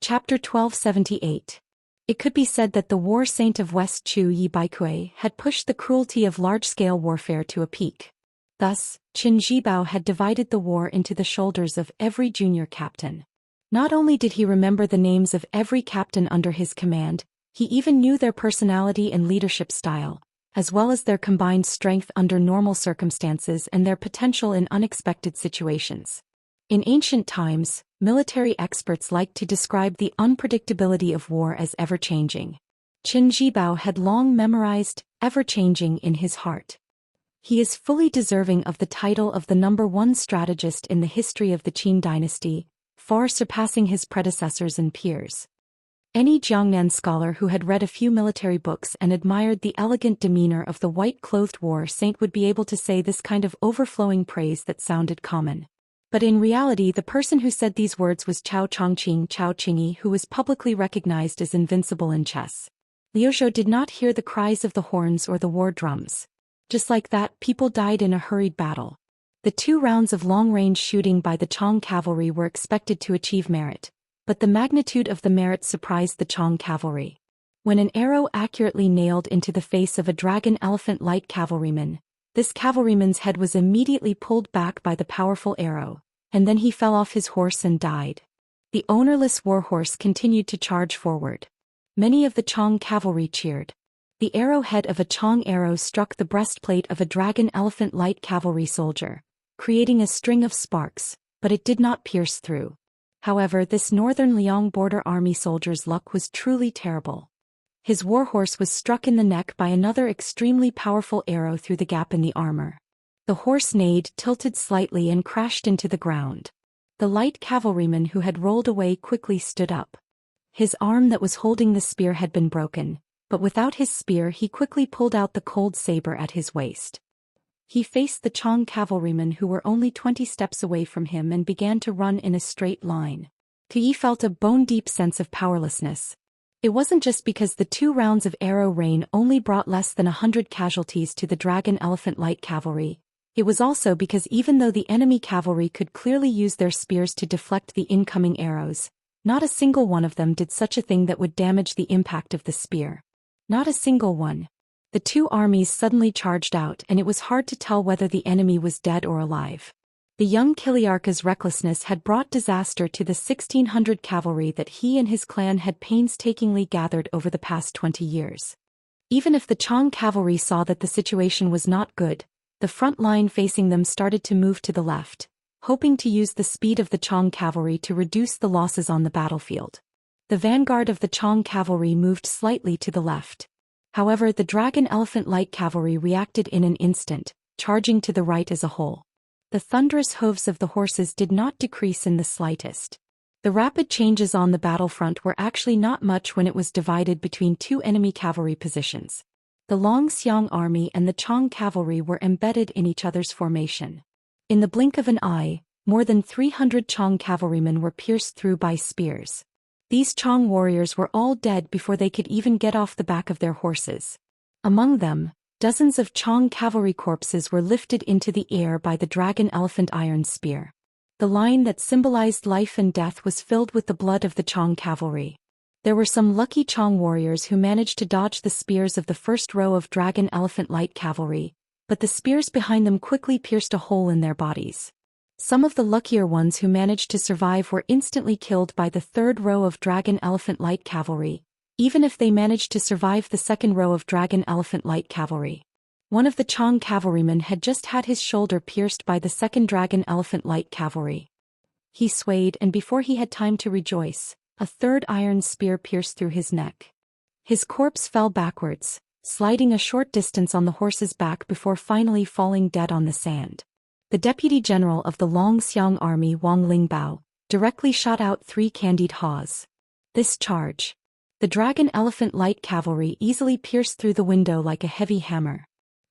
Chapter 1278. It could be said that the war saint of West Chu Yi Baikui had pushed the cruelty of large-scale warfare to a peak. Thus, Qin Zhibao had divided the war into the shoulders of every junior captain. Not only did he remember the names of every captain under his command, he even knew their personality and leadership style, as well as their combined strength under normal circumstances and their potential in unexpected situations. In ancient times, military experts liked to describe the unpredictability of war as ever-changing. Qin Zhibao had long memorized ever-changing in his heart. He is fully deserving of the title of the #1 strategist in the history of the Qin dynasty, far surpassing his predecessors and peers. Any Jiangnan scholar who had read a few military books and admired the elegant demeanor of the white-clothed war saint would be able to say this kind of overflowing praise that sounded common. But in reality, the person who said these words was Chao Qingyi, who was publicly recognized as invincible in chess. Liu Zhou did not hear the cries of the horns or the war drums. Just like that, people died in a hurried battle. The 2 rounds of long-range shooting by the Chong cavalry were expected to achieve merit, but the magnitude of the merit surprised the Chong cavalry. When an arrow accurately nailed into the face of a dragon elephant light cavalryman, this cavalryman's head was immediately pulled back by the powerful arrow, and then he fell off his horse and died. The ownerless warhorse continued to charge forward. Many of the Chong cavalry cheered. The arrowhead of a Chong arrow struck the breastplate of a dragon elephant light cavalry soldier, creating a string of sparks, but it did not pierce through. However, this northern Liang border army soldier's luck was truly terrible. His warhorse was struck in the neck by another extremely powerful arrow through the gap in the armor. The horse neighed, tilted slightly and crashed into the ground. The light cavalryman who had rolled away quickly stood up. His arm that was holding the spear had been broken, but without his spear he quickly pulled out the cold saber at his waist. He faced the Chong cavalrymen who were only 20 steps away from him and began to run in a straight line. Yi felt a bone-deep sense of powerlessness. It wasn't just because the 2 rounds of arrow rain only brought less than 100 casualties to the dragon elephant light cavalry. It was also because even though the enemy cavalry could clearly use their spears to deflect the incoming arrows, not a single one of them did such a thing that would damage the impact of the spear. Not a single one. The 2 armies suddenly charged out and it was hard to tell whether the enemy was dead or alive. The young Kiliarka's recklessness had brought disaster to the 1,600 cavalry that he and his clan had painstakingly gathered over the past 20 years. Even if the Chong cavalry saw that the situation was not good, the front line facing them started to move to the left, hoping to use the speed of the Chong cavalry to reduce the losses on the battlefield. The vanguard of the Chong cavalry moved slightly to the left. However, the dragon elephant light cavalry reacted in an instant, charging to the right as a whole. The thunderous hooves of the horses did not decrease in the slightest. The rapid changes on the battlefront were actually not much when it was divided between 2 enemy cavalry positions. The Long Xiang army and the Chong cavalry were embedded in each other's formation. In the blink of an eye, more than 300 Chong cavalrymen were pierced through by spears. These Chong warriors were all dead before they could even get off the back of their horses. Among them, dozens of Chong cavalry corpses were lifted into the air by the dragon elephant iron spear. The line that symbolized life and death was filled with the blood of the Chong cavalry. There were some lucky Chong warriors who managed to dodge the spears of the first row of dragon elephant light cavalry, but the spears behind them quickly pierced a hole in their bodies. Some of the luckier ones who managed to survive were instantly killed by the 3rd row of dragon elephant light cavalry, even if they managed to survive the 2nd row of dragon elephant light cavalry. One of the Chong cavalrymen had just had his shoulder pierced by the 2nd dragon elephant light cavalry. He swayed, and before he had time to rejoice, a 3rd iron spear pierced through his neck. His corpse fell backwards, sliding a short distance on the horse's back before finally falling dead on the sand. The deputy general of the Long Xiang army, Wang Lingbao, directly shot out 3 candied haws. This charge. The dragon elephant light cavalry easily pierced through the window like a heavy hammer.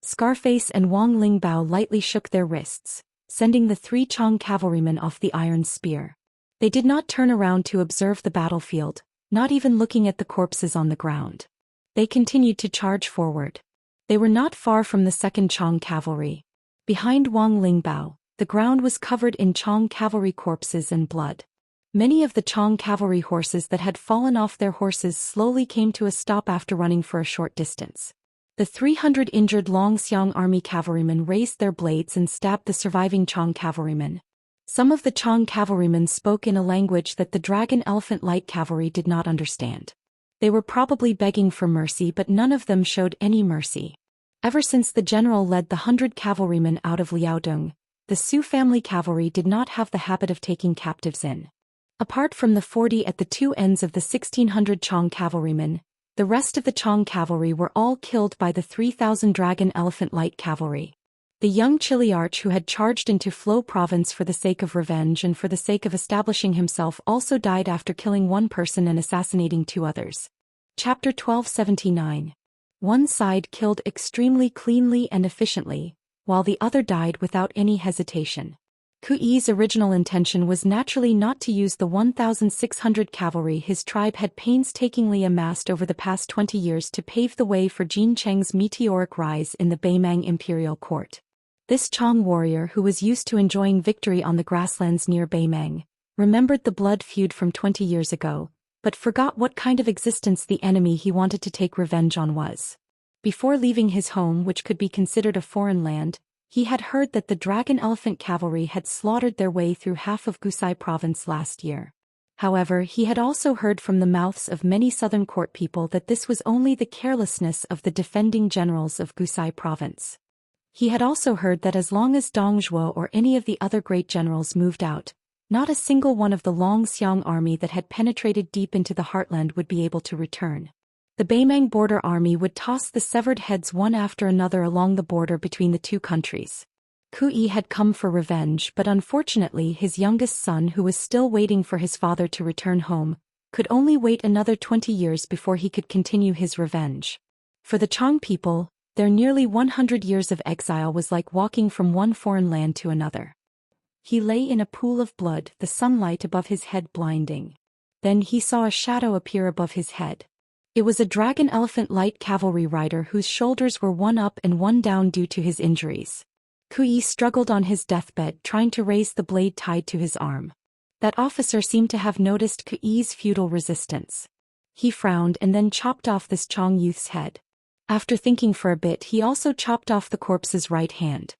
Scarface and Wang Lingbao lightly shook their wrists, sending the 3 Chong cavalrymen off the iron spear. They did not turn around to observe the battlefield, not even looking at the corpses on the ground. They continued to charge forward. They were not far from the 2nd Chong cavalry. Behind Wang Lingbao, the ground was covered in Chong cavalry corpses and blood. Many of the Chong cavalry horses that had fallen off their horses slowly came to a stop after running for a short distance. The 300 injured Longxiang army cavalrymen raised their blades and stabbed the surviving Chong cavalrymen. Some of the Chong cavalrymen spoke in a language that the Dragon Elephant Light Cavalry did not understand. They were probably begging for mercy, but none of them showed any mercy. Ever since the general led the 100 cavalrymen out of Liaodong, the Su family cavalry did not have the habit of taking captives in. Apart from the 40 at the two ends of the 1600 Chong cavalrymen, the rest of the Chong cavalry were all killed by the 3000 Dragon Elephant Light Cavalry. The young Chiliarch who had charged into Flo province for the sake of revenge and for the sake of establishing himself also died after killing one person and assassinating two others. Chapter 1279. One side killed extremely cleanly and efficiently, while the other died without any hesitation. Kuyi's original intention was naturally not to use the 1,600 cavalry his tribe had painstakingly amassed over the past 20 years to pave the way for Jin Cheng's meteoric rise in the Beimang imperial court. This Chong warrior, who was used to enjoying victory on the grasslands near Beimang, remembered the blood feud from 20 years ago, but forgot what kind of existence the enemy he wanted to take revenge on was. Before leaving his home, which could be considered a foreign land, he had heard that the Dragon Elephant Cavalry had slaughtered their way through half of Gusai province last year. However, he had also heard from the mouths of many southern court people that this was only the carelessness of the defending generals of Gusai province. He had also heard that as long as Dong Zhuo or any of the other great generals moved out, not a single one of the Longxiang army that had penetrated deep into the heartland would be able to return. The Beimang border army would toss the severed heads one after another along the border between the two countries. Kuyi had come for revenge, but unfortunately his youngest son, who was still waiting for his father to return home, could only wait another 20 years before he could continue his revenge. For the Chong people, their nearly 100 years of exile was like walking from one foreign land to another. He lay in a pool of blood, the sunlight above his head blinding. Then he saw a shadow appear above his head. It was a Dragon Elephant Light Cavalry rider whose shoulders were one up and one down due to his injuries. Kuyi struggled on his deathbed, trying to raise the blade tied to his arm. That officer seemed to have noticed Kuyi's futile resistance. He frowned and then chopped off this Chong youth's head. After thinking for a bit, he also chopped off the corpse's right hand.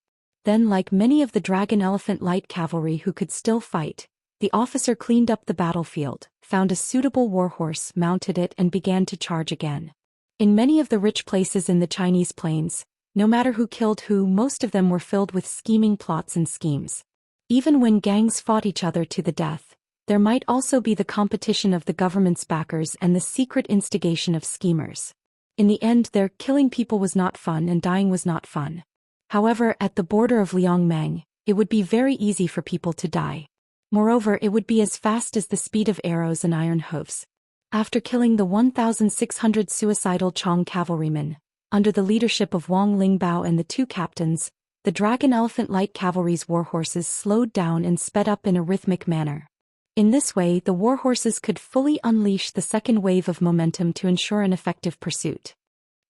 Then, like many of the Dragon Elephant Light Cavalry who could still fight, the officer cleaned up the battlefield, found a suitable warhorse, mounted it and began to charge again. In many of the rich places in the Chinese plains, no matter who killed who, most of them were filled with scheming plots and schemes. Even when gangs fought each other to the death, there might also be the competition of the government's backers and the secret instigation of schemers. In the end, their killing people was not fun and dying was not fun. However, at the border of Liangmang, it would be very easy for people to die. Moreover, it would be as fast as the speed of arrows and iron hooves. After killing the 1,600 suicidal Chong cavalrymen, under the leadership of Wang Lingbao and the two captains, the Dragon Elephant Light Cavalry's warhorses slowed down and sped up in a rhythmic manner. In this way, the warhorses could fully unleash the second wave of momentum to ensure an effective pursuit.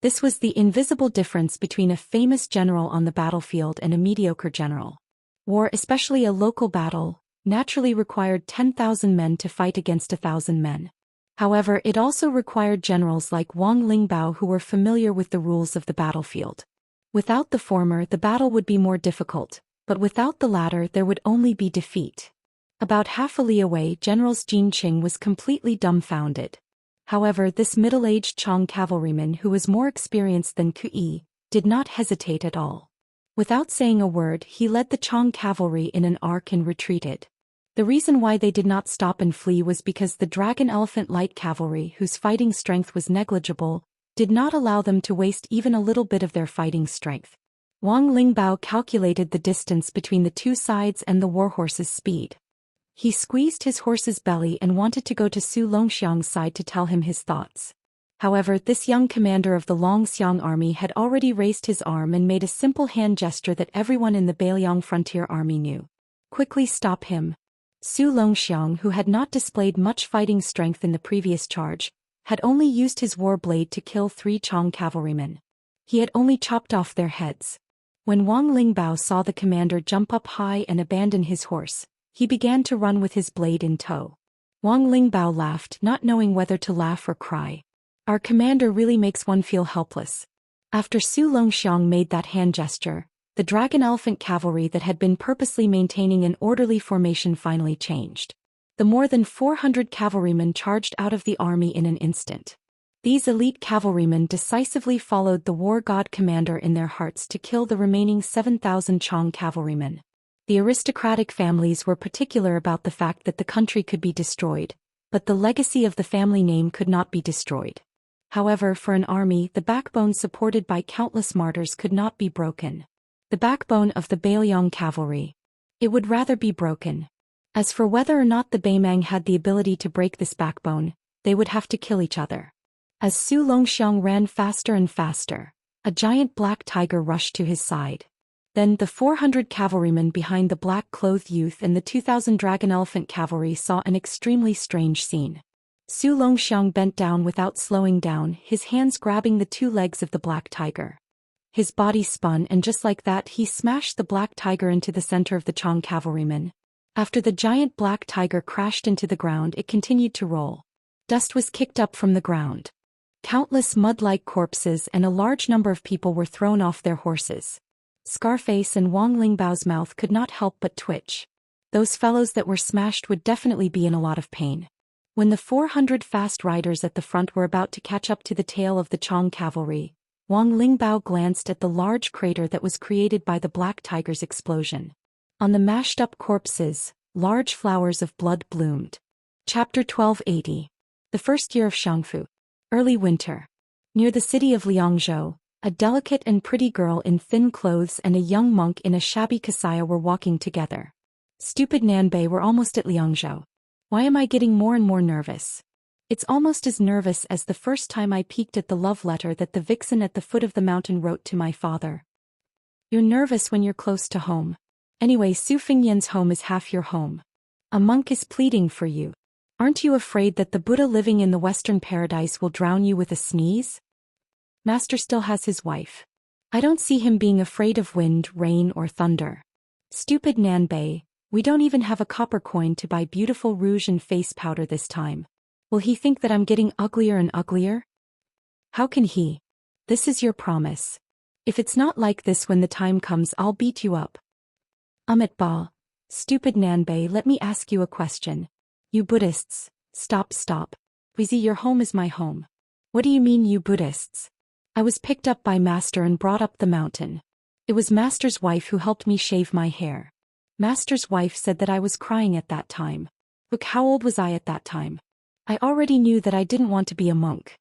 This was the invisible difference between a famous general on the battlefield and a mediocre general. War, especially a local battle, naturally required 10,000 men to fight against 1,000 men. However, it also required generals like Wang Lingbao who were familiar with the rules of the battlefield. Without the former, the battle would be more difficult, but without the latter, there would only be defeat. About half a li away, General Jin Qing was completely dumbfounded. However, this middle-aged Chong cavalryman, who was more experienced than Kuyi, did not hesitate at all. Without saying a word, he led the Chong cavalry in an arc and retreated. The reason why they did not stop and flee was because the Dragon Elephant Light Cavalry, whose fighting strength was negligible, did not allow them to waste even a little bit of their fighting strength. Wang Lingbao calculated the distance between the two sides and the warhorse's speed. He squeezed his horse's belly and wanted to go to Su Longxiang's side to tell him his thoughts. However, this young commander of the Longxiang army had already raised his arm and made a simple hand gesture that everyone in the Beiliang frontier army knew. Quickly stop him. Su Longxiang, who had not displayed much fighting strength in the previous charge, had only used his war blade to kill 3 Chong cavalrymen. He had only chopped off their heads. When Wang Lingbao saw the commander jump up high and abandon his horse, he began to run with his blade in tow. Wang Lingbao laughed, not knowing whether to laugh or cry. Our commander really makes one feel helpless. After Su Longxiang made that hand gesture, the dragon elephant cavalry that had been purposely maintaining an orderly formation finally changed. The more than 400 cavalrymen charged out of the army in an instant. These elite cavalrymen decisively followed the war god commander in their hearts to kill the remaining 7,000 Chong cavalrymen. The aristocratic families were particular about the fact that the country could be destroyed, but the legacy of the family name could not be destroyed. However, for an army, the backbone supported by countless martyrs could not be broken. The backbone of the Bailiang cavalry. It would rather be broken. As for whether or not the Baimang had the ability to break this backbone, they would have to kill each other. As Su Longxiang ran faster and faster, a giant black tiger rushed to his side. Then the 400 cavalrymen behind the black-clothed youth and the 2,000 dragon elephant cavalry saw an extremely strange scene. Su Longxiang bent down without slowing down, his hands grabbing the two legs of the black tiger. His body spun, and just like that he smashed the black tiger into the center of the Chong cavalrymen. After the giant black tiger crashed into the ground, it continued to roll. Dust was kicked up from the ground. Countless mud-like corpses and a large number of people were thrown off their horses. Scarface and Wang Lingbao's mouth could not help but twitch. Those fellows that were smashed would definitely be in a lot of pain. When the 400 fast riders at the front were about to catch up to the tail of the Chong cavalry, Wang Lingbao glanced at the large crater that was created by the black tiger's explosion. On the mashed-up corpses, large flowers of blood bloomed. Chapter 1280. The first year of Shangfu. Early winter. Near the city of Liangzhou, a delicate and pretty girl in thin clothes and a young monk in a shabby kasaya were walking together. Stupid Nanbei, we're almost at Liangzhou. Why am I getting more and more nervous? It's almost as nervous as the first time I peeked at the love letter that the vixen at the foot of the mountain wrote to my father. You're nervous when you're close to home. Anyway, Su Fingyan's home is half your home. A monk is pleading for you. Aren't you afraid that the Buddha living in the Western paradise will drown you with a sneeze? Master still has his wife. I don't see him being afraid of wind, rain, or thunder. Stupid Nanbei, we don't even have a copper coin to buy beautiful rouge and face powder this time. Will he think that I'm getting uglier and uglier? How can he? This is your promise. If it's not like this when the time comes, I'll beat you up. Ba. Stupid Nanbei, let me ask you a question. You Buddhists, stop. Wizi, your home is my home. What do you mean, you Buddhists? I was picked up by Master and brought up the mountain. It was Master's wife who helped me shave my hair. Master's wife said that I was crying at that time. Look, how old was I at that time? I already knew that I didn't want to be a monk.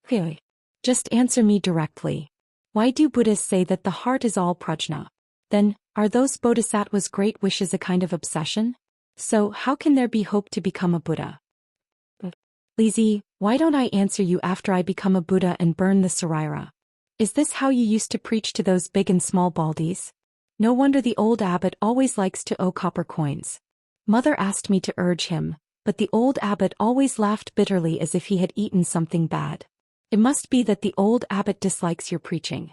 Hey, just answer me directly. Why do Buddhists say that the heart is all prajna? Then, are those bodhisattvas' great wishes a kind of obsession? So, how can there be hope to become a Buddha? Lizzie, why don't I answer you after I become a Buddha and burn the Saraira? Is this how you used to preach to those big and small baldies? No wonder the old abbot always likes to owe copper coins. Mother asked me to urge him, but the old abbot always laughed bitterly as if he had eaten something bad. It must be that the old abbot dislikes your preaching.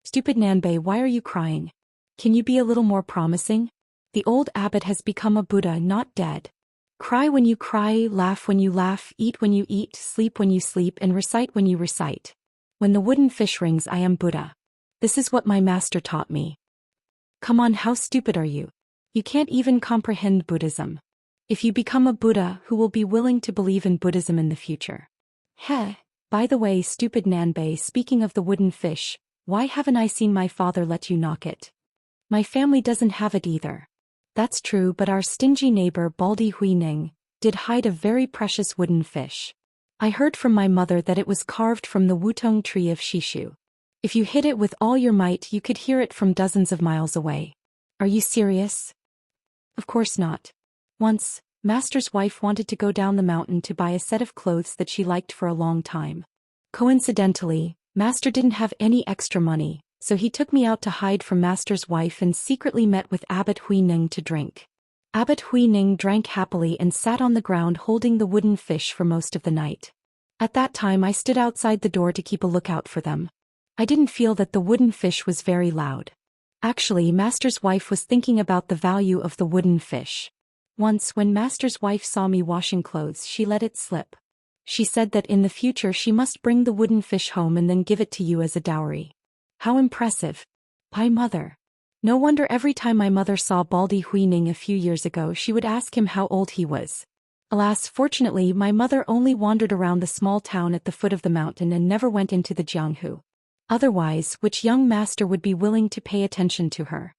Stupid Nanbei, why are you crying? Can you be a little more promising? The old abbot has become a Buddha, not dead. Cry when you cry, laugh when you laugh, eat when you eat, sleep when you sleep, and recite when you recite. When the wooden fish rings, I am Buddha. This is what my master taught me. Come on, how stupid are you? You can't even comprehend Buddhism. If you become a Buddha, who will be willing to believe in Buddhism in the future? By the way, stupid Nanbei, speaking of the wooden fish, why haven't I seen my father let you knock it? My family doesn't have it either. That's true, but our stingy neighbor Baldi Huining did hide a very precious wooden fish. I heard from my mother that it was carved from the Wutong tree of Shishu. If you hit it with all your might, you could hear it from dozens of miles away. Are you serious? Of course not. Once, Master's wife wanted to go down the mountain to buy a set of clothes that she liked for a long time. Coincidentally, Master didn't have any extra money, so he took me out to hide from Master's wife and secretly met with Abbot Huining to drink. Abbot Huining drank happily and sat on the ground holding the wooden fish for most of the night. At that time I stood outside the door to keep a lookout for them. I didn't feel that the wooden fish was very loud. Actually, Master's wife was thinking about the value of the wooden fish. Once when master's wife saw me washing clothes, she let it slip. She said that in the future she must bring the wooden fish home and then give it to you as a dowry. How impressive. By mother. No wonder every time my mother saw Baldi Huining a few years ago she would ask him how old he was. Alas, fortunately my mother only wandered around the small town at the foot of the mountain and never went into the Jianghu. Otherwise, which young master would be willing to pay attention to her?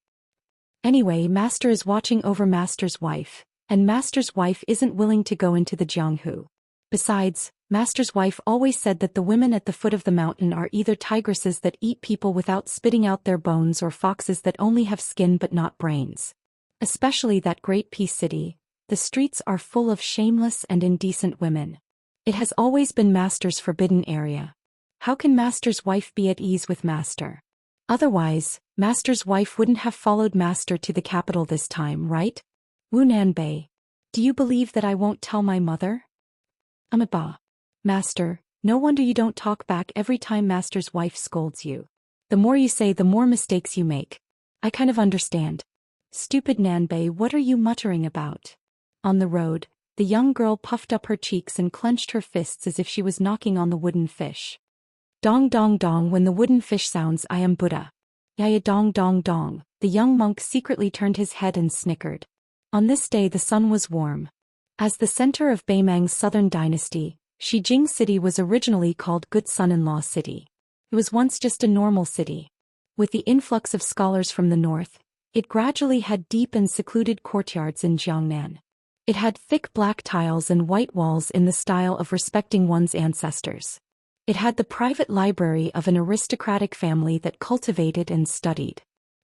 Anyway, master is watching over master's wife, and master's wife isn't willing to go into the Jianghu. Besides, master's wife always said that the women at the foot of the mountain are either tigresses that eat people without spitting out their bones or foxes that only have skin but not brains. Especially that great peace city, the streets are full of shameless and indecent women. It has always been master's forbidden area. How can master's wife be at ease with master? Otherwise, master's wife wouldn't have followed master to the capital this time, right? Wu Nanbei. Do you believe that I won't tell my mother? Ba. Master, no wonder you don't talk back every time master's wife scolds you. The more you say, the more mistakes you make. I kind of understand. Stupid Nanbei, what are you muttering about? On the road, the young girl puffed up her cheeks and clenched her fists as if she was knocking on the wooden fish. Dong dong dong, when the wooden fish sounds, I am Buddha. Yaya dong dong dong, the young monk secretly turned his head and snickered. On this day the sun was warm. As the center of Beimang's southern dynasty, Shijing City was originally called Good Son-in-Law City. It was once just a normal city. With the influx of scholars from the north, it gradually had deep and secluded courtyards in Jiangnan. It had thick black tiles and white walls in the style of respecting one's ancestors. It had the private library of an aristocratic family that cultivated and studied.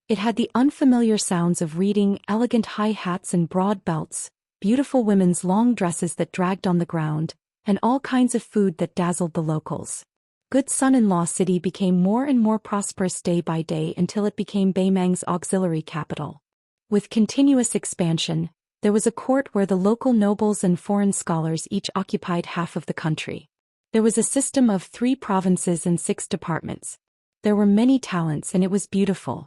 It had the unfamiliar sounds of reading, elegant high hats and broad belts, beautiful women's long dresses that dragged on the ground, and all kinds of food that dazzled the locals. Good Son-in-Law City became more and more prosperous day by day until it became Beimang's auxiliary capital. With continuous expansion, there was a court where the local nobles and foreign scholars each occupied half of the country. There was a system of 3 provinces and 6 departments. There were many talents and it was beautiful.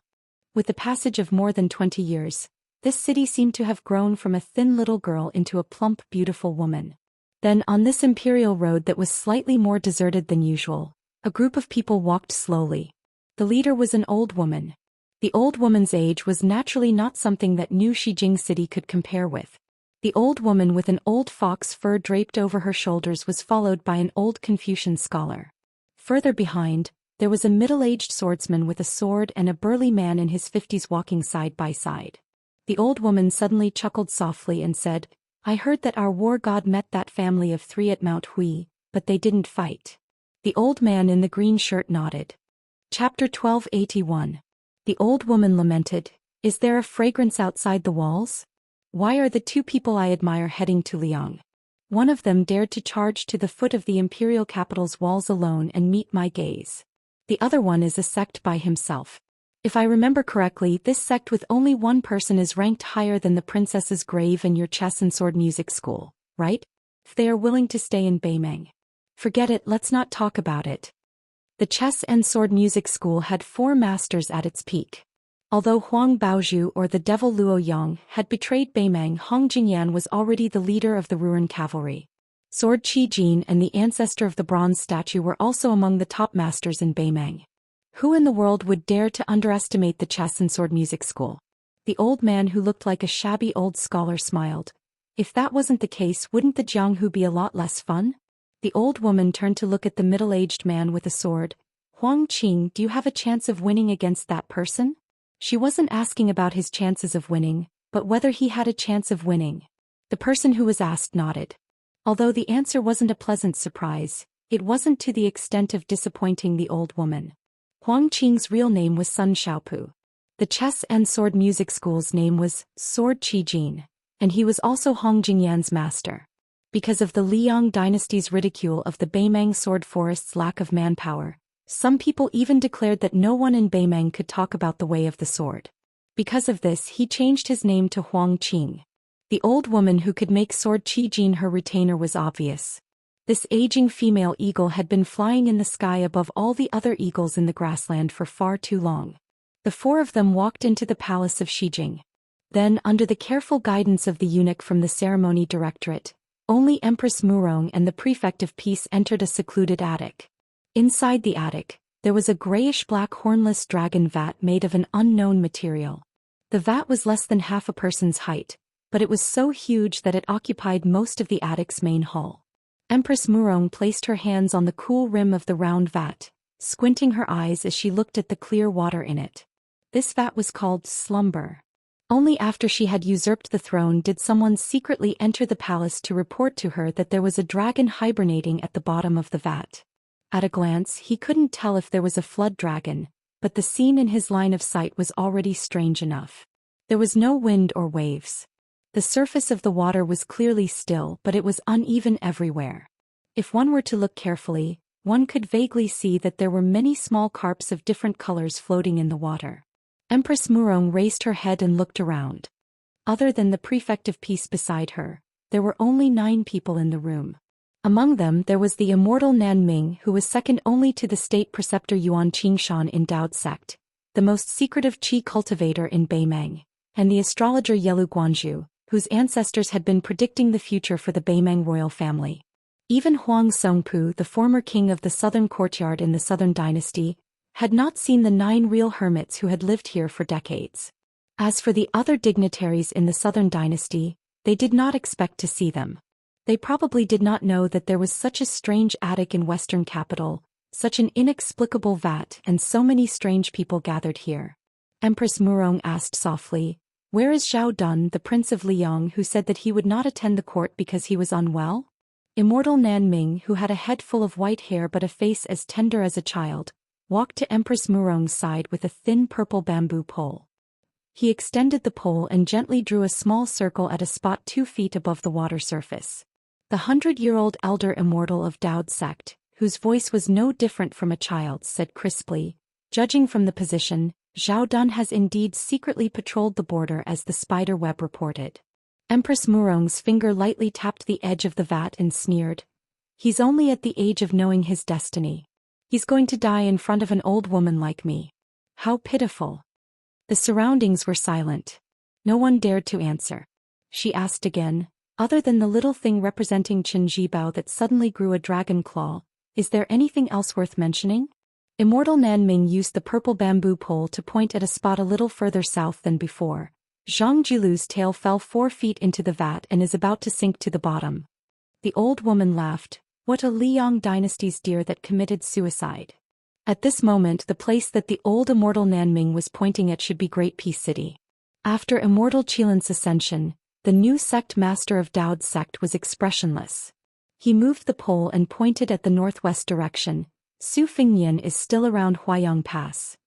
With the passage of more than 20 years, this city seemed to have grown from a thin little girl into a plump, beautiful woman. Then, on this imperial road that was slightly more deserted than usual, a group of people walked slowly. The leader was an old woman. The old woman's age was naturally not something that new Shijing City could compare with. The old woman with an old fox fur draped over her shoulders was followed by an old Confucian scholar. Further behind, there was a middle-aged swordsman with a sword and a burly man in his 50s walking side by side. The old woman suddenly chuckled softly and said, I heard that our war god met that family of 3 at Mount Hui, but they didn't fight. The old man in the green shirt nodded. Chapter 1281. The old woman lamented, Is there a fragrance outside the walls? Why are the 2 people I admire heading to Liang? One of them dared to charge to the foot of the imperial capital's walls alone and meet my gaze. The other one is a sect by himself. If I remember correctly, this sect with only one person is ranked higher than the princess's grave and your chess and sword music school, right? If they are willing to stay in Beimang. Forget it, let's not talk about it. The chess and sword music school had 4 masters at its peak. Although Huang Baozhu or the devil Luo Yang had betrayed Beimang, Hong Jingyan was already the leader of the Ruan cavalry. Sword Qi Jin and the ancestor of the bronze statue were also among the top masters in Beimang. Who in the world would dare to underestimate the chess and sword music school? The old man who looked like a shabby old scholar smiled. If that wasn't the case, wouldn't the Jianghu be a lot less fun? The old woman turned to look at the middle-aged man with a sword. Huang Qing, do you have a chance of winning against that person? She wasn't asking about his chances of winning, but whether he had a chance of winning. The person who was asked nodded. Although the answer wasn't a pleasant surprise, it wasn't to the extent of disappointing the old woman. Huang Qing's real name was Sun Xiaopu. The chess and sword music school's name was Sword Qi Jin, and he was also Hong Jingyan's master. Because of the Liang dynasty's ridicule of the Beimang sword forest's lack of manpower, some people even declared that no one in Beimang could talk about the way of the sword. Because of this, he changed his name to Huang Qing. The old woman who could make Sword Qi Jin her retainer was obvious. This aging female eagle had been flying in the sky above all the other eagles in the grassland for far too long. The 4 of them walked into the palace of Shijing. Then, under the careful guidance of the eunuch from the ceremony directorate, only Empress Murong and the prefect of peace entered a secluded attic. Inside the attic, there was a grayish-black hornless dragon vat made of an unknown material. The vat was less than half a person's height, but it was so huge that it occupied most of the attic's main hull. Empress Murong placed her hands on the cool rim of the round vat, squinting her eyes as she looked at the clear water in it. This vat was called Slumber. Only after she had usurped the throne did someone secretly enter the palace to report to her that there was a dragon hibernating at the bottom of the vat. At a glance, he couldn't tell if there was a flood dragon, but the scene in his line of sight was already strange enough. There was no wind or waves. The surface of the water was clearly still, but it was uneven everywhere. If one were to look carefully, one could vaguely see that there were many small carps of different colors floating in the water. Empress Murong raised her head and looked around. Other than the prefect of peace beside her, there were only 9 people in the room. Among them there was the immortal Nan Ming, who was second only to the state preceptor Yuan Qingshan in Daoist sect, the most secretive qi cultivator in Beimeng, and the astrologer Yelu Guanzhu, whose ancestors had been predicting the future for the Beimeng royal family. Even Huang Songpu, the former king of the southern courtyard in the southern dynasty, had not seen the 9 real hermits who had lived here for decades. As for the other dignitaries in the southern dynasty, they did not expect to see them. They probably did not know that there was such a strange attic in western capital, such an inexplicable vat, and so many strange people gathered here. Empress Murong asked softly, "Where is Zhao Dun, the prince of Liang, who said that he would not attend the court because he was unwell?" Immortal Nan Ming, who had a head full of white hair but a face as tender as a child, walked to Empress Murong's side with a thin purple bamboo pole. He extended the pole and gently drew a small circle at a spot 2 feet above the water surface. The 100-year-old elder immortal of Daoist sect, whose voice was no different from a child's, said crisply, "Judging from the position, Zhao Dun has indeed secretly patrolled the border as the spider web reported." Empress Murong's finger lightly tapped the edge of the vat and sneered, "He's only at the age of knowing his destiny. He's going to die in front of an old woman like me. How pitiful." The surroundings were silent. No one dared to answer. She asked again, "Other than the little thing representing Qin Jibao that suddenly grew a dragon claw, is there anything else worth mentioning?" Immortal Nan Ming used the purple bamboo pole to point at a spot a little further south than before. "Zhang Jilu's tail fell 4 feet into the vat and is about to sink to the bottom." The old woman laughed. "What a Liang dynasty's deer that committed suicide." At this moment the place that the old immortal Nanming was pointing at should be Great Peace City. After Immortal Qilan's ascension, the new sect master of Daoist sect was expressionless. He moved the pole and pointed at the northwest direction. "Su Fingnian is still around Huayang Pass."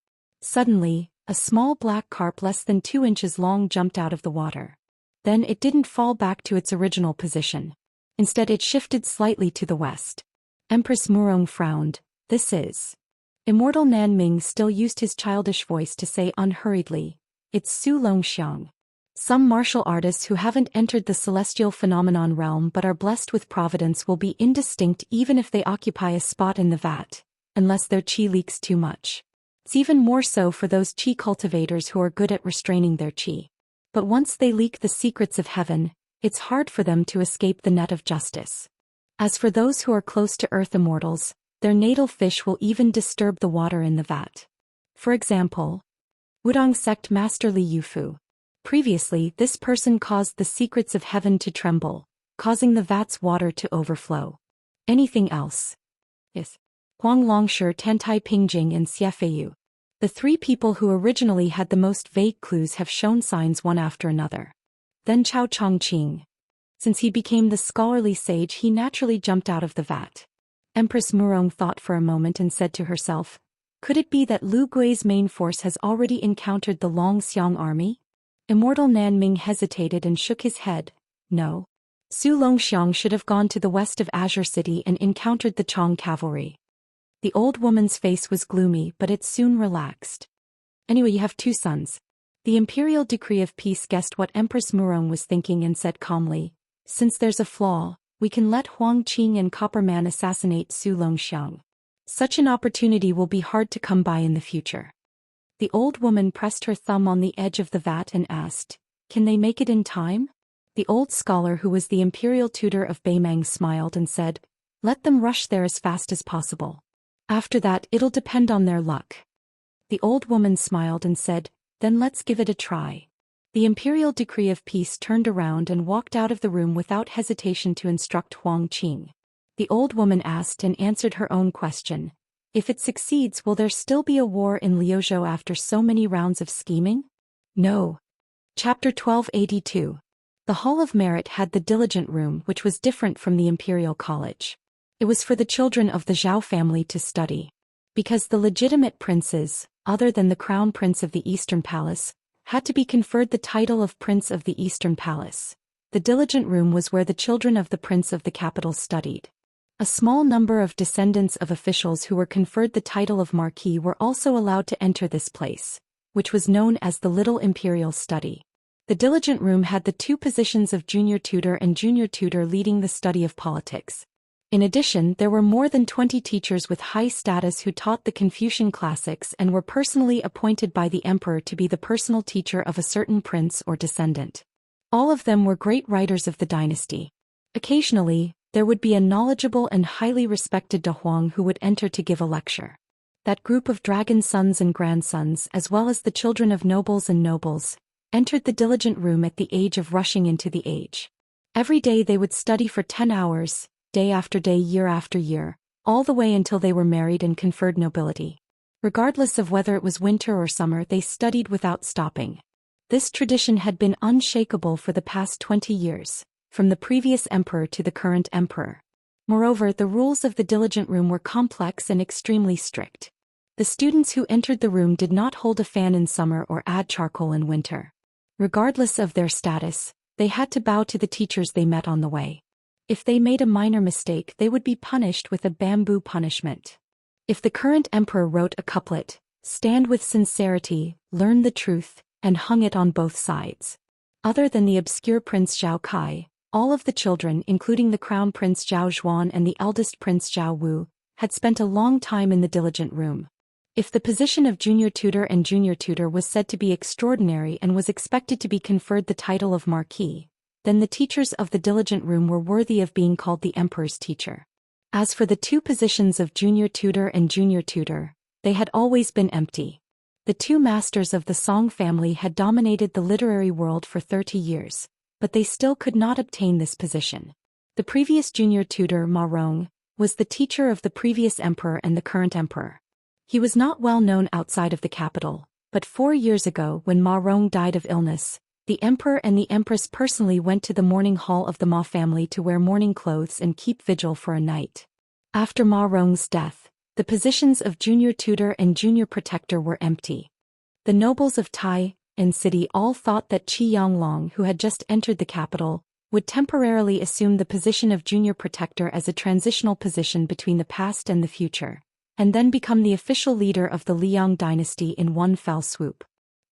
Suddenly, a small black carp less than 2 inches long jumped out of the water. Then it didn't fall back to its original position. Instead it shifted slightly to the west. Empress Murong frowned. "This is..." Immortal Nanming still used his childish voice to say unhurriedly, "It's Su Longxiang." Some martial artists who haven't entered the celestial phenomenon realm but are blessed with providence will be indistinct even if they occupy a spot in the vat, unless their qi leaks too much. It's even more so for those qi cultivators who are good at restraining their qi. But once they leak the secrets of heaven, it's hard for them to escape the net of justice. As for those who are close to earth immortals, their natal fish will even disturb the water in the vat. For example, Wudong sect master Li Yufu. Previously, this person caused the secrets of heaven to tremble, causing the vat's water to overflow. Anything else? Yes. Huang Longshi, Tantai Pingjing and Xiefeiyu. The 3 people who originally had the most vague clues have shown signs one after another. Then Chao Chongqing. Since he became the scholarly sage, he naturally jumped out of the vat. Empress Murong thought for a moment and said to herself, "Could it be that Lu Gui's main force has already encountered the Longxiang army?" Immortal Nanming hesitated and shook his head. "No. Su Longxiang should have gone to the west of Azure City and encountered the Chong cavalry." The old woman's face was gloomy, but it soon relaxed. "Anyway, you have 2 sons. The imperial decree of peace guessed what Empress Murong was thinking and said calmly, "Since there's a flaw, we can let Huang Qing and Copperman assassinate Su Longxiang. Such an opportunity will be hard to come by in the future." The old woman pressed her thumb on the edge of the vat and asked, Can they make it in time? The old scholar who was the imperial tutor of Beimang smiled and said, let them rush there as fast as possible. After that it'll depend on their luck. The old woman smiled and said, then let's give it a try. The imperial decree of peace turned around and walked out of the room without hesitation to instruct Huang Qing. The old woman asked and answered her own question. If it succeeds, will there still be a war in Liuzhou after so many rounds of scheming? No. Chapter 1282. The Hall of Merit had the diligent room, which was different from the Imperial College. It was for the children of the Zhou family to study. Because the legitimate princes, other than the crown prince of the Eastern Palace, had to be conferred the title of Prince of the Eastern Palace. The diligent room was where the children of the Prince of the capital studied. A small number of descendants of officials who were conferred the title of Marquis were also allowed to enter this place, which was known as the Little Imperial Study. The diligent room had the two positions of junior tutor and junior tutor leading the study of politics. In addition, there were more than 20 teachers with high status who taught the Confucian classics and were personally appointed by the emperor to be the personal teacher of a certain prince or descendant. All of them were great writers of the dynasty. Occasionally, there would be a knowledgeable and highly respected Dahuang who would enter to give a lecture. That group of dragon sons and grandsons, as well as the children of nobles and nobles, entered the diligent room at the age of rushing into the age. Every day they would study for 10 hours, day after day, year after year, all the way until they were married and conferred nobility. Regardless of whether it was winter or summer, they studied without stopping. This tradition had been unshakable for the past 20 years, from the previous emperor to the current emperor. Moreover, the rules of the diligent room were complex and extremely strict. The students who entered the room did not hold a fan in summer or add charcoal in winter. Regardless of their status, they had to bow to the teachers they met on the way. If they made a minor mistake, they would be punished with a bamboo punishment. If the current emperor wrote a couplet, "Stand with sincerity, learn the truth," and hung it on both sides. Other than the obscure Prince Zhao Kai, all of the children, including the crown prince Zhao Zhuan and the eldest prince Zhao Wu, had spent a long time in the diligent room. If the position of junior tutor and junior tutor was said to be extraordinary and was expected to be conferred the title of Marquis, then the teachers of the diligent room were worthy of being called the emperor's teacher. As for the two positions of junior tutor and junior tutor, they had always been empty. The two masters of the Song family had dominated the literary world for 30 years, but they still could not obtain this position. The previous junior tutor, Ma Rong, was the teacher of the previous emperor and the current emperor. He was not well known outside of the capital, but 4 years ago when Ma Rong died of illness, the emperor and the empress personally went to the mourning hall of the Ma family to wear mourning clothes and keep vigil for a night. After Ma Rong's death, the positions of junior tutor and junior protector were empty. The nobles of Tai and city all thought that Qi Yanglong, who had just entered the capital, would temporarily assume the position of junior protector as a transitional position between the past and the future, and then become the official leader of the Liang dynasty in one fell swoop.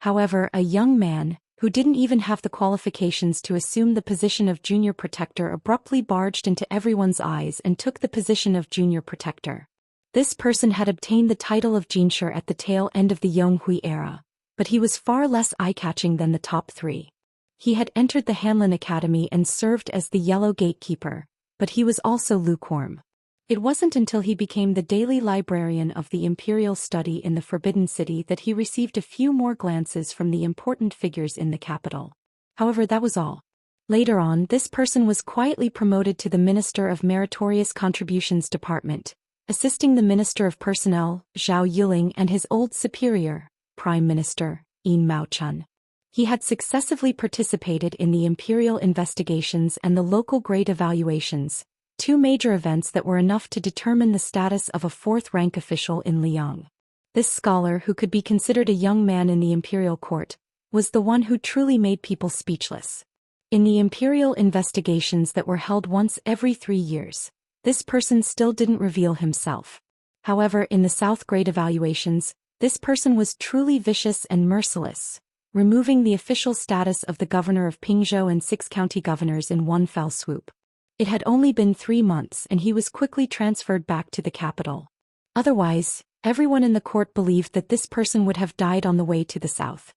However, a young man, who didn't even have the qualifications to assume the position of junior protector, abruptly barged into everyone's eyes and took the position of junior protector. This person had obtained the title of Jinshi at the tail end of the Yonghui era, but he was far less eye-catching than the top three. He had entered the Hanlin Academy and served as the Yellow Gatekeeper, but he was also lukewarm. It wasn't until he became the daily librarian of the Imperial Study in the Forbidden City that he received a few more glances from the important figures in the capital. However, that was all. Later on, this person was quietly promoted to the Minister of Meritorious Contributions Department, assisting the Minister of Personnel, Zhao Yuling, and his old superior, Prime Minister, Yin Maochun. He had successively participated in the imperial investigations and the local grade evaluations, two major events that were enough to determine the status of a fourth-rank official in Liang. This scholar, who could be considered a young man in the imperial court, was the one who truly made people speechless. In the imperial investigations that were held once every 3 years, this person still didn't reveal himself. However, in the South grade evaluations, this person was truly vicious and merciless, removing the official status of the governor of Pingzhou and 6 county governors in one fell swoop. It had only been 3 months and he was quickly transferred back to the capital. Otherwise, everyone in the court believed that this person would have died on the way to the south.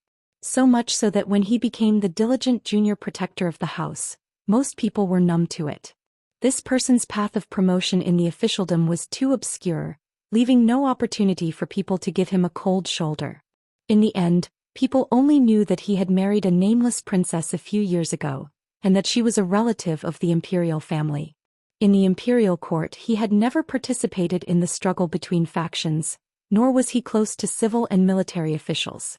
So much so that when he became the diligent junior protector of the house, most people were numb to it. This person's path of promotion in the officialdom was too obscure, leaving no opportunity for people to give him a cold shoulder. In the end, people only knew that he had married a nameless princess a few years ago, and that she was a relative of the imperial family. In the imperial court he had never participated in the struggle between factions, nor was he close to civil and military officials.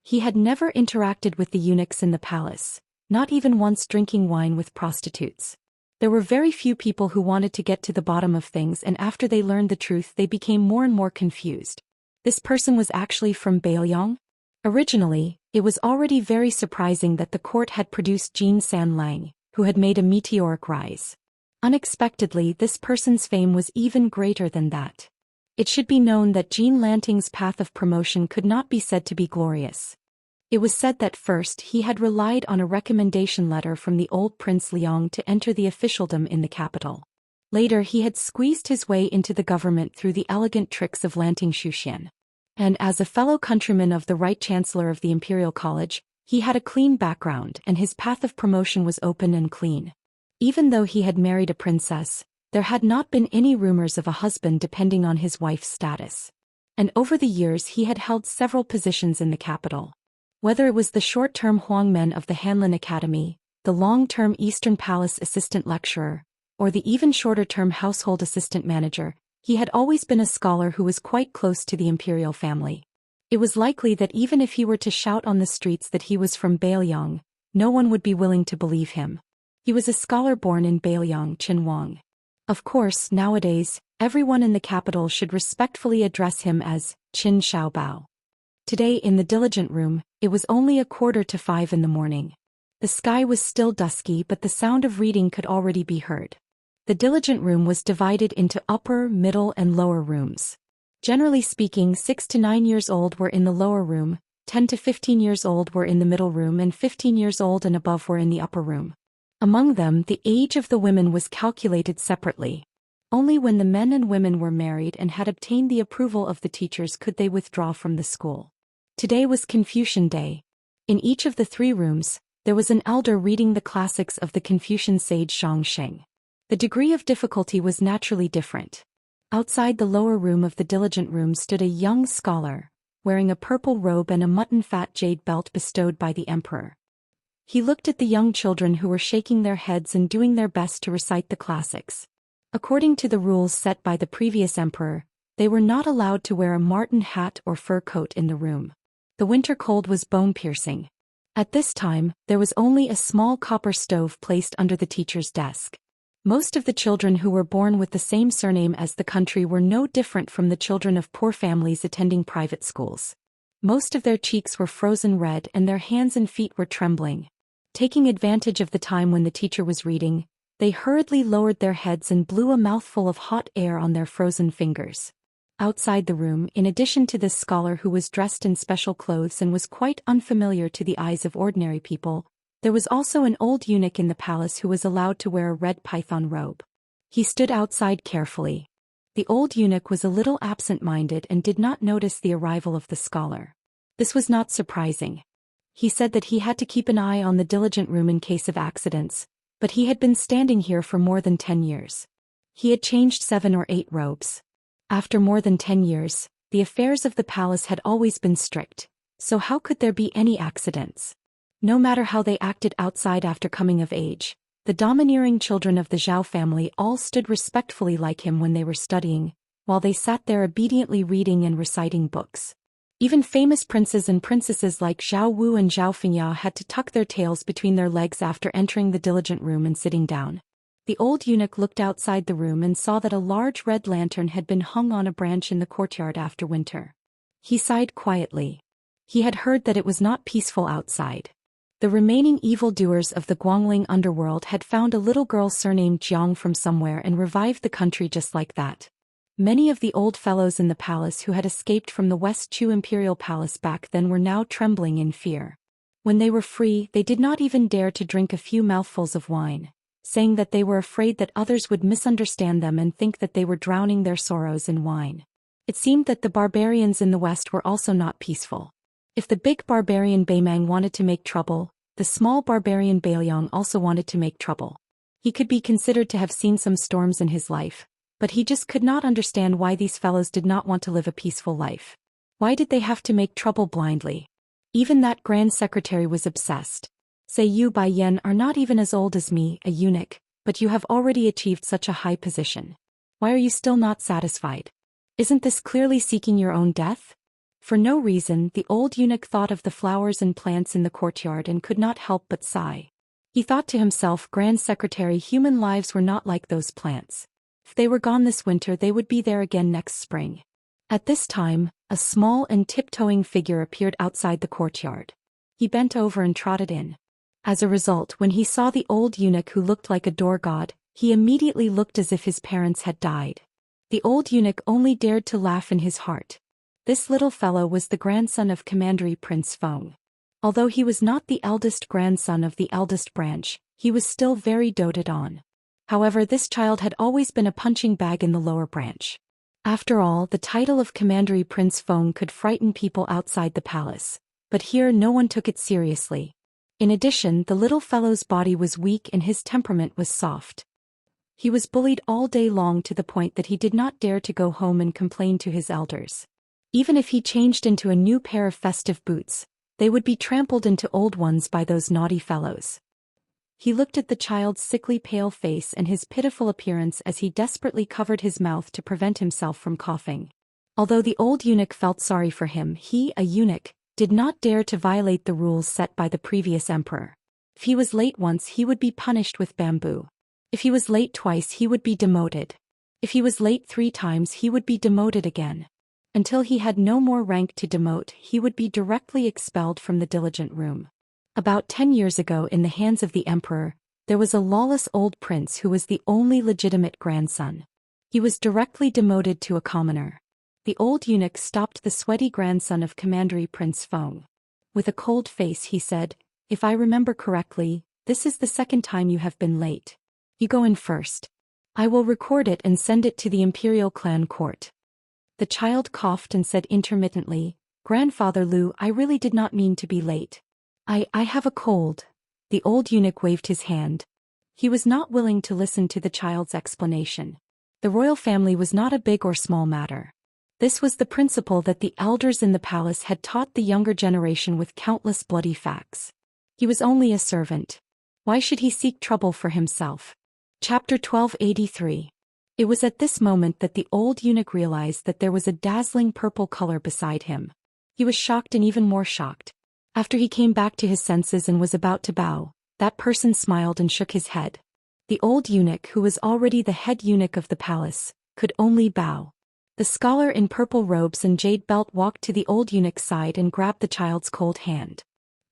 He had never interacted with the eunuchs in the palace, not even once drinking wine with prostitutes. There were very few people who wanted to get to the bottom of things, and after they learned the truth they became more and more confused. This person was actually from Baoyang? Originally, it was already very surprising that the court had produced Jin San Lang, who had made a meteoric rise. Unexpectedly, this person's fame was even greater than that. It should be known that Jean Lanting's path of promotion could not be said to be glorious. It was said that first he had relied on a recommendation letter from the old Prince Liang to enter the officialdom in the capital. Later he had squeezed his way into the government through the elegant tricks of Lanting Zhou Xian. And as a fellow countryman of the Right Chancellor of the Imperial College, he had a clean background and his path of promotion was open and clean. Even though he had married a princess, there had not been any rumors of a husband depending on his wife's status. And over the years he had held several positions in the capital. Whether it was the short-term Huangmen of the Hanlin Academy, the long-term Eastern Palace assistant lecturer, or the even shorter-term household assistant manager, he had always been a scholar who was quite close to the imperial family. It was likely that even if he were to shout on the streets that he was from Baoyang, no one would be willing to believe him. He was a scholar born in Baoyang, Qinhuang. Of course, nowadays, everyone in the capital should respectfully address him as Qin Xiaobao. Today in the diligent room, it was only 4:45 in the morning. The sky was still dusky, but the sound of reading could already be heard. The diligent room was divided into upper, middle, and lower rooms. Generally speaking, 6 to 9 years old were in the lower room, 10 to 15 years old were in the middle room, and 15 years old and above were in the upper room. Among them, the age of the women was calculated separately. Only when the men and women were married and had obtained the approval of the teachers could they withdraw from the school. Today was Confucian Day. In each of the 3 rooms, there was an elder reading the classics of the Confucian sage Xianxia. The degree of difficulty was naturally different. Outside the lower room of the diligent room stood a young scholar, wearing a purple robe and a mutton-fat jade belt bestowed by the emperor. He looked at the young children who were shaking their heads and doing their best to recite the classics. According to the rules set by the previous emperor, they were not allowed to wear a marten hat or fur coat in the room. The winter cold was bone-piercing. At this time, there was only a small copper stove placed under the teacher's desk. Most of the children who were born with the same surname as the country were no different from the children of poor families attending private schools. Most of their cheeks were frozen red and their hands and feet were trembling. Taking advantage of the time when the teacher was reading, they hurriedly lowered their heads and blew a mouthful of hot air on their frozen fingers. Outside the room, in addition to this scholar who was dressed in special clothes and was quite unfamiliar to the eyes of ordinary people, there was also an old eunuch in the palace who was allowed to wear a red python robe. He stood outside carefully. The old eunuch was a little absent-minded and did not notice the arrival of the scholar. This was not surprising. He said that he had to keep an eye on the diligent room in case of accidents, but he had been standing here for more than 10 years. He had changed 7 or 8 robes. After more than 10 years, the affairs of the palace had always been strict, so how could there be any accidents? No matter how they acted outside after coming of age, the domineering children of the Zhao family all stood respectfully like him when they were studying, while they sat there obediently reading and reciting books. Even famous princes and princesses like Zhao Wu and Zhao Fengya had to tuck their tails between their legs after entering the diligent room and sitting down. The old eunuch looked outside the room and saw that a large red lantern had been hung on a branch in the courtyard after winter. He sighed quietly. He had heard that it was not peaceful outside. The remaining evildoers of the Guangling underworld had found a little girl surnamed Jiang from somewhere and revived the country just like that. Many of the old fellows in the palace who had escaped from the West Chu imperial palace back then were now trembling in fear. When they were free, they did not even dare to drink a few mouthfuls of wine, saying that they were afraid that others would misunderstand them and think that they were drowning their sorrows in wine. It seemed that the barbarians in the West were also not peaceful. If the big barbarian Beimang wanted to make trouble, the small barbarian Beiliang also wanted to make trouble. He could be considered to have seen some storms in his life, but he just could not understand why these fellows did not want to live a peaceful life. Why did they have to make trouble blindly? Even that grand secretary was obsessed. Say you Bai Yen are not even as old as me, a eunuch, but you have already achieved such a high position. Why are you still not satisfied? Isn't this clearly seeking your own death? For no reason, the old eunuch thought of the flowers and plants in the courtyard and could not help but sigh. He thought to himself, Grand Secretary, human lives were not like those plants. If they were gone this winter, they would be there again next spring. At this time, a small and tiptoeing figure appeared outside the courtyard. He bent over and trotted in. As a result, when he saw the old eunuch who looked like a door god, he immediately looked as if his parents had died. The old eunuch only dared to laugh in his heart. This little fellow was the grandson of Commandery Prince Feng. Although he was not the eldest grandson of the eldest branch, he was still very doted on. However, this child had always been a punching bag in the lower branch. After all, the title of Commandery Prince Feng could frighten people outside the palace, but here no one took it seriously. In addition, the little fellow's body was weak and his temperament was soft. He was bullied all day long to the point that he did not dare to go home and complain to his elders. Even if he changed into a new pair of festive boots, they would be trampled into old ones by those naughty fellows. He looked at the child's sickly pale face and his pitiful appearance as he desperately covered his mouth to prevent himself from coughing. Although the old eunuch felt sorry for him, he, a eunuch, did not dare to violate the rules set by the previous emperor. If he was late once, he would be punished with bamboo. If he was late twice, he would be demoted. If he was late 3 times, he would be demoted again. Until he had no more rank to demote, he would be directly expelled from the diligent room. About 10 years ago, in the hands of the emperor, there was a lawless old prince who was the only legitimate grandson. He was directly demoted to a commoner. The old eunuch stopped the sweaty grandson of Commandery Prince Feng. With a cold face he said, "If I remember correctly, this is the 2nd time you have been late. You go in first. I will record it and send it to the imperial clan court." The child coughed and said intermittently, "Grandfather Lu, I really did not mean to be late. I have a cold." The old eunuch waved his hand. He was not willing to listen to the child's explanation. The royal family was not a big or small matter. This was the principle that the elders in the palace had taught the younger generation with countless bloody facts. He was only a servant. Why should he seek trouble for himself? Chapter 1283. It was at this moment that the old eunuch realized that there was a dazzling purple color beside him. He was shocked and even more shocked. After he came back to his senses and was about to bow, that person smiled and shook his head. The old eunuch, who was already the head eunuch of the palace, could only bow. The scholar in purple robes and jade belt walked to the old eunuch's side and grabbed the child's cold hand.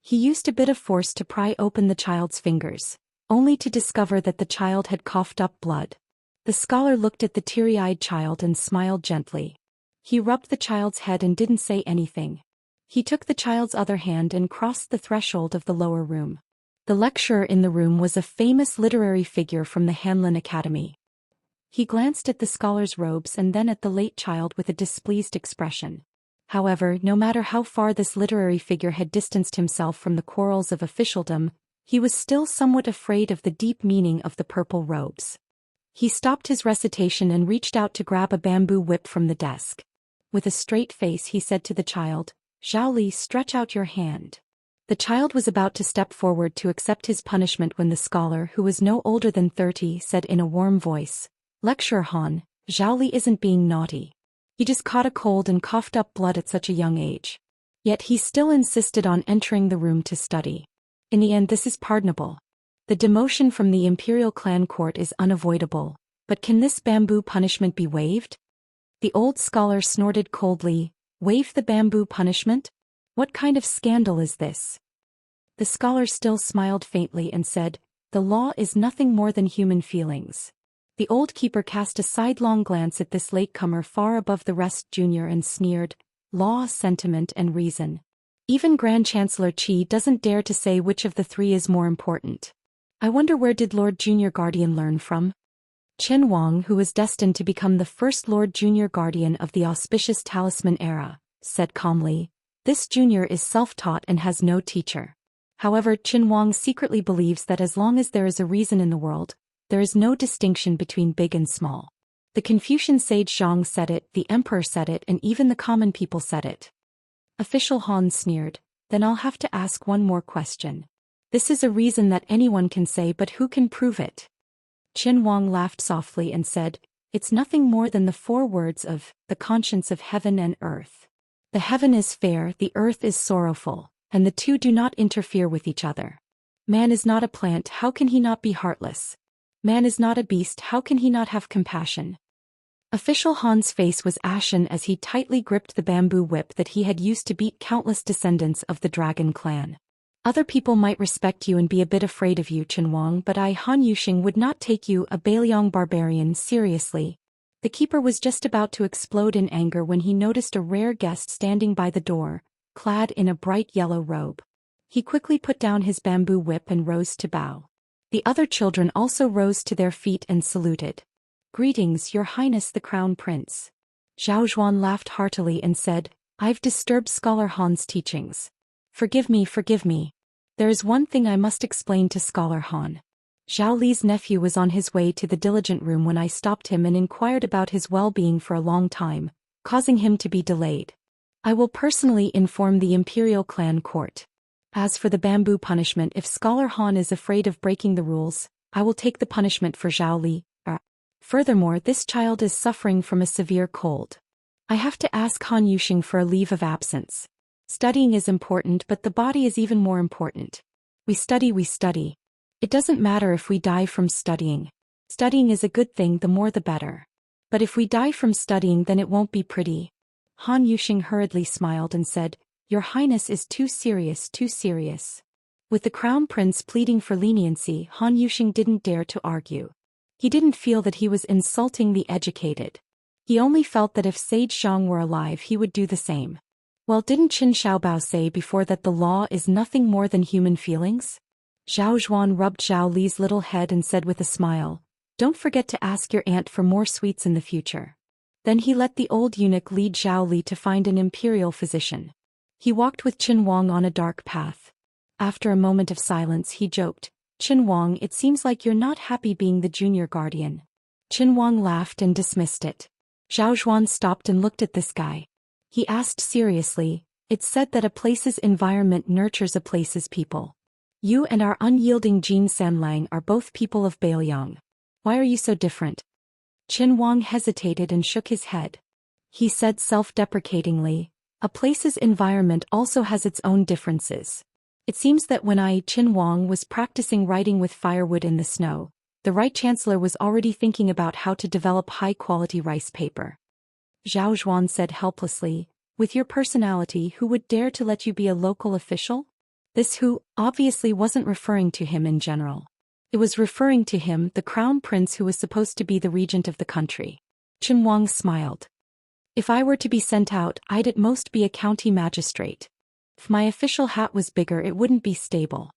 He used a bit of force to pry open the child's fingers, only to discover that the child had coughed up blood. The scholar looked at the teary-eyed child and smiled gently. He rubbed the child's head and didn't say anything. He took the child's other hand and crossed the threshold of the lower room. The lecturer in the room was a famous literary figure from the Hanlin Academy. He glanced at the scholar's robes and then at the late child with a displeased expression. However, no matter how far this literary figure had distanced himself from the quarrels of officialdom, he was still somewhat afraid of the deep meaning of the purple robes. He stopped his recitation and reached out to grab a bamboo whip from the desk. With a straight face he said to the child, "Zhao Li, stretch out your hand." The child was about to step forward to accept his punishment when the scholar, who was no older than 30, said in a warm voice, "Lecturer Han, Zhao Li isn't being naughty. He just caught a cold and coughed up blood at such a young age." Yet he still insisted on entering the room to study. In the end, this is pardonable. The demotion from the imperial clan court is unavoidable, but can this bamboo punishment be waived? The old scholar snorted coldly, "Waive the bamboo punishment? What kind of scandal is this?" The scholar still smiled faintly and said, "The law is nothing more than human feelings." The old keeper cast a sidelong glance at this latecomer far above the rest junior and sneered, "Law, sentiment and reason. Even Grand Chancellor Qi doesn't dare to say which of the 3 is more important. I wonder where did Lord Junior Guardian learn from?" Chen Wang, who was destined to become the first Lord Junior Guardian of the auspicious Talisman era, said calmly, This junior is self-taught and has no teacher. However, Qin Wang secretly believes that as long as there is a reason in the world, there is no distinction between big and small. The Confucian sage Zhang said it, the emperor said it, and even the common people said it. Official Han sneered, then I'll have to ask one more question. This is a reason that anyone can say, but who can prove it? Qin Wang laughed softly and said, it's nothing more than the 4 words of the conscience of heaven and earth. The heaven is fair, the earth is sorrowful, and the two do not interfere with each other. Man is not a plant, how can he not be heartless? Man is not a beast, how can he not have compassion? Official Han's face was ashen as he tightly gripped the bamboo whip that he had used to beat countless descendants of the dragon clan. Other people might respect you and be a bit afraid of you, Qin Wang, but I, Han Yuxing, would not take you, a Baliang barbarian, seriously. The keeper was just about to explode in anger when he noticed a rare guest standing by the door, clad in a bright yellow robe. He quickly put down his bamboo whip and rose to bow. The other children also rose to their feet and saluted. Greetings, Your Highness the Crown Prince. Zhao Zhuan laughed heartily and said, I've disturbed Scholar Han's teachings. Forgive me, forgive me. There is one thing I must explain to Scholar Han. Zhao Li's nephew was on his way to the diligent room when I stopped him and inquired about his well-being for a long time, causing him to be delayed. I will personally inform the Imperial Clan Court. As for the bamboo punishment, if Scholar Han is afraid of breaking the rules, I will take the punishment for Zhao Li. Furthermore, this child is suffering from a severe cold. I have to ask Han Yuxing for a leave of absence. Studying is important, but the body is even more important. We study, we study. It doesn't matter if we die from studying. Studying is a good thing, the more the better. But if we die from studying, then it won't be pretty. Han Yuxing hurriedly smiled and said, Your Highness is too serious, too serious. With the Crown Prince pleading for leniency, Han Yuxing didn't dare to argue. He didn't feel that he was insulting the educated. He only felt that if Sage Zhang were alive he would do the same. Well, didn't Qin Xiaobao say before that the law is nothing more than human feelings? Zhao Zhuan rubbed Zhao Li's little head and said with a smile, Don't forget to ask your aunt for more sweets in the future. Then he let the old eunuch lead Zhao Li to find an imperial physician. He walked with Qin Wang on a dark path. After a moment of silence he joked, Qin Wang, it seems like you're not happy being the junior guardian. Qin Wang laughed and dismissed it. Zhao Zhuan stopped and looked at this guy. He asked seriously, It's said that a place's environment nurtures a place's people. You and our unyielding Jin Sanlang are both people of Baliang. Why are you so different? Qin Wang hesitated and shook his head. He said self-deprecatingly, A place's environment also has its own differences. It seems that when Qin Wang was practicing writing with firewood in the snow, the Right Chancellor was already thinking about how to develop high-quality rice paper. Zhao Zhuan said helplessly, With your personality, who would dare to let you be a local official? This who, obviously wasn't referring to him in general. It was referring to him, the Crown Prince who was supposed to be the regent of the country. Qin Wang smiled. If I were to be sent out, I'd at most be a county magistrate. If my official hat was bigger, it wouldn't be stable.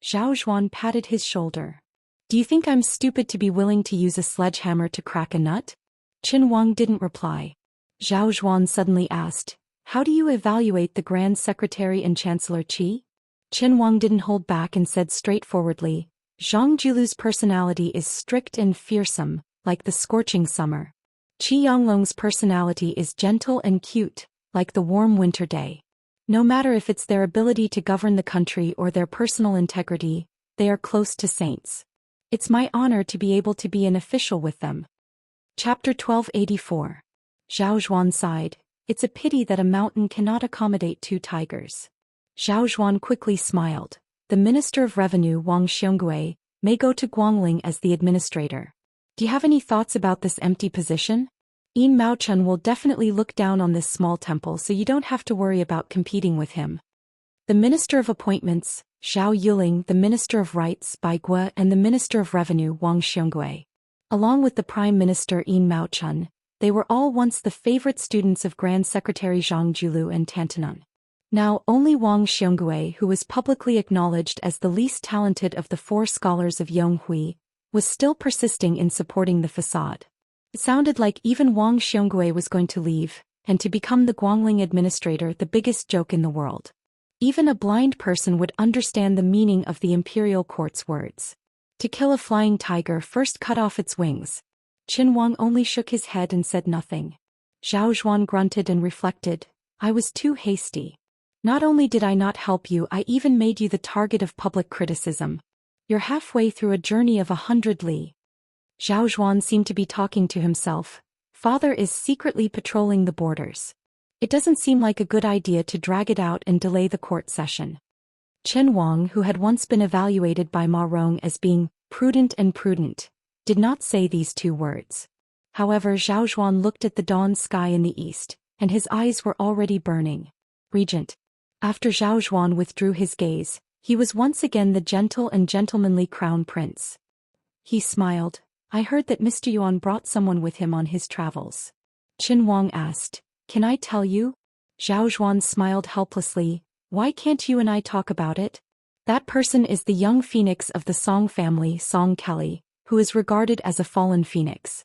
Zhao Zhuan patted his shoulder. Do you think I'm stupid to be willing to use a sledgehammer to crack a nut? Qin Wang didn't reply. Zhao Zhuan suddenly asked, How do you evaluate the Grand Secretary and Chancellor Qi? Qin Wang didn't hold back and said straightforwardly, Zhang Jilu's personality is strict and fearsome, like the scorching summer. Qi Yanglong's personality is gentle and cute, like the warm winter day. No matter if it's their ability to govern the country or their personal integrity, they are close to saints. It's my honor to be able to be an official with them. Chapter 1284. Zhao Zhuan sighed, It's a pity that a mountain cannot accommodate 2 tigers. Zhao Zhuan quickly smiled. The Minister of Revenue Wang Xiongui may go to Guangling as the administrator. Do you have any thoughts about this empty position? Yin Maochun will definitely look down on this small temple, so you don't have to worry about competing with him. The Minister of Appointments, Zhao Yuling, the Minister of Rights, Bai Gua, and the Minister of Revenue Wang Xiongui. Along with the Prime Minister Yin Maochun, they were all once the favorite students of Grand Secretary Zhang Jilu and Tantanan. Now only Wang Xiongui, who was publicly acknowledged as the least talented of the 4 scholars of Yonghui, was still persisting in supporting the facade. It sounded like even Wang Xiongui was going to leave, and to become the Guangling administrator, the biggest joke in the world. Even a blind person would understand the meaning of the imperial court's words. To kill a flying tiger, first cut off its wings. Qin Wang only shook his head and said nothing. Zhao Xuan grunted and reflected, I was too hasty. Not only did I not help you, I even made you the target of public criticism. You're halfway through a journey of 100 li. Zhao Xuan seemed to be talking to himself. Father is secretly patrolling the borders. It doesn't seem like a good idea to drag it out and delay the court session. Chen Wang, who had once been evaluated by Ma Rong as being prudent, did not say these two words. However, Zhao Xuan looked at the dawn sky in the east, and his eyes were already burning. Regent. After Zhao Xuan withdrew his gaze, he was once again the gentle and gentlemanly crown prince. He smiled. I heard that Mr. Yuan brought someone with him on his travels. Qin Wang asked, Can I tell you? Zhao Xuan smiled helplessly. Why can't you and I talk about it? That person is the young phoenix of the Song family, Song Kelly, who is regarded as a fallen phoenix.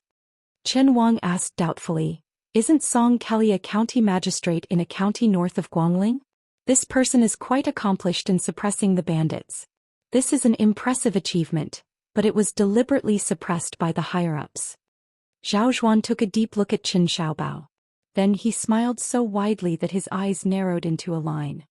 Qin Wang asked doubtfully, Isn't Song Kelly a county magistrate in a county north of Guangling? This person is quite accomplished in suppressing the bandits. This is an impressive achievement, but it was deliberately suppressed by the higher-ups. Zhao Xuan took a deep look at Qin Xiaobao. Then he smiled so widely that his eyes narrowed into a line.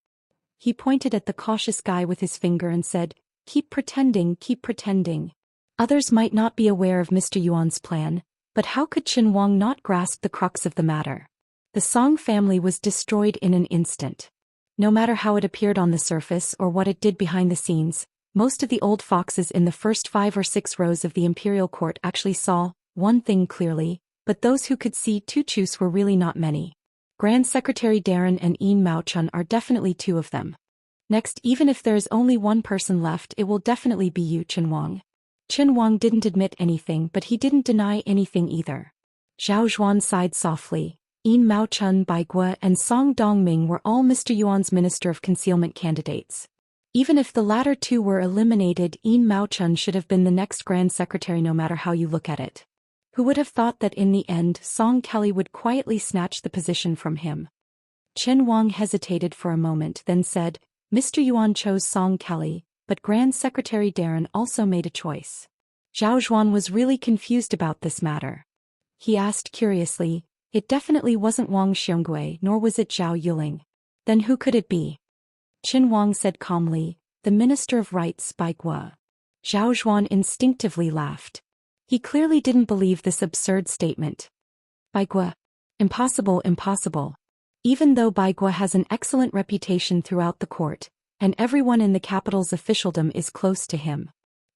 He pointed at the cautious guy with his finger and said, Keep pretending, keep pretending. Others might not be aware of Mr. Yuan's plan, but how could Qin Wang not grasp the crux of the matter? The Song family was destroyed in an instant. No matter how it appeared on the surface or what it did behind the scenes, most of the old foxes in the first 5 or 6 rows of the imperial court actually saw one thing clearly, but those who could see two truths were really not many. Grand Secretary Darren and Yin Maochun are definitely 2 of them. Next, even if there is only one person left, it will definitely be you, Qin Wang. Qin Wang didn't admit anything, but he didn't deny anything either. Zhao Xuan sighed softly. Yin Maochun, Bai Guo, and Song Dongming were all Mr. Yuan's Minister of Concealment candidates. Even if the latter 2 were eliminated, Yin Maochun should have been the next Grand Secretary no matter how you look at it. Who would have thought that in the end Song Kelly would quietly snatch the position from him? Qin Wang hesitated for a moment, then said, Mr. Yuan chose Song Kelly, but Grand Secretary Darren also made a choice. Zhao Xuan was really confused about this matter. He asked curiously, It definitely wasn't Wang Xiongui, nor was it Zhao Yuling. Then who could it be? Qin Wang said calmly, The Minister of Rights, Bai Guo. Zhao Xuan instinctively laughed. He clearly didn't believe this absurd statement. Bai Guo. Impossible, impossible. Even though Bai Guo has an excellent reputation throughout the court, and everyone in the capital's officialdom is close to him.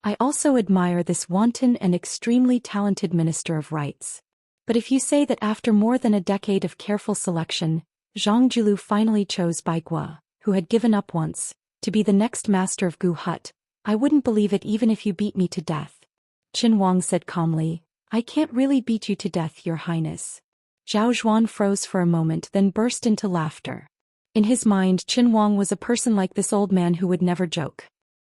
I also admire this wanton and extremely talented Minister of Rights. But if you say that after more than a decade of careful selection, Zhang Julu finally chose Bai Guo, who had given up once, to be the next master of Gu Hut, I wouldn't believe it even if you beat me to death. Qin Wang said calmly, I can't really beat you to death, Your Highness. Zhao Xuan froze for a moment, then burst into laughter. In his mind, Qin Wang was a person like this old man who would never joke.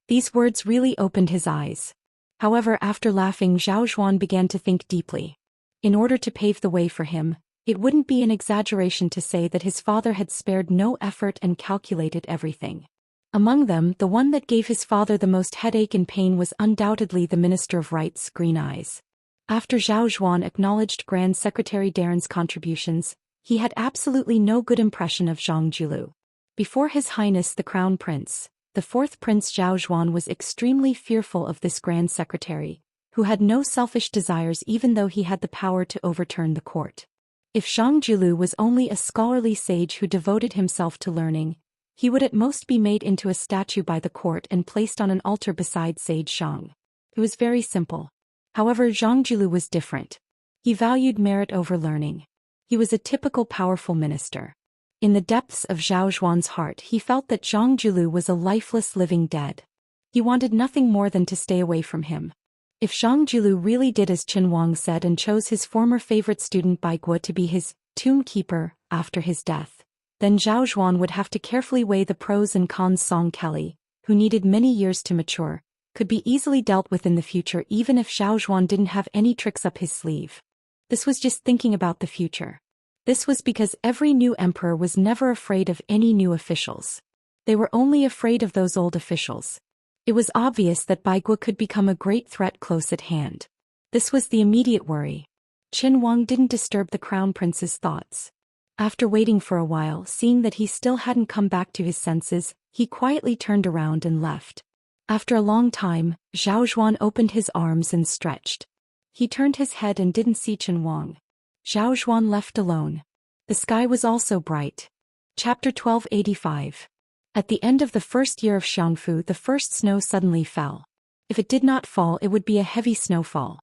These words really opened his eyes. However, after laughing, Zhao Xuan began to think deeply. In order to pave the way for him, it wouldn't be an exaggeration to say that his father had spared no effort and calculated everything. Among them, the one that gave his father the most headache and pain was undoubtedly the Minister of Rights, Green Eyes. After Zhao Xuan acknowledged Grand Secretary Darren's contributions, he had absolutely no good impression of Zhang Julu. Before His Highness the Crown Prince, the 4th Prince Zhao Xuan was extremely fearful of this Grand Secretary, who had no selfish desires even though he had the power to overturn the court. If Zhang Julu was only a scholarly sage who devoted himself to learning, he would at most be made into a statue by the court and placed on an altar beside Sage Shang. It was very simple. However, Zhang Julu was different. He valued merit over learning. He was a typical powerful minister. In the depths of Zhao Xuan's heart, he felt that Zhang Julu was a lifeless living dead. He wanted nothing more than to stay away from him. If Zhang Julu really did as Qin Wang said and chose his former favorite student Bai Guo to be his tomb keeper after his death, then Zhao Xuan would have to carefully weigh the pros and cons. Song Kelly, who needed many years to mature, could be easily dealt with in the future even if Zhao Xuan didn't have any tricks up his sleeve. This was just thinking about the future. This was because every new emperor was never afraid of any new officials. They were only afraid of those old officials. It was obvious that Baigua could become a great threat close at hand. This was the immediate worry. Qin Wang didn't disturb the crown prince's thoughts. After waiting for a while, seeing that he still hadn't come back to his senses, he quietly turned around and left. After a long time, Zhao Xuan opened his arms and stretched. He turned his head and didn't see Qin Wang. Zhao Xuan left alone. The sky was also bright. Chapter 1285. At the end of the first year of Xiangfu, the first snow suddenly fell. If it did not fall, it would be a heavy snowfall.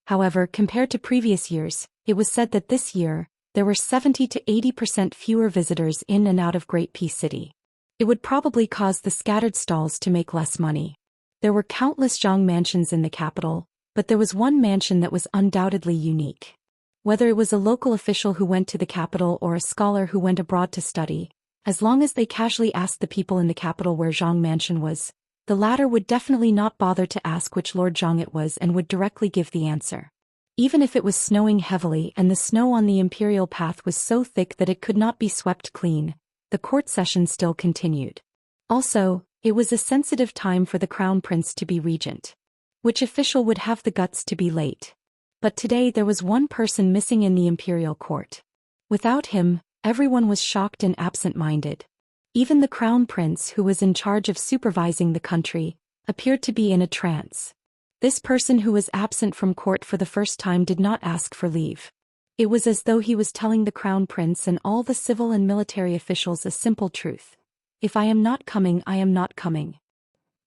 However, compared to previous years, it was said that this year, there were 70 to 80% fewer visitors in and out of Great Peace City. It would probably cause the scattered stalls to make less money. There were countless Zhang mansions in the capital, but there was one mansion that was undoubtedly unique. Whether it was a local official who went to the capital or a scholar who went abroad to study, as long as they casually asked the people in the capital where Zhang mansion was, the latter would definitely not bother to ask which Lord Zhang it was and would directly give the answer. Even if it was snowing heavily and the snow on the imperial path was so thick that it could not be swept clean, the court session still continued. Also, it was a sensitive time for the crown prince to be regent. Which official would have the guts to be late? But today there was one person missing in the imperial court. Without him, everyone was shocked and absent-minded. Even the crown prince, who was in charge of supervising the country, appeared to be in a trance. This person who was absent from court for the first time did not ask for leave. It was as though he was telling the crown prince and all the civil and military officials a simple truth. If I am not coming, I am not coming.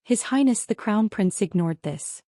His Highness the Crown Prince ignored this.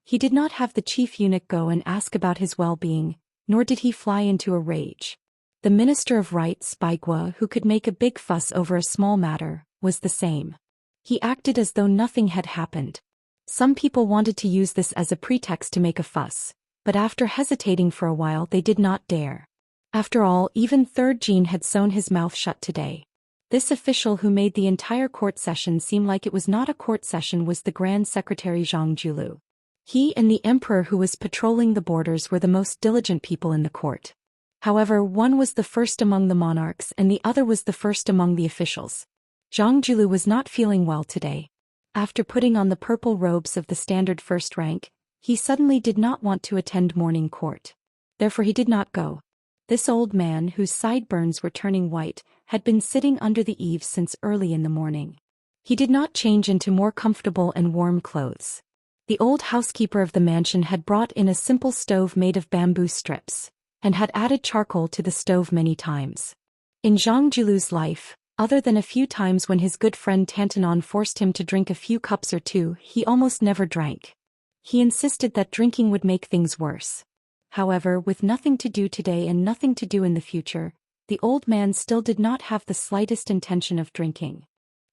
He did not have the chief eunuch go and ask about his well-being, nor did he fly into a rage. The Minister of Rights, Baigua, who could make a big fuss over a small matter, was the same. He acted as though nothing had happened. Some people wanted to use this as a pretext to make a fuss, but after hesitating for a while they did not dare. After all, even Third Jean had sewn his mouth shut today. This official who made the entire court session seem like it was not a court session was the Grand Secretary Zhang Julu. He and the emperor who was patrolling the borders were the most diligent people in the court. However, one was the first among the monarchs and the other was the first among the officials. Zhang Julu was not feeling well today. After putting on the purple robes of the standard first rank, he suddenly did not want to attend morning court. Therefore he did not go. This old man, whose sideburns were turning white, had been sitting under the eaves since early in the morning. He did not change into more comfortable and warm clothes. The old housekeeper of the mansion had brought in a simple stove made of bamboo strips, and had added charcoal to the stove many times. In Zhang Julu's life, other than a few times when his good friend Tantanon forced him to drink a few cups or two, he almost never drank. He insisted that drinking would make things worse. However, with nothing to do today and nothing to do in the future, the old man still did not have the slightest intention of drinking.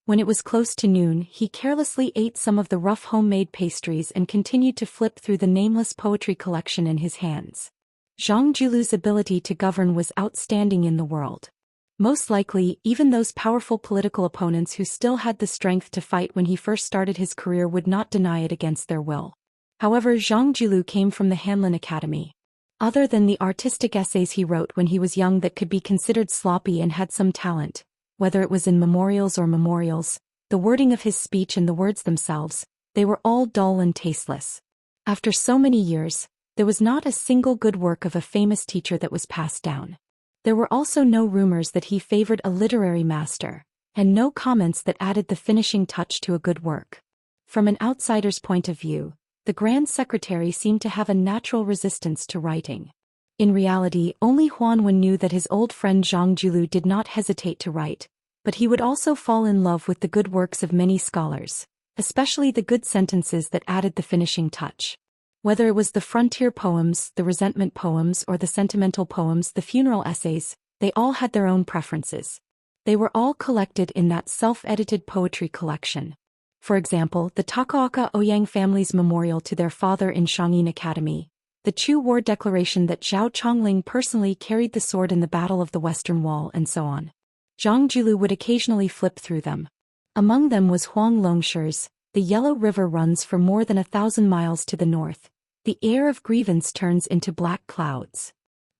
When it was close to noon, he carelessly ate some of the rough homemade pastries and continued to flip through the nameless poetry collection in his hands. Zhang Julu's ability to govern was outstanding in the world. Most likely, even those powerful political opponents who still had the strength to fight when he first started his career would not deny it against their will. However, Zhang Julu came from the Hanlin Academy. Other than the artistic essays he wrote when he was young that could be considered sloppy and had some talent, whether it was in memorials or memorials, the wording of his speech and the words themselves, they were all dull and tasteless. After so many years, there was not a single good work of a famous teacher that was passed down. There were also no rumors that he favored a literary master, and no comments that added the finishing touch to a good work. From an outsider's point of view, the Grand Secretary seemed to have a natural resistance to writing. In reality, only Huan Wen knew that his old friend Zhang Julu did not hesitate to write, but he would also fall in love with the good works of many scholars, especially the good sentences that added the finishing touch. Whether it was the frontier poems, the resentment poems, or the sentimental poems, the funeral essays, they all had their own preferences. They were all collected in that self-edited poetry collection. For example, the Takaoka Ouyang family's memorial to their father in Shangyin Academy, the Chu War declaration that Zhao Chongling personally carried the sword in the Battle of the Western Wall, and so on. Zhang Julu would occasionally flip through them. Among them was Huang Longshi's, "The Yellow River runs for more than 1,000 miles to the north. The air of grievance turns into black clouds.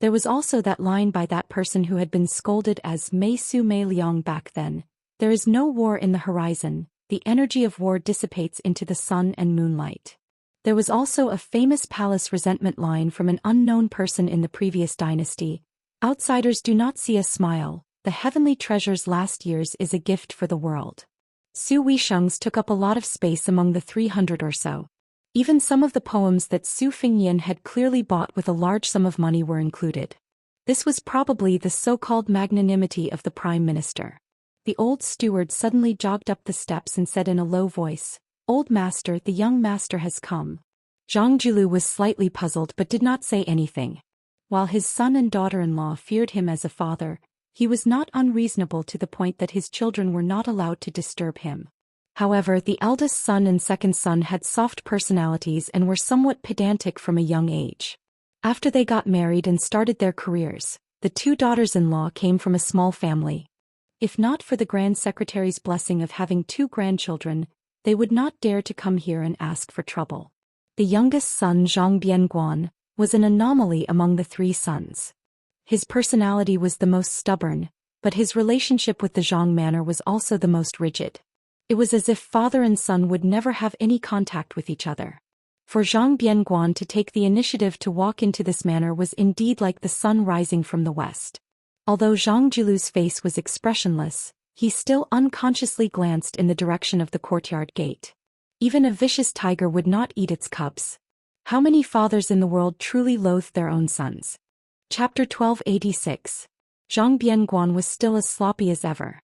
There was also that line by that person who had been scolded as Mei Su Mei Liang back then. There is no war in the horizon, the energy of war dissipates into the sun and moonlight. There was also a famous palace resentment line from an unknown person in the previous dynasty. Outsiders do not see a smile, the heavenly treasures last year's is a gift for the world. Su Weisheng's took up a lot of space among the 300 or so. Even some of the poems that Su Fingyan had clearly bought with a large sum of money were included. This was probably the so-called magnanimity of the prime minister. The old steward suddenly jogged up the steps and said in a low voice, "Old master, the young master has come." Zhang Julu was slightly puzzled but did not say anything. While his son and daughter-in-law feared him as a father, he was not unreasonable to the point that his children were not allowed to disturb him. However, the eldest son and second son had soft personalities and were somewhat pedantic from a young age. After they got married and started their careers, the two daughters-in-law came from a small family. If not for the Grand Secretary's blessing of having two grandchildren, they would not dare to come here and ask for trouble. The youngest son, Zhang Bianguan, was an anomaly among the three sons. His personality was the most stubborn, but his relationship with the Zhang manor was also the most rigid. It was as if father and son would never have any contact with each other. For Zhang Bianguan to take the initiative to walk into this manor was indeed like the sun rising from the west. Although Zhang Jilu's face was expressionless, he still unconsciously glanced in the direction of the courtyard gate. Even a vicious tiger would not eat its cubs. How many fathers in the world truly loathe their own sons? Chapter 1286. Zhang Bianguan was still as sloppy as ever.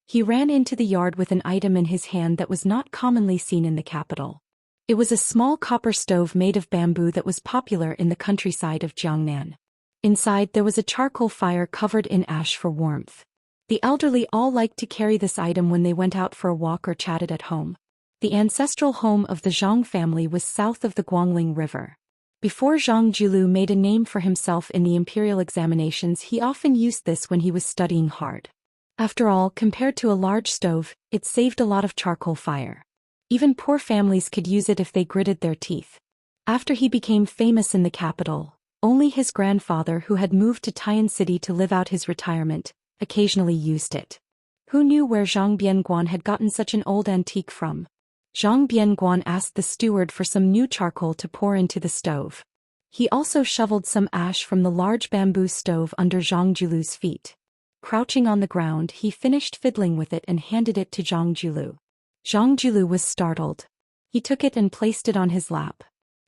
He ran into the yard with an item in his hand that was not commonly seen in the capital. It was a small copper stove made of bamboo that was popular in the countryside of Jiangnan. Inside there was a charcoal fire covered in ash for warmth. The elderly all liked to carry this item when they went out for a walk or chatted at home. The ancestral home of the Zhang family was south of the Guangling River. Before Zhang Jilu made a name for himself in the imperial examinations, he often used this when he was studying hard. After all, compared to a large stove, it saved a lot of charcoal fire. Even poor families could use it if they gritted their teeth. After he became famous in the capital, only his grandfather, who had moved to Tian City to live out his retirement, occasionally used it. Who knew where Zhang Bianguan had gotten such an old antique from? Zhang Bianguan asked the steward for some new charcoal to pour into the stove. He also shoveled some ash from the large bamboo stove under Zhang Jilu's feet. Crouching on the ground, he finished fiddling with it and handed it to Zhang Jilu. Zhang Jilu was startled. He took it and placed it on his lap.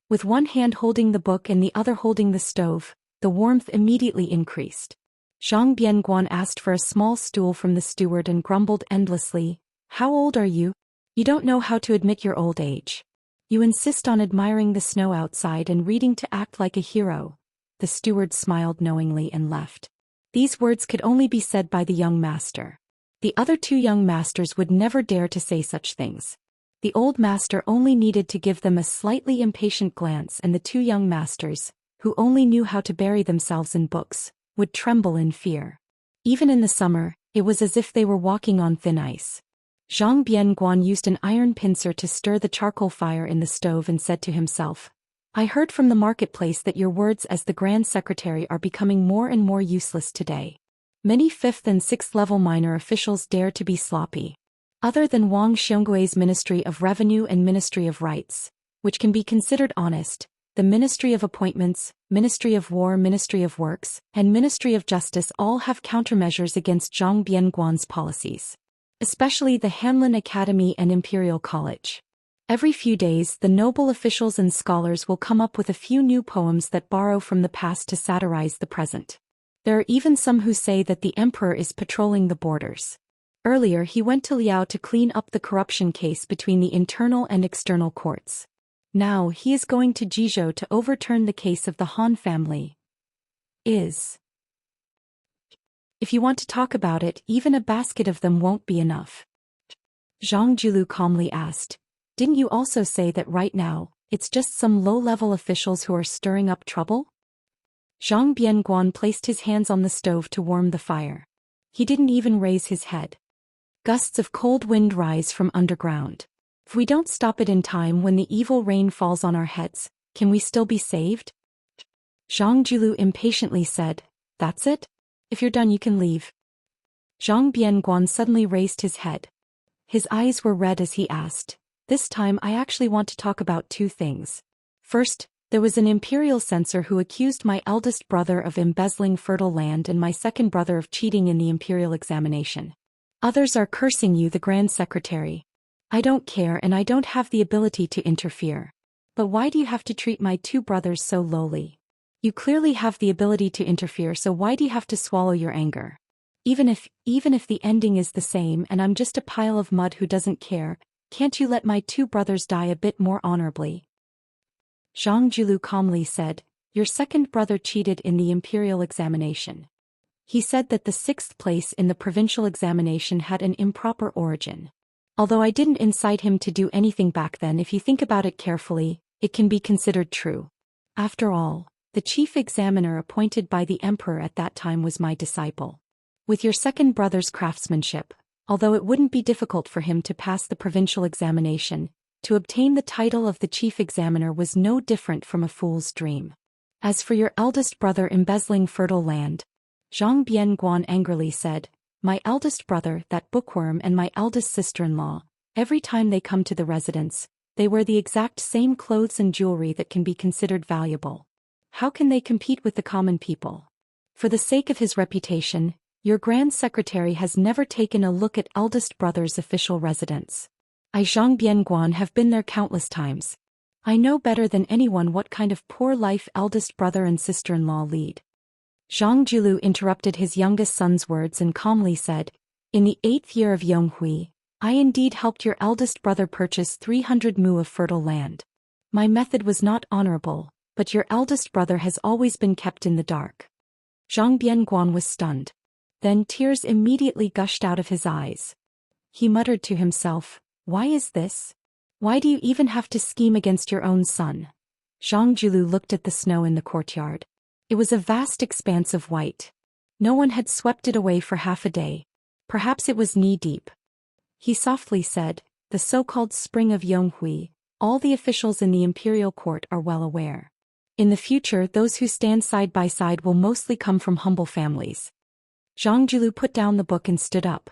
With one hand holding the book and the other holding the stove, the warmth immediately increased. Zhang Bianguan asked for a small stool from the steward and grumbled endlessly, "How old are you? You don't know how to admit your old age. You insist on admiring the snow outside and reading to act like a hero." The steward smiled knowingly and left. These words could only be said by the young master. The other two young masters would never dare to say such things. The old master only needed to give them a slightly impatient glance, and the two young masters, who only knew how to bury themselves in books, would tremble in fear. Even in the summer, it was as if they were walking on thin ice. Zhang Bianguan used an iron pincer to stir the charcoal fire in the stove and said to himself, "I heard from the marketplace that your words as the Grand Secretary are becoming more and more useless today. Many 5th and 6th level minor officials dare to be sloppy. Other than Wang Xionggui's Ministry of Revenue and Ministry of Rights, which can be considered honest, the Ministry of Appointments, Ministry of War, Ministry of Works, and Ministry of Justice all have countermeasures against Zhang Bianguan's policies. Especially the Hanlin Academy and Imperial College. Every few days, the noble officials and scholars will come up with a few new poems that borrow from the past to satirize the present. There are even some who say that the emperor is patrolling the borders. Earlier, he went to Liao to clean up the corruption case between the internal and external courts. Now, he is going to Jizhou to overturn the case of the Han family. If you want to talk about it, even a basket of them won't be enough. Zhang Jilu calmly asked, "Didn't you also say that right now, it's just some low-level officials who are stirring up trouble?" Zhang Bianguan placed his hands on the stove to warm the fire. He didn't even raise his head. Gusts of cold wind rise from underground. If we don't stop it in time when the evil rain falls on our heads, can we still be saved? Zhang Julu impatiently said, "That's it? If you're done you can leave." Zhang Bianguan suddenly raised his head. His eyes were red as he asked, "This time I actually want to talk about two things. First, there was an imperial censor who accused my eldest brother of embezzling fertile land and my second brother of cheating in the imperial examination. Others are cursing you, the Grand Secretary. I don't care and I don't have the ability to interfere. But why do you have to treat my two brothers so lowly? You clearly have the ability to interfere, so why do you have to swallow your anger? Even if the ending is the same and I'm just a pile of mud who doesn't care, can't you let my two brothers die a bit more honorably?" Zhang Julu calmly said, "Your second brother cheated in the imperial examination. He said that the 6th place in the provincial examination had an improper origin. Although I didn't incite him to do anything back then, if you think about it carefully, it can be considered true. After all, the chief examiner appointed by the emperor at that time was my disciple. With your second brother's craftsmanship, although it wouldn't be difficult for him to pass the provincial examination, to obtain the title of the chief examiner was no different from a fool's dream. As for your eldest brother embezzling fertile land," Zhang Bianguan angrily said, "my eldest brother, that bookworm, and my eldest sister-in-law, every time they come to the residence, they wear the exact same clothes and jewelry that can be considered valuable. How can they compete with the common people? For the sake of his reputation, your Grand Secretary has never taken a look at eldest brother's official residence. I, Zhang Bianguan, have been there countless times. I know better than anyone what kind of poor life eldest brother and sister-in-law lead." Zhang Julu interrupted his youngest son's words and calmly said, "In the 8th year of Yonghui, I indeed helped your eldest brother purchase 300 mu of fertile land. My method was not honorable, but your eldest brother has always been kept in the dark." Zhang Bianguan was stunned. Then tears immediately gushed out of his eyes. He muttered to himself, "Why is this? Why do you even have to scheme against your own son?" Zhang Julu looked at the snow in the courtyard. It was a vast expanse of white. No one had swept it away for half a day. Perhaps it was knee-deep. He softly said, "The so-called Spring of Yonghui, all the officials in the imperial court are well aware. In the future, those who stand side by side will mostly come from humble families." Zhang Julu put down the book and stood up.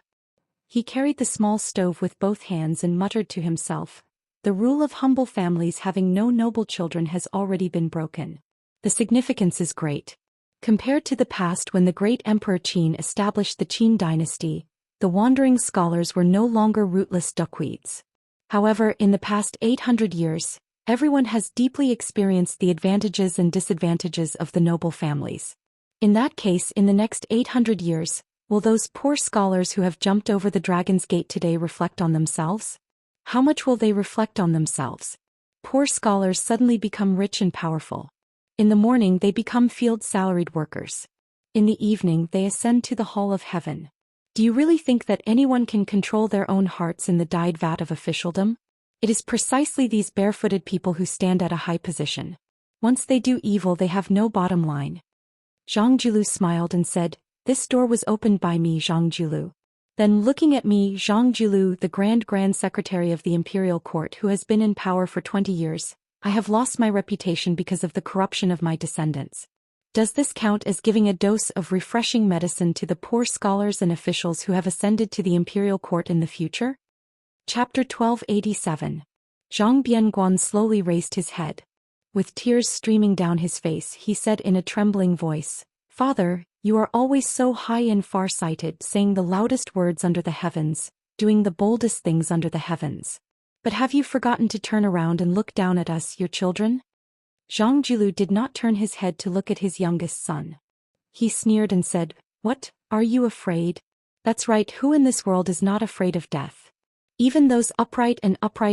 He carried the small stove with both hands and muttered to himself, "The rule of humble families having no noble children has already been broken. The significance is great. Compared to the past when the great Emperor Qin established the Qin dynasty, the wandering scholars were no longer rootless duckweeds. However, in the past 800 years, everyone has deeply experienced the advantages and disadvantages of the noble families. In that case, in the next 800 years, will those poor scholars who have jumped over the Dragon's Gate today reflect on themselves? How much will they reflect on themselves? Poor scholars suddenly become rich and powerful. In the morning they become field-salaried workers. In the evening they ascend to the hall of heaven. Do you really think that anyone can control their own hearts in the dyed vat of officialdom? It is precisely these barefooted people who stand at a high position. Once they do evil, they have no bottom line." Zhang Julu smiled and said, "This door was opened by me, Zhang Julu." Then, looking at me, Zhang Julu, the Grand Secretary of the Imperial Court who has been in power for 20 years, I have lost my reputation because of the corruption of my descendants. Does this count as giving a dose of refreshing medicine to the poor scholars and officials who have ascended to the Imperial Court in the future? Chapter 1287. Zhang Bianguan slowly raised his head. With tears streaming down his face, he said in a trembling voice, "Father, you are always so high and far-sighted, saying the loudest words under the heavens, doing the boldest things under the heavens. But have you forgotten to turn around and look down at us, your children?" Zhang Julu did not turn his head to look at his youngest son. He sneered and said, "What, are you afraid? That's right, who in this world is not afraid of death? Even those upright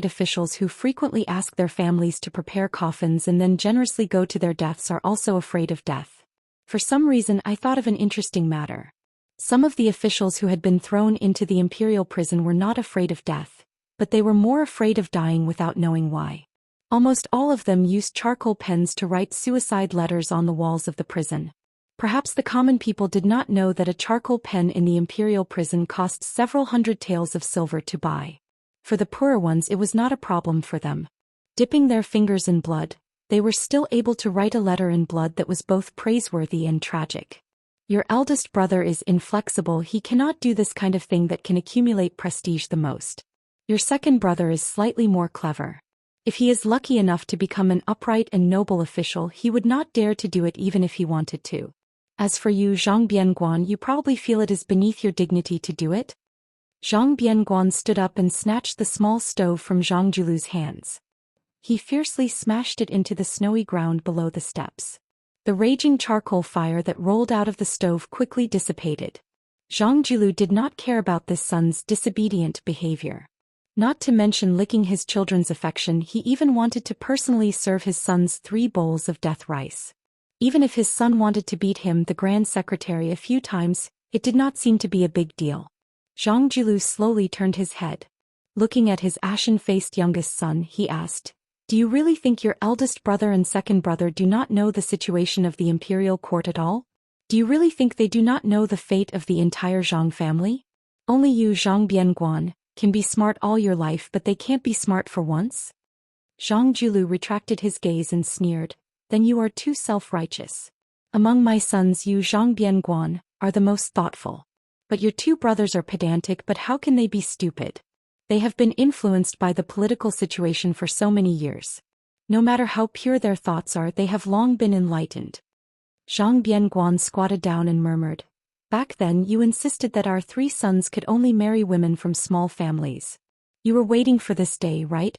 officials who frequently ask their families to prepare coffins and then generously go to their deaths are also afraid of death. For some reason I thought of an interesting matter. Some of the officials who had been thrown into the imperial prison were not afraid of death, but they were more afraid of dying without knowing why. Almost all of them used charcoal pens to write suicide letters on the walls of the prison. Perhaps the common people did not know that a charcoal pen in the imperial prison cost several hundred taels of silver to buy. For the poorer ones it was not a problem for them. Dipping their fingers in blood, They were still able to write a letter in blood that was both praiseworthy and tragic. Your eldest brother is inflexible, he cannot do this kind of thing that can accumulate prestige the most. Your second brother is slightly more clever. If he is lucky enough to become an upright and noble official, he would not dare to do it even if he wanted to. As for you, Zhang Bianguan, you probably feel it is beneath your dignity to do it? Zhang Bianguan stood up and snatched the small stove from Zhang Julu's hands. He fiercely smashed it into the snowy ground below the steps. The raging charcoal fire that rolled out of the stove quickly dissipated. Zhang Julu did not care about this son's disobedient behavior. Not to mention licking his children's affection, he even wanted to personally serve his sons 3 bowls of death rice. Even if his son wanted to beat him, the Grand Secretary, a few times, it did not seem to be a big deal. Zhang Julu slowly turned his head. Looking at his ashen-faced youngest son, he asked, "Do you really think your eldest brother and second brother do not know the situation of the imperial court at all? Do you really think they do not know the fate of the entire Zhang family? Only you, Zhang Bianguan, can be smart all your life, but they can't be smart for once?" Zhang Julu retracted his gaze and sneered, "Then you are too self-righteous. Among my sons, you, Zhang Bianguan, are the most thoughtful. But your 2 brothers are pedantic, but how can they be stupid? They have been influenced by the political situation for so many years. No matter how pure their thoughts are, they have long been enlightened." Zhang Bianguan squatted down and murmured, "Back then you insisted that our 3 sons could only marry women from small families. You were waiting for this day, right?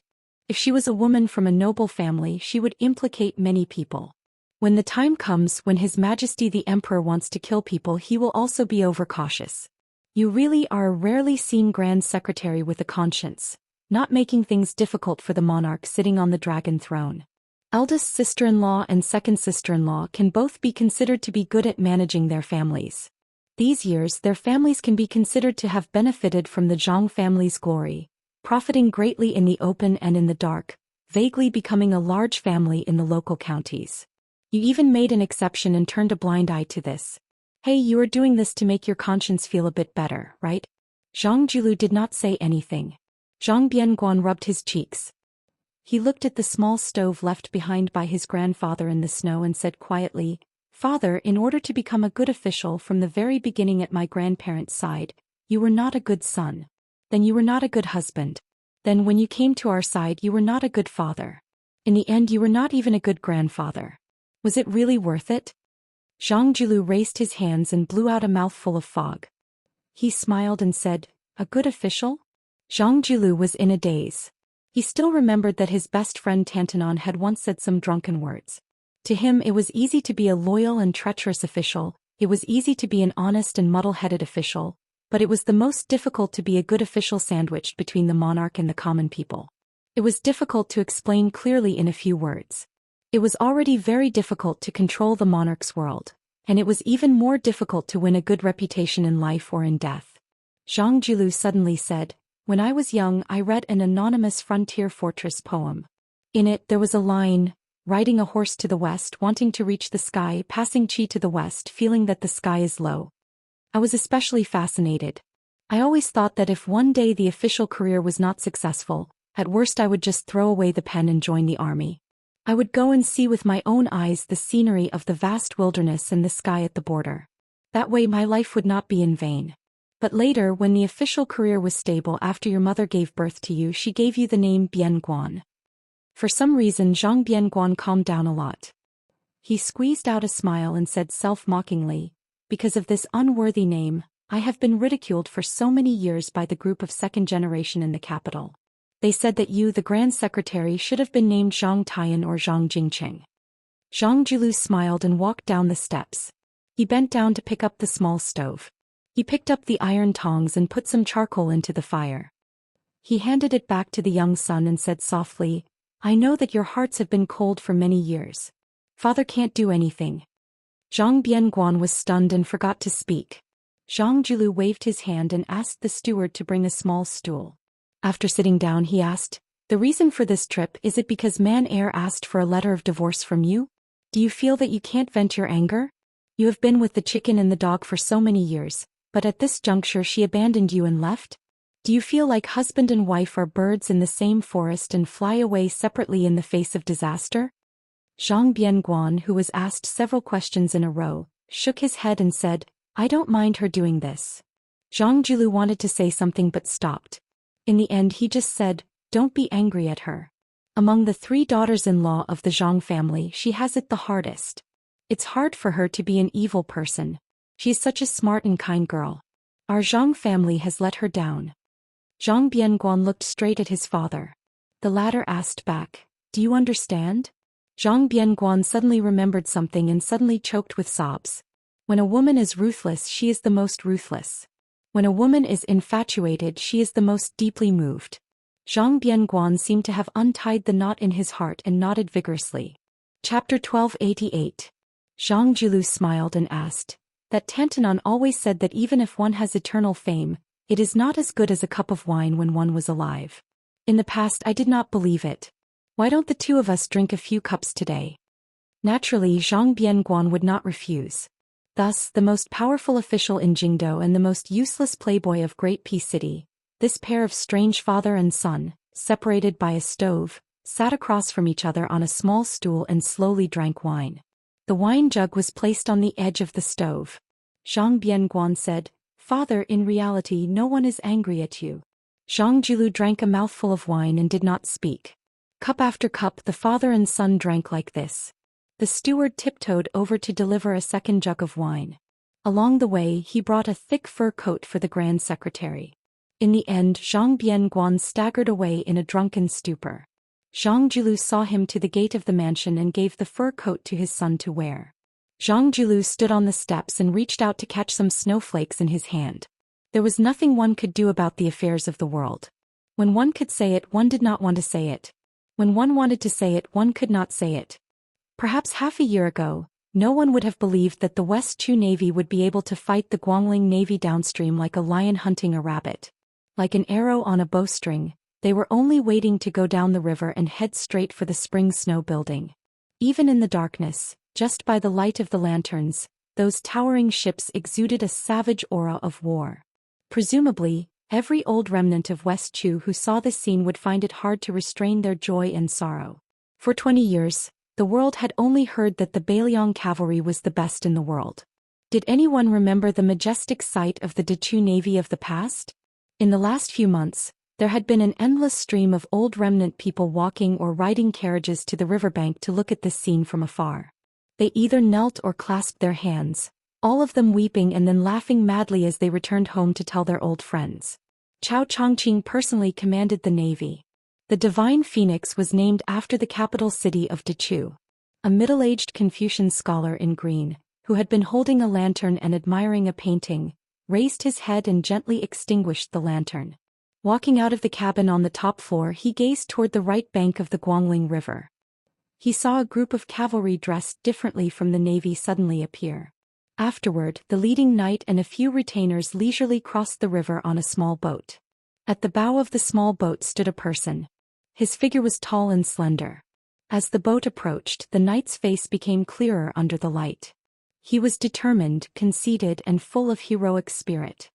If she was a woman from a noble family, she would implicate many people. When the time comes when His Majesty the Emperor wants to kill people, he will also be overcautious. You really are a rarely seen Grand Secretary with a conscience, not making things difficult for the monarch sitting on the dragon throne. Eldest sister-in-law and second sister-in-law can both be considered to be good at managing their families. These years, their families can be considered to have benefited from the Zhang family's glory, profiting greatly in the open and in the dark, vaguely becoming a large family in the local counties. You even made an exception and turned a blind eye to this. Hey, you are doing this to make your conscience feel a bit better, right?" Zhang Julu did not say anything. Zhang Bianguan rubbed his cheeks. He looked at the small stove left behind by his grandfather in the snow and said quietly, "Father, in order to become a good official from the very beginning at my grandparents' side, you were not a good son. Then you were not a good husband. Then when you came to our side, you were not a good father. In the end, you were not even a good grandfather. Was it really worth it?" Zhang Julu raised his hands and blew out a mouthful of fog. He smiled and said, "A good official?" Zhang Julu was in a daze. He still remembered that his best friend Tantanon had once said some drunken words. To him, it was easy to be a loyal and treacherous official, it was easy to be an honest and muddle-headed official, but it was the most difficult to be a good official sandwiched between the monarch and the common people. It was difficult to explain clearly in a few words. It was already very difficult to control the monarch's world, and it was even more difficult to win a good reputation in life or in death. Zhang Julu suddenly said, "When I was young, I read an anonymous frontier fortress poem. In it, there was a line, riding a horse to the west, wanting to reach the sky, passing Qi to the west, feeling that the sky is low. I was especially fascinated. I always thought that if one day the official career was not successful, at worst I would just throw away the pen and join the army. I would go and see with my own eyes the scenery of the vast wilderness and the sky at the border. That way my life would not be in vain. But later, when the official career was stable after your mother gave birth to you, she gave you the name Bianguan." For some reason, Zhang Bianguan calmed down a lot. He squeezed out a smile and said self-mockingly, "Because of this unworthy name, I have been ridiculed for so many years by the group of second generation in the capital. They said that you, the Grand Secretary, should have been named Zhang Taiyan or Zhang Jingcheng." Zhang Julu smiled and walked down the steps. He bent down to pick up the small stove. He picked up the iron tongs and put some charcoal into the fire. He handed it back to the young son and said softly, "I know that your hearts have been cold for many years. Father can't do anything." Zhang Bianguan was stunned and forgot to speak. Zhang Julu waved his hand and asked the steward to bring a small stool. After sitting down, he asked, "The reason for this trip, is it because Man Heir asked for a letter of divorce from you? Do you feel that you can't vent your anger? You have been with the chicken and the dog for so many years, but at this juncture she abandoned you and left? Do you feel like husband and wife are birds in the same forest and fly away separately in the face of disaster?" Zhang Bianguan, who was asked several questions in a row, shook his head and said, "I don't mind her doing this." Zhang Julu wanted to say something but stopped. In the end he just said, "Don't be angry at her. Among the 3 daughters-in-law of the Zhang family, she has it the hardest. It's hard for her to be an evil person. She's such a smart and kind girl. Our Zhang family has let her down." Zhang Bianguan looked straight at his father. The latter asked back, "Do you understand?" Zhang Bianguan suddenly remembered something and suddenly choked with sobs. When a woman is ruthless, she is the most ruthless. When a woman is infatuated, she is the most deeply moved. Zhang Bianguan seemed to have untied the knot in his heart and nodded vigorously. Chapter 1288. Zhang Julu smiled and asked, "That Tantanon always said that even if one has eternal fame, it is not as good as a cup of wine when one was alive. In the past I did not believe it. Why don't the 2 of us drink a few cups today?" Naturally, Zhang Bianguan would not refuse. Thus, the most powerful official in Jingdo and the most useless playboy of Great Peace City, this pair of strange father and son, separated by a stove, sat across from each other on a small stool and slowly drank wine. The wine jug was placed on the edge of the stove. Zhang Bianguan said, "Father, in reality no one is angry at you." Zhang Julu drank a mouthful of wine and did not speak. Cup after cup the father and son drank like this. The steward tiptoed over to deliver a second jug of wine. Along the way he brought a thick fur coat for the Grand Secretary. In the end Zhang Bianguan staggered away in a drunken stupor. Zhang Julu saw him to the gate of the mansion and gave the fur coat to his son to wear. Zhang Julu stood on the steps and reached out to catch some snowflakes in his hand. There was nothing one could do about the affairs of the world. When one could say it, one did not want to say it. When one wanted to say it, one could not say it. Perhaps half a year ago, no one would have believed that the West Chu Navy would be able to fight the Guangling Navy downstream like a lion hunting a rabbit. Like an arrow on a bowstring, they were only waiting to go down the river and head straight for the spring snow building. Even in the darkness, just by the light of the lanterns, those towering ships exuded a savage aura of war. Presumably, every old remnant of West Chu who saw this scene would find it hard to restrain their joy and sorrow. For 20 years, the world had only heard that the Bailiang cavalry was the best in the world. Did anyone remember the majestic sight of the Dechu Navy of the past? In the last few months, there had been an endless stream of old remnant people walking or riding carriages to the riverbank to look at this scene from afar. They either knelt or clasped their hands, all of them weeping and then laughing madly as they returned home to tell their old friends. Chao Chongqing personally commanded the navy. The Divine Phoenix was named after the capital city of Dechu. A middle-aged Confucian scholar in green, who had been holding a lantern and admiring a painting, raised his head and gently extinguished the lantern. Walking out of the cabin on the top floor, he gazed toward the right bank of the Guangling River. He saw a group of cavalry dressed differently from the navy suddenly appear. Afterward, the leading knight and a few retainers leisurely crossed the river on a small boat. At the bow of the small boat stood a person. His figure was tall and slender. As the boat approached, the knight's face became clearer under the light. He was determined, conceited, and full of heroic spirit.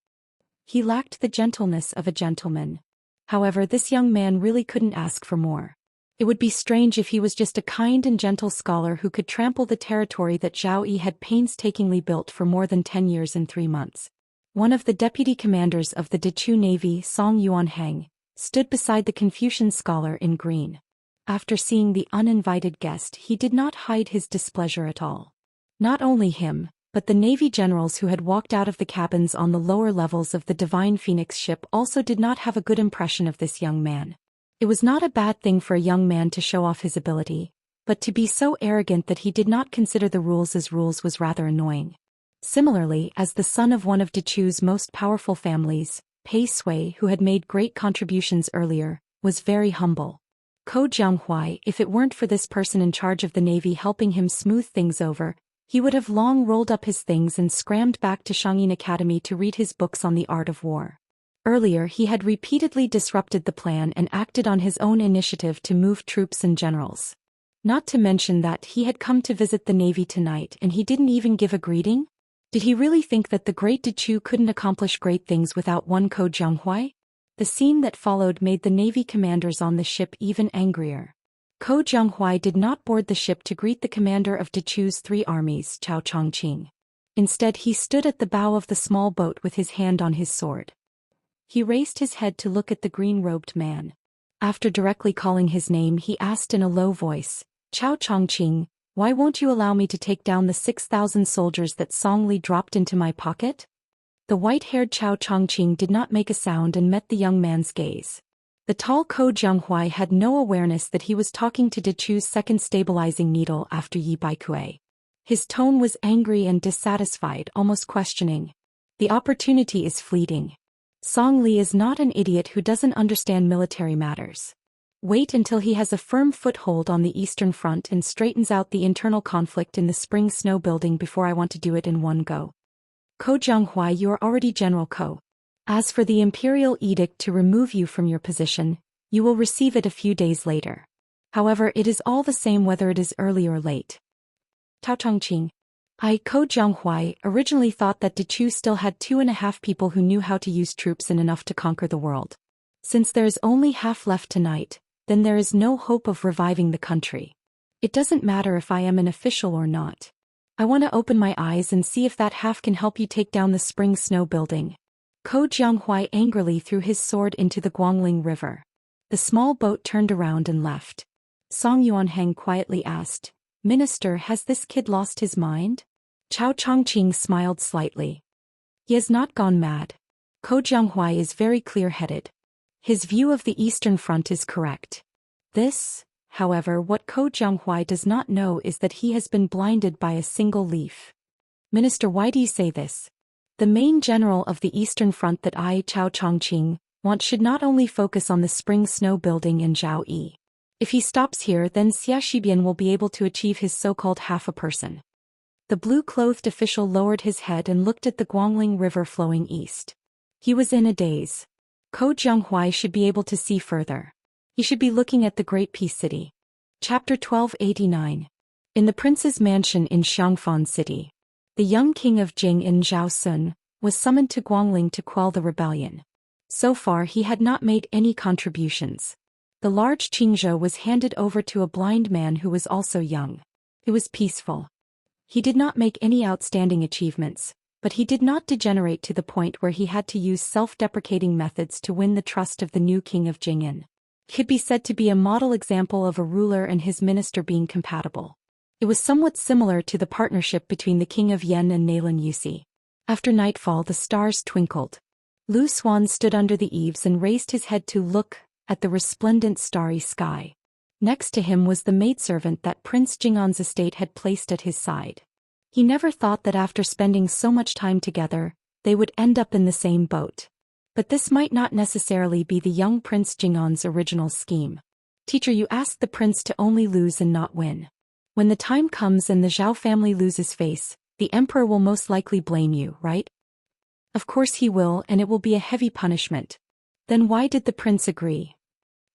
He lacked the gentleness of a gentleman. However, this young man really couldn't ask for more. It would be strange if he was just a kind and gentle scholar who could trample the territory that Zhao Yi had painstakingly built for more than 10 years and 3 months. One of the deputy commanders of the Dechu Navy, Song Yuanheng, stood beside the Confucian scholar in green. After seeing the uninvited guest, he did not hide his displeasure at all. Not only him, but the Navy generals who had walked out of the cabins on the lower levels of the Divine Phoenix ship also did not have a good impression of this young man. It was not a bad thing for a young man to show off his ability, but to be so arrogant that he did not consider the rules as rules was rather annoying. Similarly, as the son of one of Dechu's most powerful families, Pei Sui, who had made great contributions earlier, was very humble. Ko Jianghuai, if it weren't for this person in charge of the navy helping him smooth things over, he would have long rolled up his things and scrammed back to Shangyin Academy to read his books on the art of war. Earlier he had repeatedly disrupted the plan and acted on his own initiative to move troops and generals. Not to mention that he had come to visit the navy tonight and he didn't even give a greeting? Did he really think that the great Dechu couldn't accomplish great things without one Ko Jianghuai? The scene that followed made the navy commanders on the ship even angrier. Ko Jianghuai did not board the ship to greet the commander of Dechu's 3 armies, Cao Chongqing. Instead he stood at the bow of the small boat with his hand on his sword. He raised his head to look at the green-robed man. After directly calling his name he asked in a low voice, "Cao Chongqing, why won't you allow me to take down the 6,000 soldiers that Song Li dropped into my pocket?" The white-haired Cao Chongqing did not make a sound and met the young man's gaze. The tall Ko Jianghuai had no awareness that he was talking to Dechu's second stabilizing needle after Yi Baikue. His tone was angry and dissatisfied, almost questioning. "The opportunity is fleeting. Song Li is not an idiot who doesn't understand military matters. Wait until he has a firm foothold on the Eastern Front and straightens out the internal conflict in the Spring Snow Building before I want to do it in one go." "Ko Jianghuai, you are already General Ko. As for the imperial edict to remove you from your position, you will receive it a few days later. However, it is all the same whether it is early or late." Cao Chongqing. Ko Jianghuai originally thought that Dechu still had 2.5 people who knew how to use troops and enough to conquer the world. Since there is only half left tonight, then there is no hope of reviving the country. It doesn't matter if I am an official or not. I want to open my eyes and see if that half can help you take down the Spring Snow Building. Ko Jianghuai angrily threw his sword into the Guangling River. The small boat turned around and left. Song Yuanheng quietly asked, "Minister, has this kid lost his mind?" Cao Chongqing smiled slightly. "He has not gone mad. Ko Jianghuai is very clear-headed. His view of the Eastern Front is correct. However, what Ko Jianghuai does not know is that he has been blinded by a single leaf." "Minister, why do you say this?" "The main general of the Eastern Front that I, Cao Chongqing, want should not only focus on the Spring Snow Building in Zhao Yi. If he stops here, then Xia Shibian will be able to achieve his so-called half a person." The blue-clothed official lowered his head and looked at the Guangling River flowing east. He was in a daze. Ko Jianghuai should be able to see further. He should be looking at the Great Peace City. Chapter 1289. In the prince's mansion in Xiangfan City, the young king of Jing in Zhao Sun was summoned to Guangling to quell the rebellion. So far he had not made any contributions. The large Qingzhou was handed over to a blind man who was also young. It was peaceful. He did not make any outstanding achievements, but he did not degenerate to the point where he had to use self-deprecating methods to win the trust of the new king of Jing'an. He could be said to be a model example of a ruler and his minister being compatible. It was somewhat similar to the partnership between the king of Yen and Nalin Yusi. After nightfall the stars twinkled. Lu Xuan stood under the eaves and raised his head to look at the resplendent starry sky. Next to him was the maidservant that Prince Jing'an's estate had placed at his side. He never thought that after spending so much time together, they would end up in the same boat. But this might not necessarily be the young Prince Jing'an's original scheme. "Teacher, you asked the prince to only lose and not win. When the time comes and the Zhao family loses face, the emperor will most likely blame you, right?" "Of course he will, and it will be a heavy punishment." "Then why did the prince agree?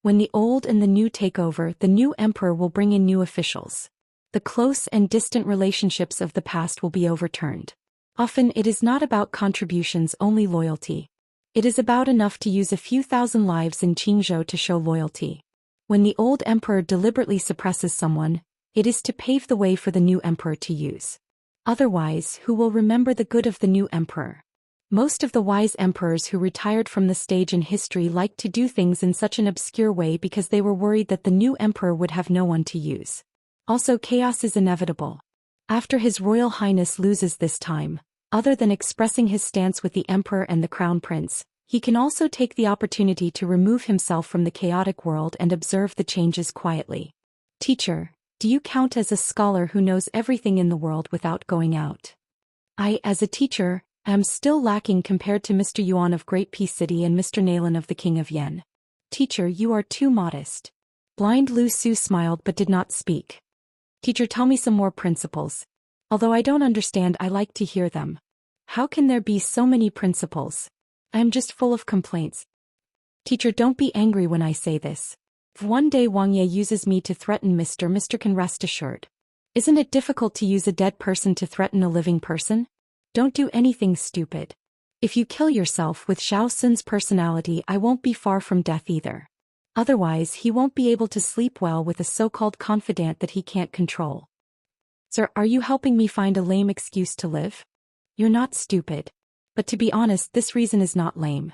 When the old and the new take over, the new emperor will bring in new officials. The close and distant relationships of the past will be overturned. Often it is not about contributions, only loyalty. It is about enough to use a few thousand lives in Qingzhou to show loyalty. When the old emperor deliberately suppresses someone, it is to pave the way for the new emperor to use. Otherwise, who will remember the good of the new emperor? Most of the wise emperors who retired from the stage in history liked to do things in such an obscure way because they were worried that the new emperor would have no one to use. Also, chaos is inevitable. After His Royal Highness loses this time, other than expressing his stance with the emperor and the crown prince, he can also take the opportunity to remove himself from the chaotic world and observe the changes quietly. Teacher, do you count as a scholar who knows everything in the world without going out? I, as a teacher, am still lacking compared to Mr. Yuan of Great Peace City and Mr. Nalin of the King of Yen. Teacher, you are too modest. Blind Lu Su smiled but did not speak. Teacher, tell me some more principles. Although I don't understand, I like to hear them. How can there be so many principles? I am just full of complaints. Teacher, don't be angry when I say this. If one day Wang Ye uses me to threaten Mr. can rest assured. Isn't it difficult to use a dead person to threaten a living person? Don't do anything stupid. If you kill yourself with Xiao Sun's personality, I won't be far from death either. Otherwise he won't be able to sleep well with a so-called confidant that he can't control. Sir, are you helping me find a lame excuse to live? You're not stupid. But to be honest, this reason is not lame.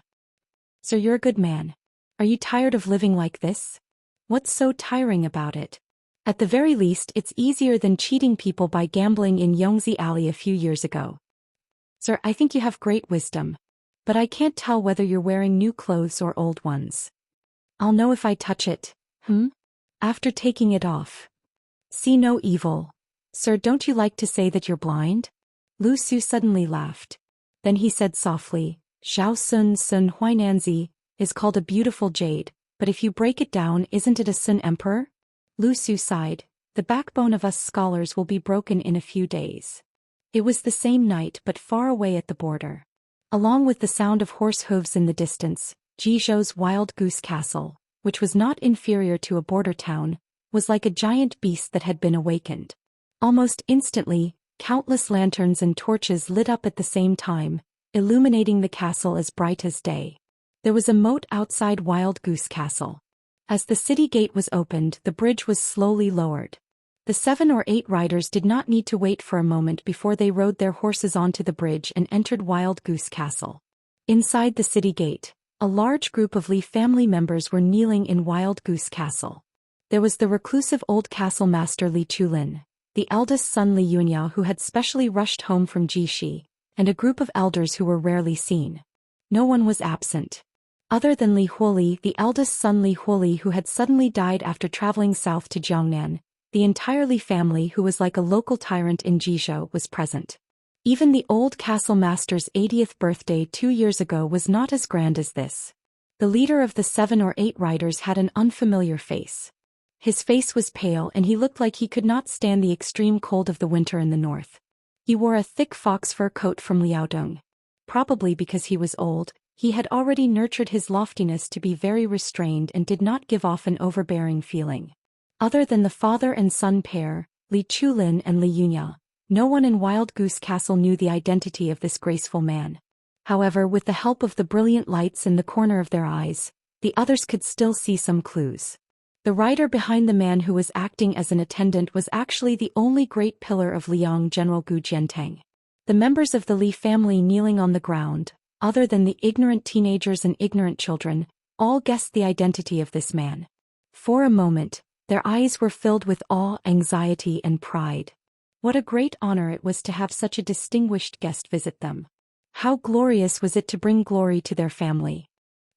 Sir, you're a good man. Are you tired of living like this? What's so tiring about it? At the very least, it's easier than cheating people by gambling in Yongzi Alley a few years ago. Sir, I think you have great wisdom. But I can't tell whether you're wearing new clothes or old ones. I'll know if I touch it. After taking it off. See no evil. Sir, don't you like to say that you're blind? Lu Su suddenly laughed. Then he said softly, Xiao Sun Sun Huainanzi is called a beautiful jade, but if you break it down, isn't it a Sun Emperor? Lu Su sighed. The backbone of us scholars will be broken in a few days. It was the same night but far away at the border. Along with the sound of horse hooves in the distance, Jizhou's wild goose castle, which was not inferior to a border town, was like a giant beast that had been awakened. Almost instantly, countless lanterns and torches lit up at the same time, illuminating the castle as bright as day. There was a moat outside Wild Goose Castle. As the city gate was opened, the bridge was slowly lowered. The 7 or 8 riders did not need to wait for a moment before they rode their horses onto the bridge and entered Wild Goose Castle. Inside the city gate, a large group of Li family members were kneeling in Wild Goose Castle. There was the reclusive old castle master Li Chulin, the eldest son Li Yunya who had specially rushed home from Jishi, and a group of elders who were rarely seen. No one was absent. Other than Li Huoli, the eldest son Li Huoli who had suddenly died after traveling south to Jiangnan, the entire Li family who was like a local tyrant in Jizhou was present. Even the old castle master's 80th birthday 2 years ago was not as grand as this. The leader of the 7 or 8 riders had an unfamiliar face. His face was pale and he looked like he could not stand the extreme cold of the winter in the north. He wore a thick fox fur coat from Liaodong. Probably because he was old, he had already nurtured his loftiness to be very restrained and did not give off an overbearing feeling. Other than the father and son pair, Li Chulin and Li Yunya, no one in Wild Goose Castle knew the identity of this graceful man. However, with the help of the brilliant lights in the corner of their eyes, the others could still see some clues. The rider behind the man who was acting as an attendant was actually the only great pillar of Liang, General Gu Jiantang. The members of the Li family kneeling on the ground, other than the ignorant teenagers and ignorant children, all guessed the identity of this man. For a moment, their eyes were filled with awe, anxiety, and pride. What a great honor it was to have such a distinguished guest visit them. How glorious was it to bring glory to their family.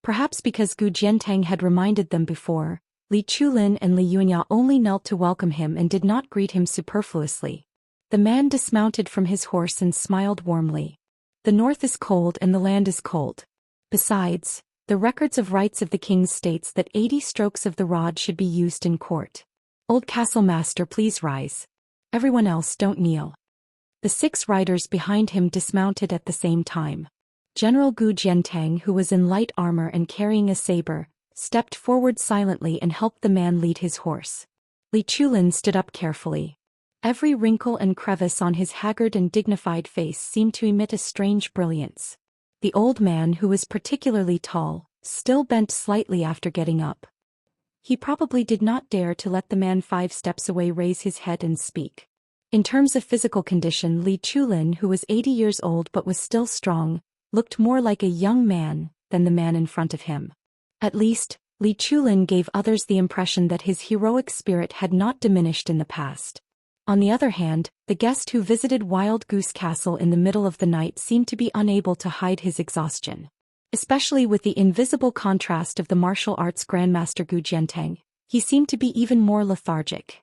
Perhaps because Gu Jiantang had reminded them before, Li Chulin and Li Yunya only knelt to welcome him and did not greet him superfluously. The man dismounted from his horse and smiled warmly. The north is cold and the land is cold. Besides, the records of rights of the king states that 80 strokes of the rod should be used in court. Old castle master, please rise. Everyone else don't kneel. The 6 riders behind him dismounted at the same time. General Gu Jiantang, who was in light armor and carrying a saber, stepped forward silently and helped the man lead his horse. Li Chulin stood up carefully. Every wrinkle and crevice on his haggard and dignified face seemed to emit a strange brilliance. The old man, who was particularly tall, still bent slightly after getting up. He probably did not dare to let the man 5 steps away raise his head and speak. In terms of physical condition, Li Chulin, who was 80 years old but was still strong, looked more like a young man than the man in front of him. At least, Li Chulin gave others the impression that his heroic spirit had not diminished in the past. On the other hand, the guest who visited Wild Goose Castle in the middle of the night seemed to be unable to hide his exhaustion. Especially with the invisible contrast of the martial arts grandmaster Gu Jiantang, he seemed to be even more lethargic.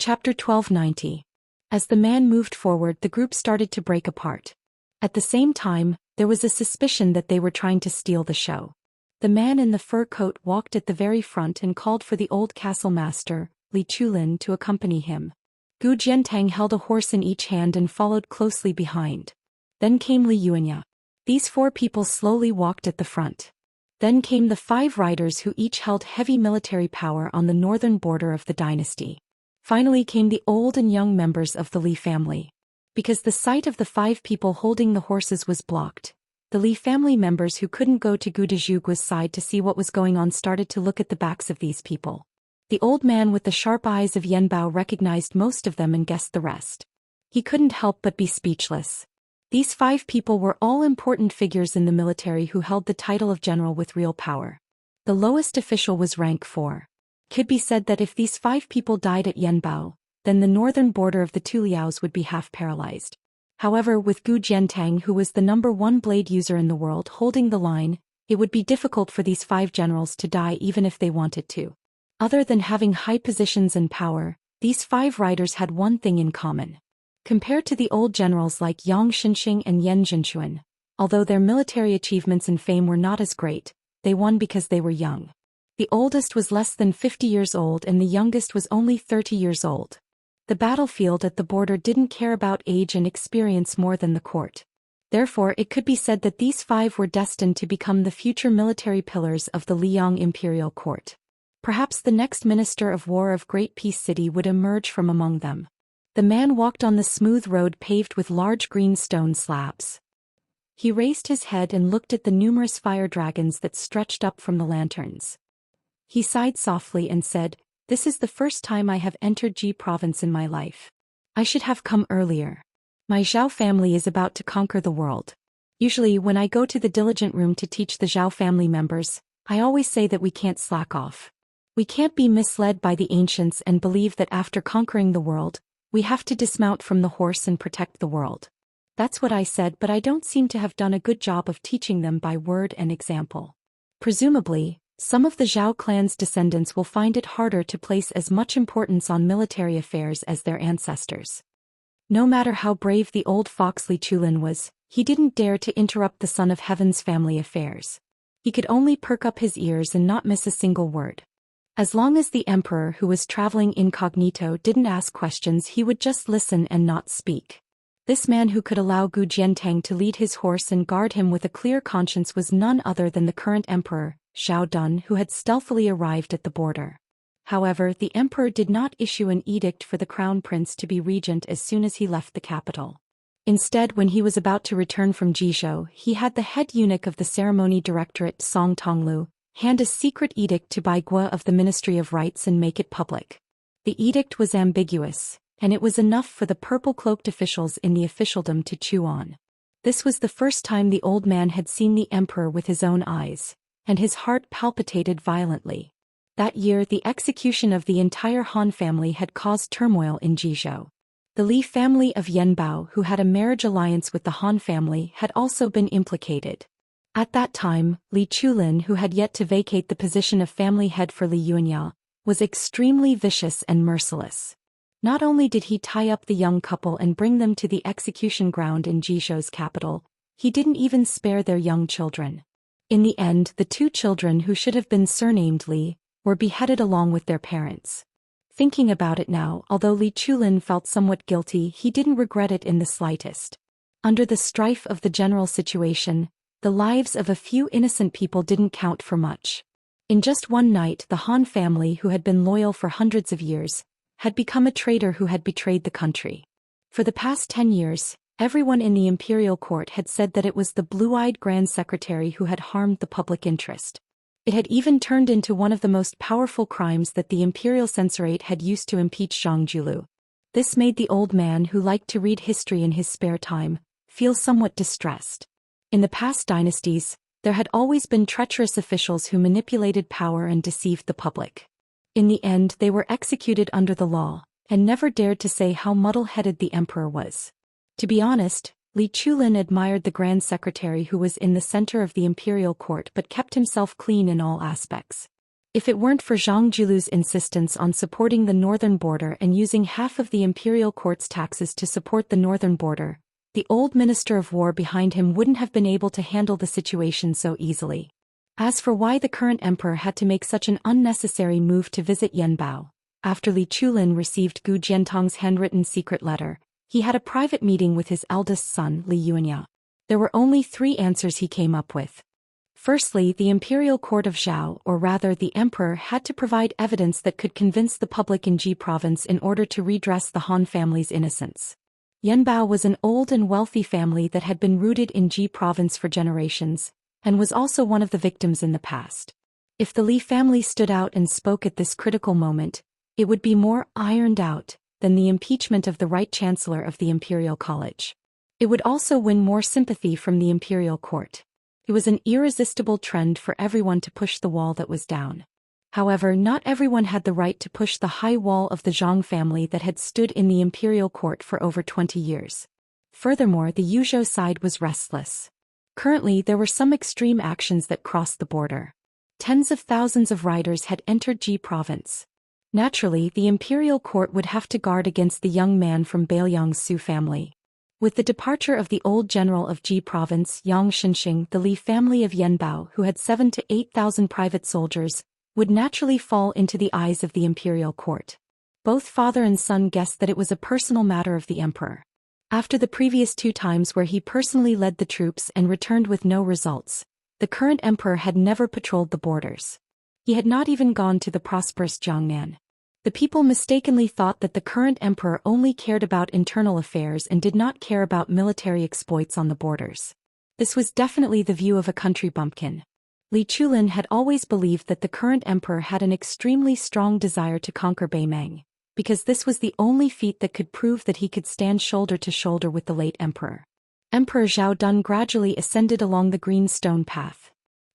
Chapter 1290. As the man moved forward, the group started to break apart. At the same time, there was a suspicion that they were trying to steal the show. The man in the fur coat walked at the very front and called for the old castle master, Li Chulin, to accompany him. Gu Jiantang held a horse in each hand and followed closely behind. Then came Li Yunya. These 4 people slowly walked at the front. Then came the 5 riders who each held heavy military power on the northern border of the dynasty. Finally came the old and young members of the Li family. Because the sight of the 5 people holding the horses was blocked, The Li family members who couldn't go to Gu Dezhugua's side to see what was going on started to look at the backs of these people. The old man with the sharp eyes of Yanbao recognized most of them and guessed the rest. He couldn't help but be speechless. These 5 people were all important figures in the military who held the title of general with real power. The lowest official was rank 4. Could be said that if these 5 people died at Yanbao, then the northern border of the Tuliaos would be half paralyzed. However, with Gu Jiantang, who was the #1 blade user in the world, holding the line, it would be difficult for these 5 generals to die even if they wanted to. Other than having high positions and power, these 5 riders had one thing in common. Compared to the old generals like Yang Xinxing and Yan Zhenxuan, although their military achievements and fame were not as great, they won because they were young. The oldest was less than 50 years old and the youngest was only 30 years old. The battlefield at the border didn't care about age and experience more than the court. Therefore, it could be said that these 5 were destined to become the future military pillars of the Liang imperial court. Perhaps the next minister of war of Great Peace City would emerge from among them. The man walked on the smooth road paved with large green stone slabs. He raised his head and looked at the numerous fire dragons that stretched up from the lanterns. He sighed softly and said, "This is the first time I have entered Ji province in my life. I should have come earlier. My Zhao family is about to conquer the world. Usually when I go to the diligent room to teach the Zhao family members, I always say that we can't slack off. We can't be misled by the ancients and believe that after conquering the world, we have to dismount from the horse and protect the world. That's what I said, but I don't seem to have done a good job of teaching them by word and example. Presumably, some of the Zhao clan's descendants will find it harder to place as much importance on military affairs as their ancestors." No matter how brave the old fox Li Chulin was, he didn't dare to interrupt the Son of Heaven's family affairs. He could only perk up his ears and not miss a single word. As long as the emperor who was traveling incognito didn't ask questions, he would just listen and not speak. This man who could allow Gu Jiantang to lead his horse and guard him with a clear conscience was none other than the current emperor, Xiao Dun, who had stealthily arrived at the border. However, the emperor did not issue an edict for the crown prince to be regent as soon as he left the capital. Instead, when he was about to return from Jizhou, he had the head eunuch of the ceremony directorate, Song Tonglu, hand a secret edict to Bai Guo of the Ministry of Rites and make it public. The edict was ambiguous, and it was enough for the purple-cloaked officials in the officialdom to chew on. This was the first time the old man had seen the emperor with his own eyes, and his heart palpitated violently. That year, the execution of the entire Han family had caused turmoil in Jizhou. The Li family of Yanbao, who had a marriage alliance with the Han family, had also been implicated. At that time, Li Chulin, who had yet to vacate the position of family head for Li Yuanya, was extremely vicious and merciless. Not only did he tie up the young couple and bring them to the execution ground in Jizhou's capital, he didn't even spare their young children. In the end, the 2 children who should have been surnamed Li were beheaded along with their parents. Thinking about it now, although Li Chulin felt somewhat guilty, he didn't regret it in the slightest. Under the strife of the general situation, the lives of a few innocent people didn't count for much. In just one night, the Han family, who had been loyal for hundreds of years, had become a traitor who had betrayed the country. For the past 10 years, everyone in the imperial court had said that it was the blue-eyed grand secretary who had harmed the public interest. It had even turned into one of the most powerful crimes that the imperial censorate had used to impeach Zhang Julu. This made the old man, who liked to read history in his spare time, feel somewhat distressed. In the past dynasties, there had always been treacherous officials who manipulated power and deceived the public. In the end, they were executed under the law, and never dared to say how muddle-headed the emperor was. To be honest, Li Chulin admired the grand secretary who was in the center of the imperial court but kept himself clean in all aspects. If it weren't for Zhang Julu's insistence on supporting the northern border and using half of the imperial court's taxes to support the northern border, the old minister of war behind him wouldn't have been able to handle the situation so easily. As for why the current emperor had to make such an unnecessary move to visit Yanbao, after Li Chulin received Gu Jiantang's handwritten secret letter, he had a private meeting with his eldest son, Li Yuanya. There were only 3 answers he came up with. Firstly, the imperial court of Zhao, or rather the emperor, had to provide evidence that could convince the public in Ji province in order to redress the Han family's innocence. Yanbao was an old and wealthy family that had been rooted in Ji province for generations, and was also one of the victims in the past. If the Li family stood out and spoke at this critical moment, it would be more ironed out than the impeachment of the right chancellor of the Imperial College. It would also win more sympathy from the imperial court. It was an irresistible trend for everyone to push the wall that was down. However, not everyone had the right to push the high wall of the Zhang family that had stood in the imperial court for over 20 years. Furthermore, the Yuzhou side was restless. Currently, there were some extreme actions that crossed the border. Tens of thousands of riders had entered Ji province. Naturally, the imperial court would have to guard against the young man from Bailiang's Su family. With the departure of the old general of Ji province, Yang Xianxia, the Li family of Yanbao, who had 7,000 to 8,000 private soldiers, would naturally fall into the eyes of the imperial court. Both father and son guessed that it was a personal matter of the emperor. After the previous 2 times where he personally led the troops and returned with no results, the current emperor had never patrolled the borders. He had not even gone to the prosperous Jiangnan. The people mistakenly thought that the current emperor only cared about internal affairs and did not care about military exploits on the borders. This was definitely the view of a country bumpkin. Li Chulin had always believed that the current emperor had an extremely strong desire to conquer Beimang, because this was the only feat that could prove that he could stand shoulder to shoulder with the late emperor. Emperor Zhao Dun gradually ascended along the green stone path.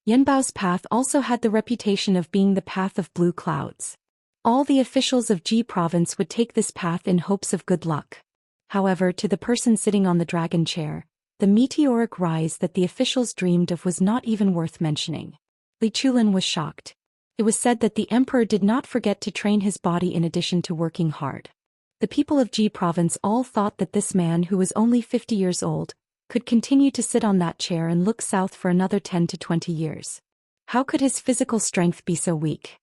Yanbao's path also had the reputation of being the path of blue clouds. All the officials of Ji province would take this path in hopes of good luck. However, to the person sitting on the dragon chair, the meteoric rise that the officials dreamed of was not even worth mentioning. Li Chulin was shocked. It was said that the emperor did not forget to train his body in addition to working hard. The people of Ji province all thought that this man, who was only 50 years old, could continue to sit on that chair and look south for another 10 to 20 years. How could his physical strength be so weak?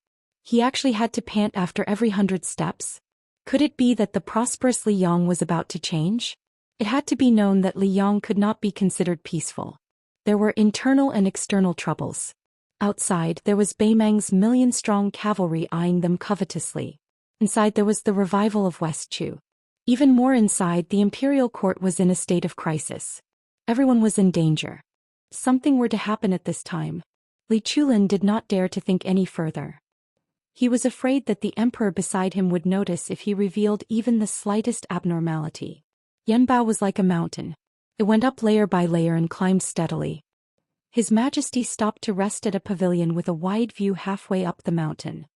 He actually had to pant after every 100 steps. Could it be that the prosperous Li Yang was about to change? It had to be known that Li Yang could not be considered peaceful. There were internal and external troubles. Outside, there was Beimang's million-strong cavalry eyeing them covetously. Inside there was the revival of West Chu. Even more inside, the imperial court was in a state of crisis. Everyone was in danger. Something were to happen at this time. Li Chulin did not dare to think any further. He was afraid that the emperor beside him would notice if he revealed even the slightest abnormality. Yanbao was like a mountain. It went up layer by layer and climbed steadily. His Majesty stopped to rest at a pavilion with a wide view halfway up the mountain.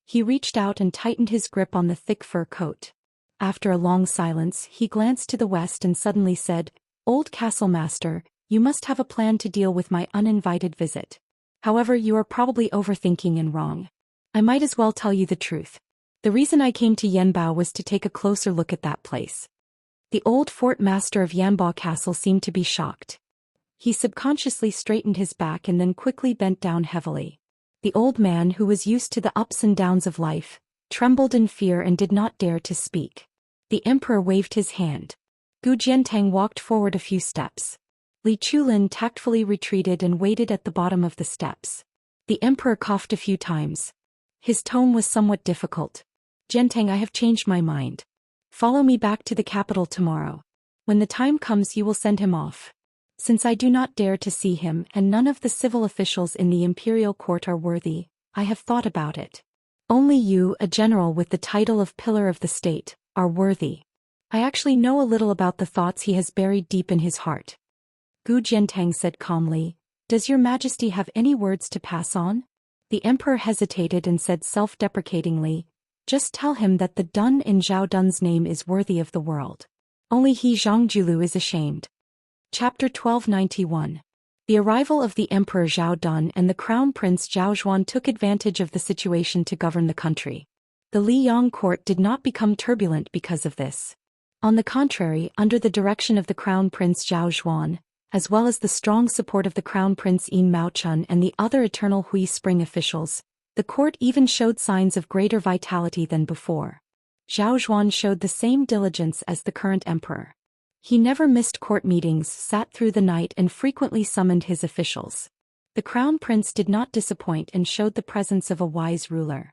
He reached out and tightened his grip on the thick fur coat. After a long silence, he glanced to the west and suddenly said, "Old Castle Master, you must have a plan to deal with my uninvited visit. However, you are probably overthinking and wrong. I might as well tell you the truth. The reason I came to Yanbao was to take a closer look at that place." The old fort master of Yanbao Castle seemed to be shocked. He subconsciously straightened his back and then quickly bent down heavily. The old man, who was used to the ups and downs of life, trembled in fear and did not dare to speak. The emperor waved his hand. Gu Jiantang walked forward a few steps. Li Chulin tactfully retreated and waited at the bottom of the steps. The emperor coughed a few times. His tone was somewhat difficult. "Jiantang, I have changed my mind. Follow me back to the capital tomorrow. When the time comes, you will send him off. Since I do not dare to see him and none of the civil officials in the imperial court are worthy, I have thought about it. Only you, a general with the title of Pillar of the State, are worthy. I actually know a little about the thoughts he has buried deep in his heart." Gu Jiantang said calmly, "Does your Majesty have any words to pass on?" The emperor hesitated and said self-deprecatingly, "Just tell him that the Dun in Zhao Dun's name is worthy of the world. Only he Zhang is ashamed." Chapter 1291. The arrival of the Emperor Zhao Dun and the Crown Prince Zhao Xuan took advantage of the situation to govern the country. The Liyang court did not become turbulent because of this. On the contrary, under the direction of the Crown Prince Zhao Xuan, as well as the strong support of the Crown Prince Yin Maochun and the other Eternal Hui Spring officials, the court even showed signs of greater vitality than before. Zhao Xuan showed the same diligence as the current emperor. He never missed court meetings, sat through the night and frequently summoned his officials. The Crown Prince did not disappoint and showed the presence of a wise ruler.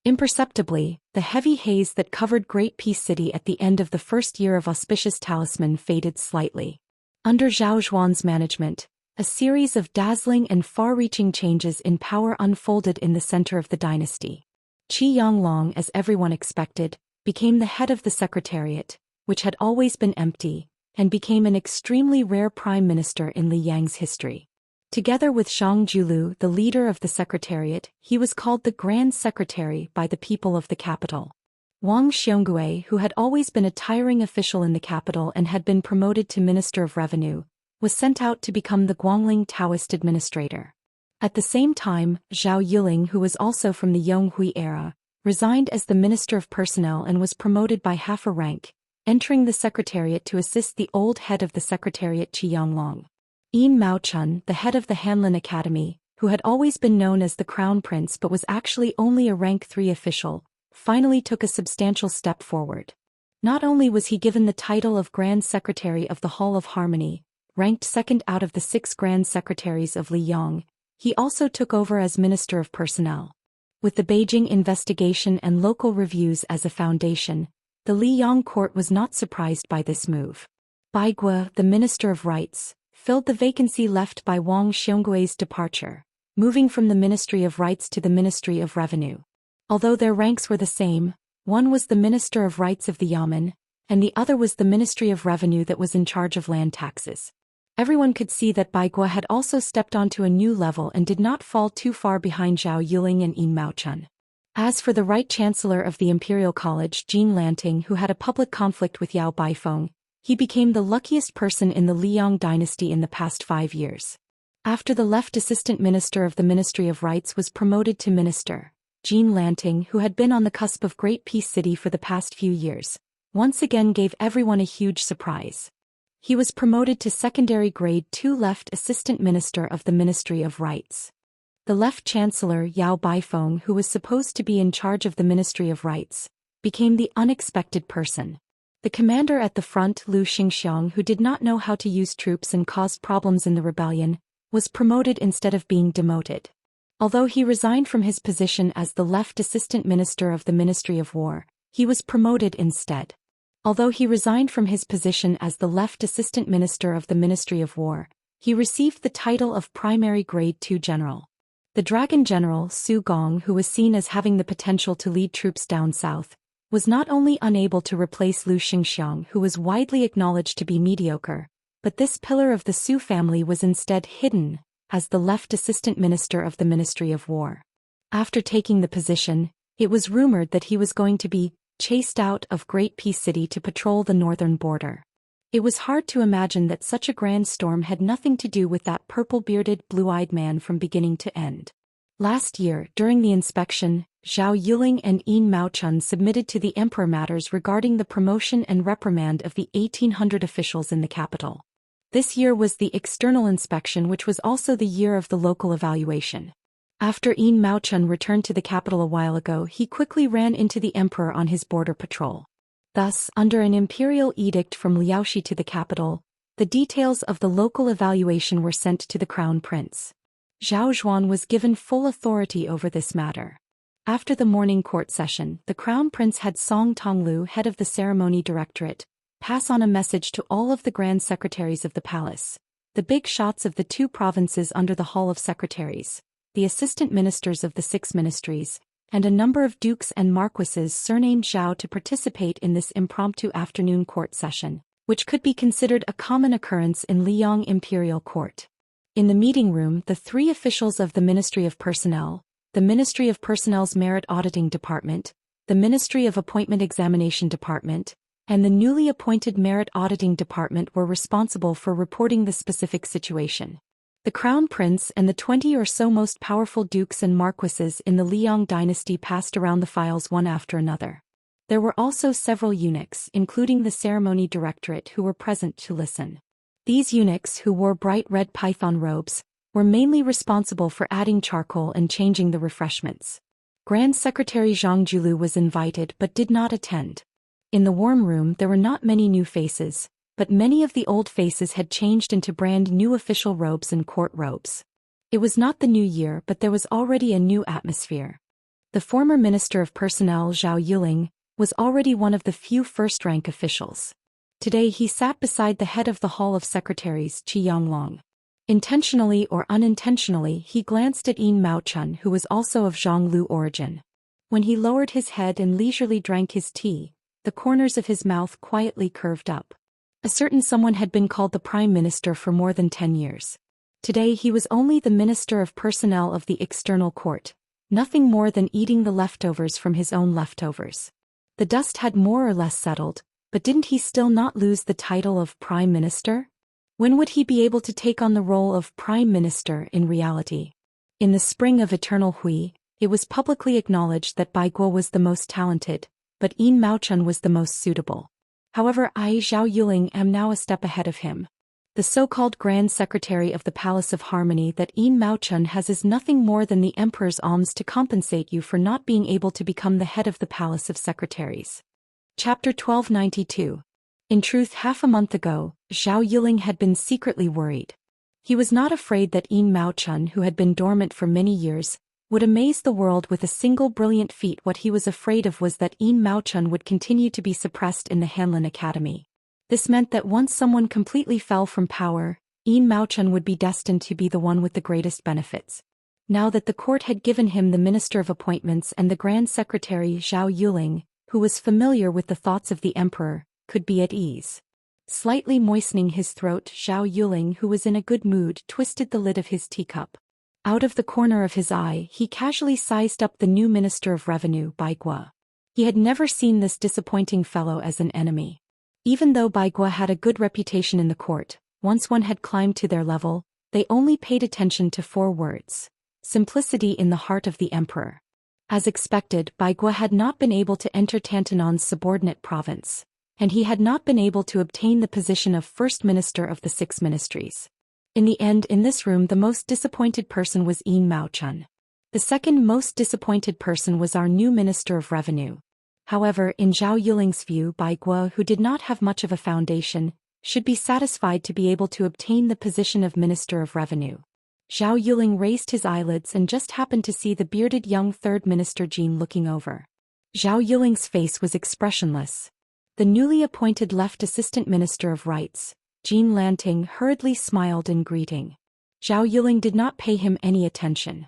Imperceptibly, the heavy haze that covered Great Peace City at the end of the first year of Auspicious Talisman faded slightly. Under Zhou Xian's management, a series of dazzling and far-reaching changes in power unfolded in the center of the dynasty. Qi Yanglong, as everyone expected, became the head of the Secretariat, which had always been empty, and became an extremely rare prime minister in Li Yang's history. Together with Zhang Julu, the leader of the Secretariat, he was called the Grand Secretary by the people of the capital. Wang Xiongui, who had always been a tiring official in the capital and had been promoted to Minister of Revenue, was sent out to become the Guangling Daoist administrator. At the same time, Zhao Yiling, who was also from the Yonghui era, resigned as the Minister of Personnel and was promoted by half a rank, entering the Secretariat to assist the old head of the Secretariat Qi Yanglong. Yin Maochun, the head of the Hanlin Academy, who had always been known as the Crown Prince but was actually only a rank 3 official, finally took a substantial step forward. Not only was he given the title of Grand Secretary of the Hall of Harmony, ranked second out of the 6 Grand Secretaries of Li Yang, he also took over as Minister of Personnel. With the Beijing investigation and local reviews as a foundation, the Li Yang court was not surprised by this move. Bai Guo, the Minister of Rights, filled the vacancy left by Wang Xionggui's departure, moving from the Ministry of Rights to the Ministry of Revenue. Although their ranks were the same, one was the Minister of Rights of the Yamen, and the other was the Ministry of Revenue that was in charge of land taxes. Everyone could see that Bai Guo had also stepped onto a new level and did not fall too far behind Zhao Yiling and Yin Maochun. As for the Right Chancellor of the Imperial College, Jin Lanting, who had a public conflict with Yao Baifeng, he became the luckiest person in the Liang dynasty in the past 5 years. After the left assistant minister of the Ministry of Rights was promoted to minister, Jin Lanting, who had been on the cusp of Great Peace City for the past few years, once again gave everyone a huge surprise. He was promoted to secondary grade 2 left assistant minister of the Ministry of Rights. The left chancellor Yao Baifeng, who was supposed to be in charge of the Ministry of Rights, became the unexpected person. The commander at the front, Lu Xingxiang, who did not know how to use troops and caused problems in the rebellion, was promoted instead of being demoted. Although he resigned from his position as the left assistant minister of the Ministry of War, he was promoted instead. Although he resigned from his position as the left assistant minister of the Ministry of War, he received the title of primary grade 2 general. The Dragon General, Su Gong, who was seen as having the potential to lead troops down south, was not only unable to replace Lu Xingxiang, who was widely acknowledged to be mediocre, but this pillar of the Su family was instead hidden as the left assistant minister of the Ministry of War. After taking the position, it was rumored that he was going to be chased out of Great Peace City to patrol the northern border. It was hard to imagine that such a grand storm had nothing to do with that purple-bearded, blue-eyed man from beginning to end. Last year, during the inspection, Zhao Yiling and Yin Maochun submitted to the emperor matters regarding the promotion and reprimand of the 1,800 officials in the capital. This year was the external inspection, which was also the year of the local evaluation. After Yin Maochun returned to the capital a while ago, he quickly ran into the emperor on his border patrol. Thus, under an imperial edict from Liaoxi to the capital, the details of the local evaluation were sent to the crown prince. Zhao Zhuan was given full authority over this matter. After the morning court session, the crown prince had Song Tonglu, head of the ceremony directorate, pass on a message to all of the grand secretaries of the palace, the big shots of the 2 provinces under the Hall of Secretaries, the assistant ministers of the 6 ministries, and a number of dukes and marquises surnamed Zhao to participate in this impromptu afternoon court session, which could be considered a common occurrence in Liang Imperial Court. In the meeting room, the 3 officials of the Ministry of Personnel, the Ministry of Personnel's Merit Auditing Department, the Ministry of Appointment Examination Department, and the newly appointed Merit Auditing Department were responsible for reporting the specific situation. The Crown Prince and the 20 or so most powerful dukes and marquises in the Liang dynasty passed around the files one after another. There were also several eunuchs, including the ceremony directorate, who were present to listen. These eunuchs, who wore bright red python robes, were mainly responsible for adding charcoal and changing the refreshments. Grand Secretary Zhang Julu was invited but did not attend. In the warm room there were not many new faces, but many of the old faces had changed into brand new official robes and court robes. It was not the new year, but there was already a new atmosphere. The former Minister of Personnel Zhou Yuling was already one of the few first-rank officials. Today he sat beside the head of the Hall of Secretaries, Qi Yonglong. Intentionally or unintentionally he glanced at Yin Maochun, who was also of Zhonglu origin. When he lowered his head and leisurely drank his tea, the corners of his mouth quietly curved up. A certain someone had been called the Prime Minister for more than 10 years. Today he was only the Minister of Personnel of the External Court, nothing more than eating the leftovers from his own leftovers. The dust had more or less settled, but didn't he still not lose the title of Prime Minister? When would he be able to take on the role of Prime Minister in reality? In the spring of Eternal Hui, it was publicly acknowledged that Bai Guo was the most talented, but Yin Maochun was the most suitable. However, I, Zhou Yuling, am now a step ahead of him. The so-called Grand Secretary of the Palace of Harmony that Yin Maochun has is nothing more than the Emperor's alms to compensate you for not being able to become the head of the Palace of Secretaries. Chapter 1292. In truth, half a month ago, Zhou Yuling had been secretly worried. He was not afraid that Yin Maochun, who had been dormant for many years, would amaze the world with a single brilliant feat. What he was afraid of was that Yin Maochun would continue to be suppressed in the Hanlin Academy. This meant that once someone completely fell from power, Yin Maochun would be destined to be the one with the greatest benefits. Now that the court had given him the Minister of Appointments and the Grand Secretary Zhou Yuling, who was familiar with the thoughts of the Emperor, could be at ease. Slightly moistening his throat, Zhou Yuling, who was in a good mood, twisted the lid of his teacup. Out of the corner of his eye, he casually sized up the new Minister of Revenue, Bai Guo. He had never seen this disappointing fellow as an enemy. Even though Bai Guo had a good reputation in the court, once one had climbed to their level, they only paid attention to 4 words: simplicity in the heart of the Emperor. As expected, Bai Guo had not been able to enter Tantanon's subordinate province, and he had not been able to obtain the position of First Minister of the 6 ministries. In the end, in this room, the most disappointed person was Yin Maochun. The second most disappointed person was our new Minister of Revenue. However, in Zhou Yuling's view, Bai Guo, who did not have much of a foundation, should be satisfied to be able to obtain the position of Minister of Revenue. Zhou Yuling raised his eyelids and just happened to see the bearded young third minister Jin looking over. Zhou Yuling's face was expressionless. The newly appointed left assistant minister of rights, Jin Lanting, hurriedly smiled in greeting. Zhou Yuling did not pay him any attention.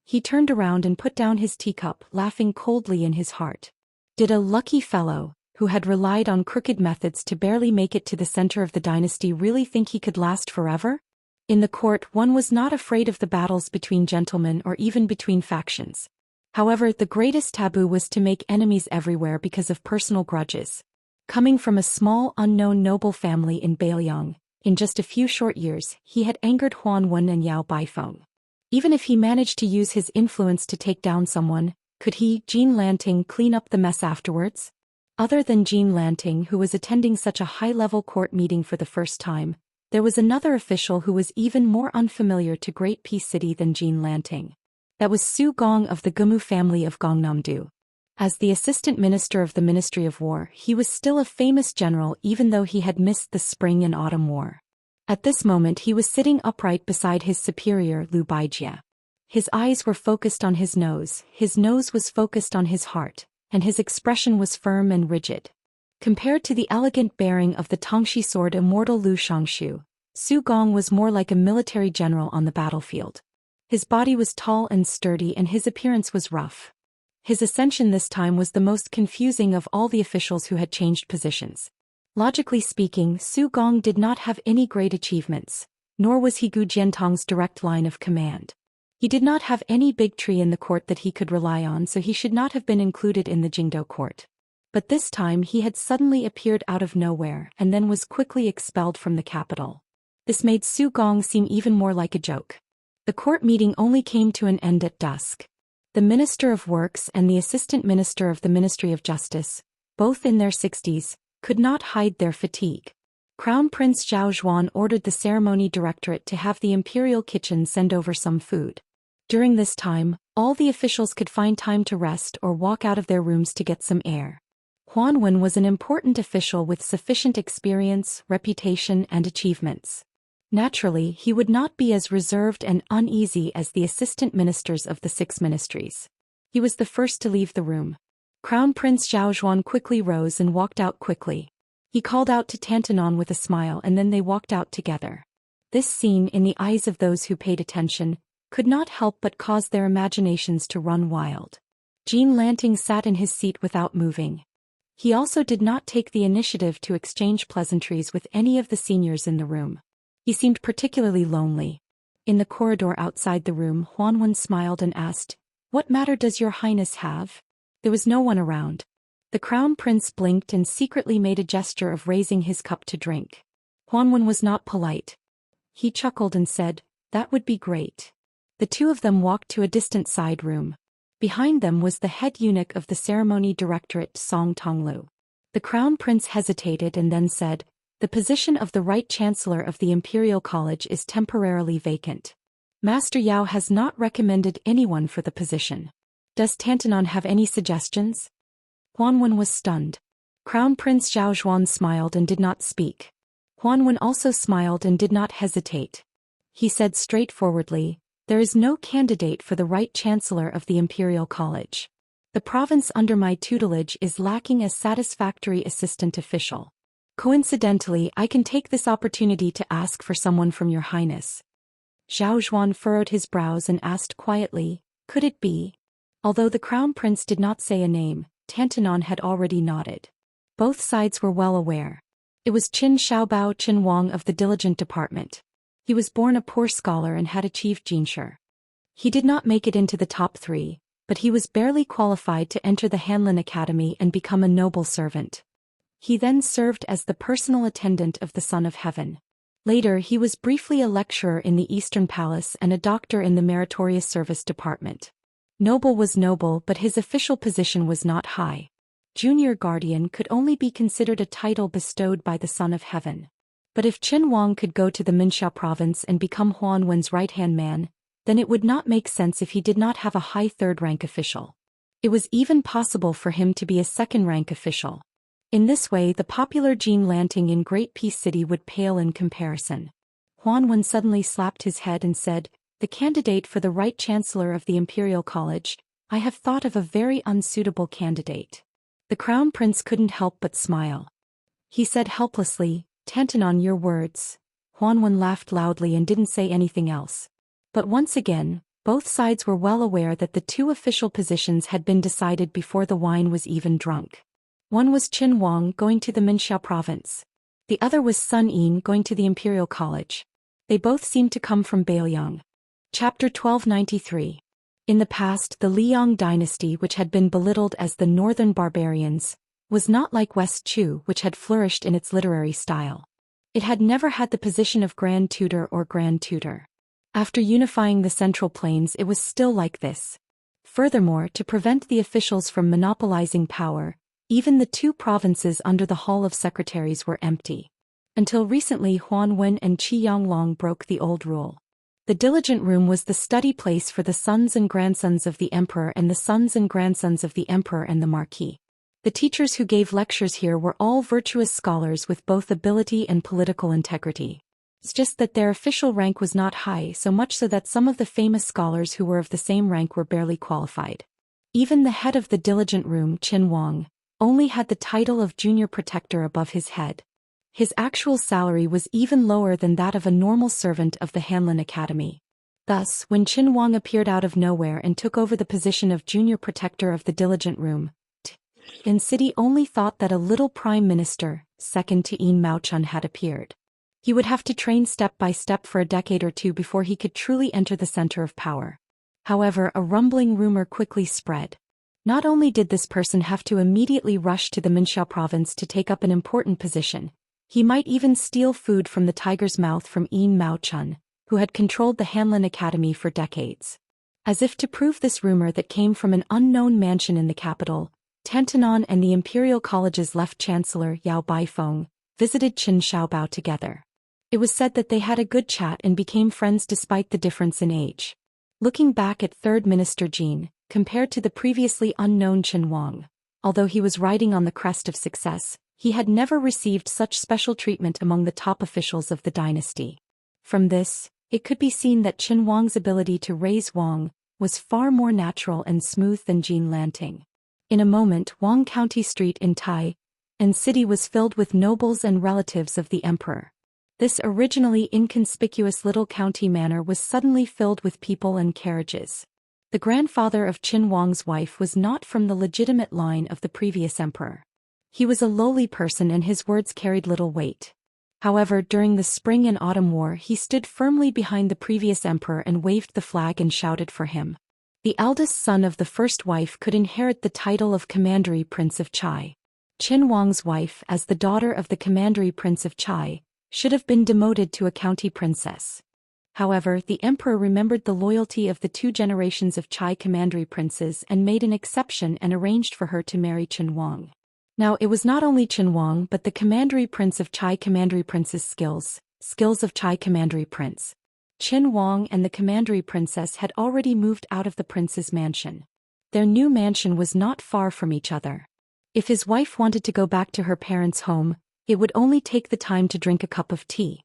He turned around and put down his teacup, laughing coldly in his heart. Did a lucky fellow, who had relied on crooked methods to barely make it to the center of the dynasty, really think he could last forever? In the court, one was not afraid of the battles between gentlemen or even between factions. However, the greatest taboo was to make enemies everywhere because of personal grudges. Coming from a small, unknown noble family in Beiliang, in just a few short years, he had angered Huan Wen and Yao Baifeng. Even if he managed to use his influence to take down someone, could he, Jin Lanting, clean up the mess afterwards? Other than Jin Lanting, who was attending such a high-level court meeting for the first time, there was another official who was even more unfamiliar to Great Peace City than Jin Lanting. That was Su Gong of the Gumu family of Gongnamdu. As the assistant minister of the Ministry of War, he was still a famous general even though he had missed the spring and autumn war. At this moment he was sitting upright beside his superior Liu Baijie. His eyes were focused on his nose was focused on his heart, and his expression was firm and rigid. Compared to the elegant bearing of the Tongxi sword Immortal Lu Shangshu, Su Gong was more like a military general on the battlefield. His body was tall and sturdy and his appearance was rough. His ascension this time was the most confusing of all the officials who had changed positions. Logically speaking, Su Gong did not have any great achievements, nor was he Gu Jiantong's direct line of command. He did not have any big tree in the court that he could rely on, so he should not have been included in the Jingdo court. But this time he had suddenly appeared out of nowhere and then was quickly expelled from the capital. This made Su Gong seem even more like a joke. The court meeting only came to an end at dusk. The Minister of Works and the Assistant Minister of the Ministry of Justice, both in their 60s, could not hide their fatigue. Crown Prince Zhao Zhuan ordered the ceremony directorate to have the imperial kitchen send over some food. During this time, all the officials could find time to rest or walk out of their rooms to get some air. Huan Wen was an important official with sufficient experience, reputation, and achievements. Naturally, he would not be as reserved and uneasy as the assistant ministers of the 6 ministries. He was the first to leave the room. Crown Prince Zhou Xian quickly rose and walked out quickly. He called out to Tantanon with a smile and then they walked out together. This scene, in the eyes of those who paid attention, could not help but cause their imaginations to run wild. Jean Lanting sat in his seat without moving. He also did not take the initiative to exchange pleasantries with any of the seniors in the room. He seemed particularly lonely. In the corridor outside the room, Huanwen smiled and asked, "What matter does your highness have?" There was no one around. The crown prince blinked and secretly made a gesture of raising his cup to drink. Huanwen was not polite. He chuckled and said, "That would be great." The two of them walked to a distant side room. Behind them was the head eunuch of the ceremony directorate, Song Tonglu. The crown prince hesitated and then said, "The position of the right chancellor of the Imperial College is temporarily vacant. Master Yao has not recommended anyone for the position. Does Tantanon have any suggestions?" Huanwen was stunned. Crown Prince Zhao Xuan smiled and did not speak. Huanwen also smiled and did not hesitate. He said straightforwardly, "There is no candidate for the right chancellor of the Imperial College. The province under my tutelage is lacking a satisfactory assistant official. Coincidentally, I can take this opportunity to ask for someone from your highness." Zhao Xuan furrowed his brows and asked quietly, "Could it be?" Although the crown prince did not say a name, Tantanon had already nodded. Both sides were well aware. It was Qin Xiaobao Qin Wang of the Diligent Department. He was born a poor scholar and had achieved Jinshi. He did not make it into the top 3, but he was barely qualified to enter the Hanlin Academy and become a noble servant. He then served as the personal attendant of the Son of Heaven. Later he was briefly a lecturer in the Eastern Palace and a doctor in the Meritorious Service Department. Noble was noble, but his official position was not high. Junior Guardian could only be considered a title bestowed by the Son of Heaven. But if Qin Wang could go to the Minxiao province and become Huanwen's right-hand man, then it would not make sense if he did not have a high third-rank official. It was even possible for him to be a second-rank official. In this way, the popular Jean Lanting in Great Peace City would pale in comparison. Huanwen suddenly slapped his head and said, "The candidate for the right chancellor of the Imperial College, I have thought of a very unsuitable candidate." The crown prince couldn't help but smile. He said helplessly, "Tantanon, your words." Huanwen laughed loudly and didn't say anything else. But once again, both sides were well aware that the two official positions had been decided before the wine was even drunk. One was Qin Wang going to the Minxiao province. The other was Sun Yin going to the Imperial College. They both seemed to come from Beiliang. Chapter 1293. In the past, the Liang dynasty, which had been belittled as the Northern Barbarians, was not like West Chu, which had flourished in its literary style. It had never had the position of Grand Tutor or Grand Tutor. After unifying the Central Plains, it was still like this. Furthermore, to prevent the officials from monopolizing power, even the two provinces under the Hall of Secretaries were empty. Until recently, Huanwen and Qi Yanglong broke the old rule. The Diligent Room was the study place for the sons and grandsons of the Emperor and the sons and grandsons of the Emperor and the Marquis. The teachers who gave lectures here were all virtuous scholars with both ability and political integrity. It's just that their official rank was not high, so much so that some of the famous scholars who were of the same rank were barely qualified. Even the head of the Diligent Room, Qin Wang, only had the title of junior protector above his head. His actual salary was even lower than that of a normal servant of the Hanlin Academy. Thus, when Qin Wang appeared out of nowhere and took over the position of junior protector of the Diligent Room, Tin City only thought that a little prime minister, second to Yin Maochun, had appeared. He would have to train step by step for a decade or two before he could truly enter the center of power. However, a rumbling rumor quickly spread. Not only did this person have to immediately rush to the Minxiao province to take up an important position, he might even steal food from the tiger's mouth from Yin Maochun, who had controlled the Hanlin Academy for decades. As if to prove this rumor that came from an unknown mansion in the capital, Tantanon and the Imperial College's left chancellor Yao Baifeng visited Qin Xiaobao together. It was said that they had a good chat and became friends despite the difference in age. Looking back at Third Minister Jin, compared to the previously unknown Qin Wang, although he was riding on the crest of success, he had never received such special treatment among the top officials of the dynasty. From this, it could be seen that Qin Wang's ability to raise Wang, was far more natural and smooth than Jean Lanting. In a moment, Wang County Street in Tai and City was filled with nobles and relatives of the emperor. This originally inconspicuous little county manor was suddenly filled with people and carriages. The grandfather of Qin Wang's wife was not from the legitimate line of the previous emperor. He was a lowly person and his words carried little weight. However, during the Spring and Autumn War he stood firmly behind the previous emperor and waved the flag and shouted for him. The eldest son of the first wife could inherit the title of Commandery Prince of Chai. Qin Wang's wife, as the daughter of the Commandery Prince of Chai, should have been demoted to a county princess. However, the emperor remembered the loyalty of the 2 generations of Chai Commandery princes and made an exception and arranged for her to marry Qin Wang. Now it was not only Qin Wang but the Commandery Prince of Chai Commandery Prince's skills of Chai Commandery Prince. Qin Wang and the Commandery Princess had already moved out of the prince's mansion. Their new mansion was not far from each other. If his wife wanted to go back to her parents' home, it would only take the time to drink a cup of tea.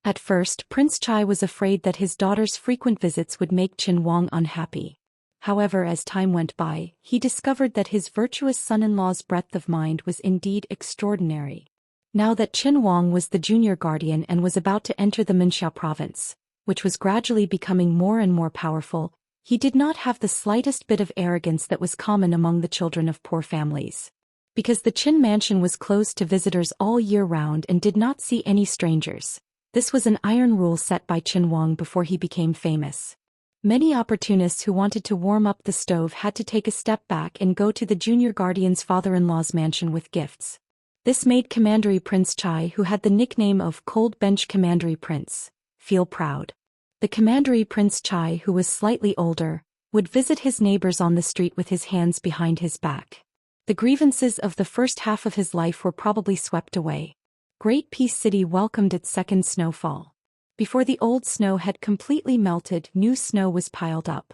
At first, Prince Chai was afraid that his daughter's frequent visits would make Qin Wang unhappy. However, as time went by, he discovered that his virtuous son-in-law's breadth of mind was indeed extraordinary. Now that Qin Wang was the junior guardian and was about to enter the Minxiao province, which was gradually becoming more and more powerful, he did not have the slightest bit of arrogance that was common among the children of poor families. Because the Qin mansion was closed to visitors all year round and did not see any strangers, this was an iron rule set by Qin Wang before he became famous. Many opportunists who wanted to warm up the stove had to take a step back and go to the junior guardian's father-in-law's mansion with gifts. This made Commandery Prince Chai, who had the nickname of Cold Bench Commandery Prince, feel proud. The Commandery Prince Chai, who was slightly older, would visit his neighbors on the street with his hands behind his back. The grievances of the first half of his life were probably swept away. Great Peace City welcomed its second snowfall. Before the old snow had completely melted, new snow was piled up.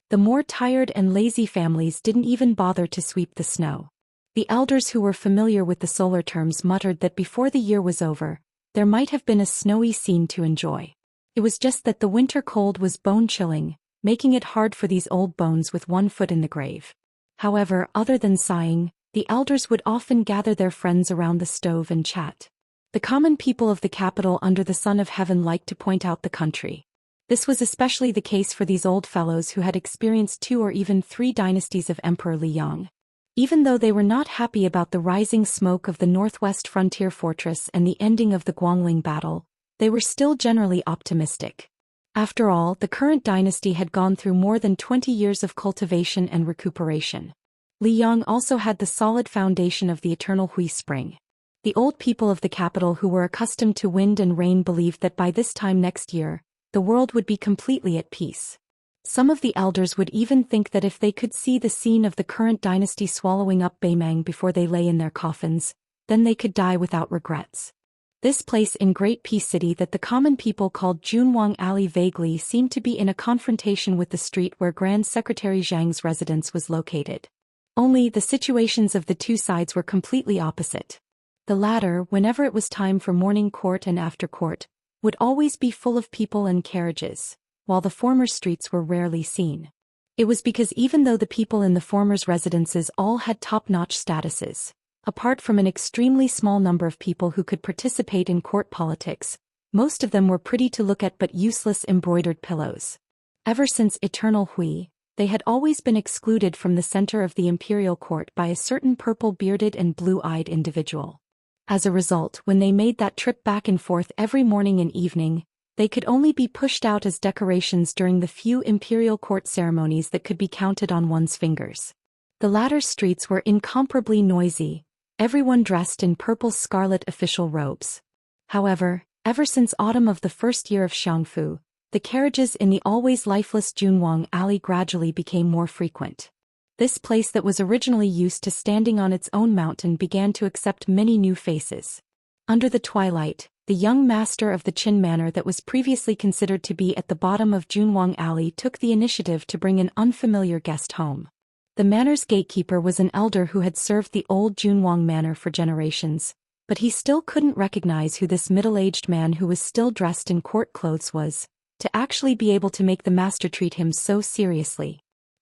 The more tired and lazy families didn't even bother to sweep the snow. The elders who were familiar with the solar terms muttered that before the year was over, there might have been a snowy scene to enjoy. It was just that the winter cold was bone-chilling, making it hard for these old bones with one foot in the grave. However, other than sighing, the elders would often gather their friends around the stove and chat. The common people of the capital under the sun of heaven liked to point out the country. This was especially the case for these old fellows who had experienced 2 or even 3 dynasties of Emperor Liang. Even though they were not happy about the rising smoke of the northwest frontier fortress and the ending of the Guangling battle, they were still generally optimistic. After all, the current dynasty had gone through more than 20 years of cultivation and recuperation. Liang also had the solid foundation of the eternal Hui Spring. The old people of the capital who were accustomed to wind and rain believed that by this time next year, the world would be completely at peace. Some of the elders would even think that if they could see the scene of the current dynasty swallowing up Beimang before they lay in their coffins, then they could die without regrets. This place in Great Peace City that the common people called Junwang Alley vaguely seemed to be in a confrontation with the street where Grand Secretary Zhang's residence was located. Only the situations of the 2 sides were completely opposite. The latter, whenever it was time for morning court and after court, would always be full of people and carriages, while the former streets were rarely seen. It was because even though the people in the former's residences all had top-notch statuses, apart from an extremely small number of people who could participate in court politics, most of them were pretty to look at but useless embroidered pillows. Ever since Eternal Hui, they had always been excluded from the center of the imperial court by a certain purple-bearded and blue-eyed individual. As a result, when they made that trip back and forth every morning and evening, they could only be pushed out as decorations during the few imperial court ceremonies that could be counted on one's fingers. The latter streets were incomparably noisy, everyone dressed in purple-scarlet official robes. However, ever since autumn of the first year of Xiangfu, the carriages in the always lifeless Junwang Alley gradually became more frequent. This place that was originally used to standing on its own mountain began to accept many new faces. Under the twilight, the young master of the Qin Manor that was previously considered to be at the bottom of Junwang Alley took the initiative to bring an unfamiliar guest home. The manor's gatekeeper was an elder who had served the old Junwang Manor for generations, but he still couldn't recognize who this middle-aged man who was still dressed in court clothes was. To actually be able to make the master treat him so seriously,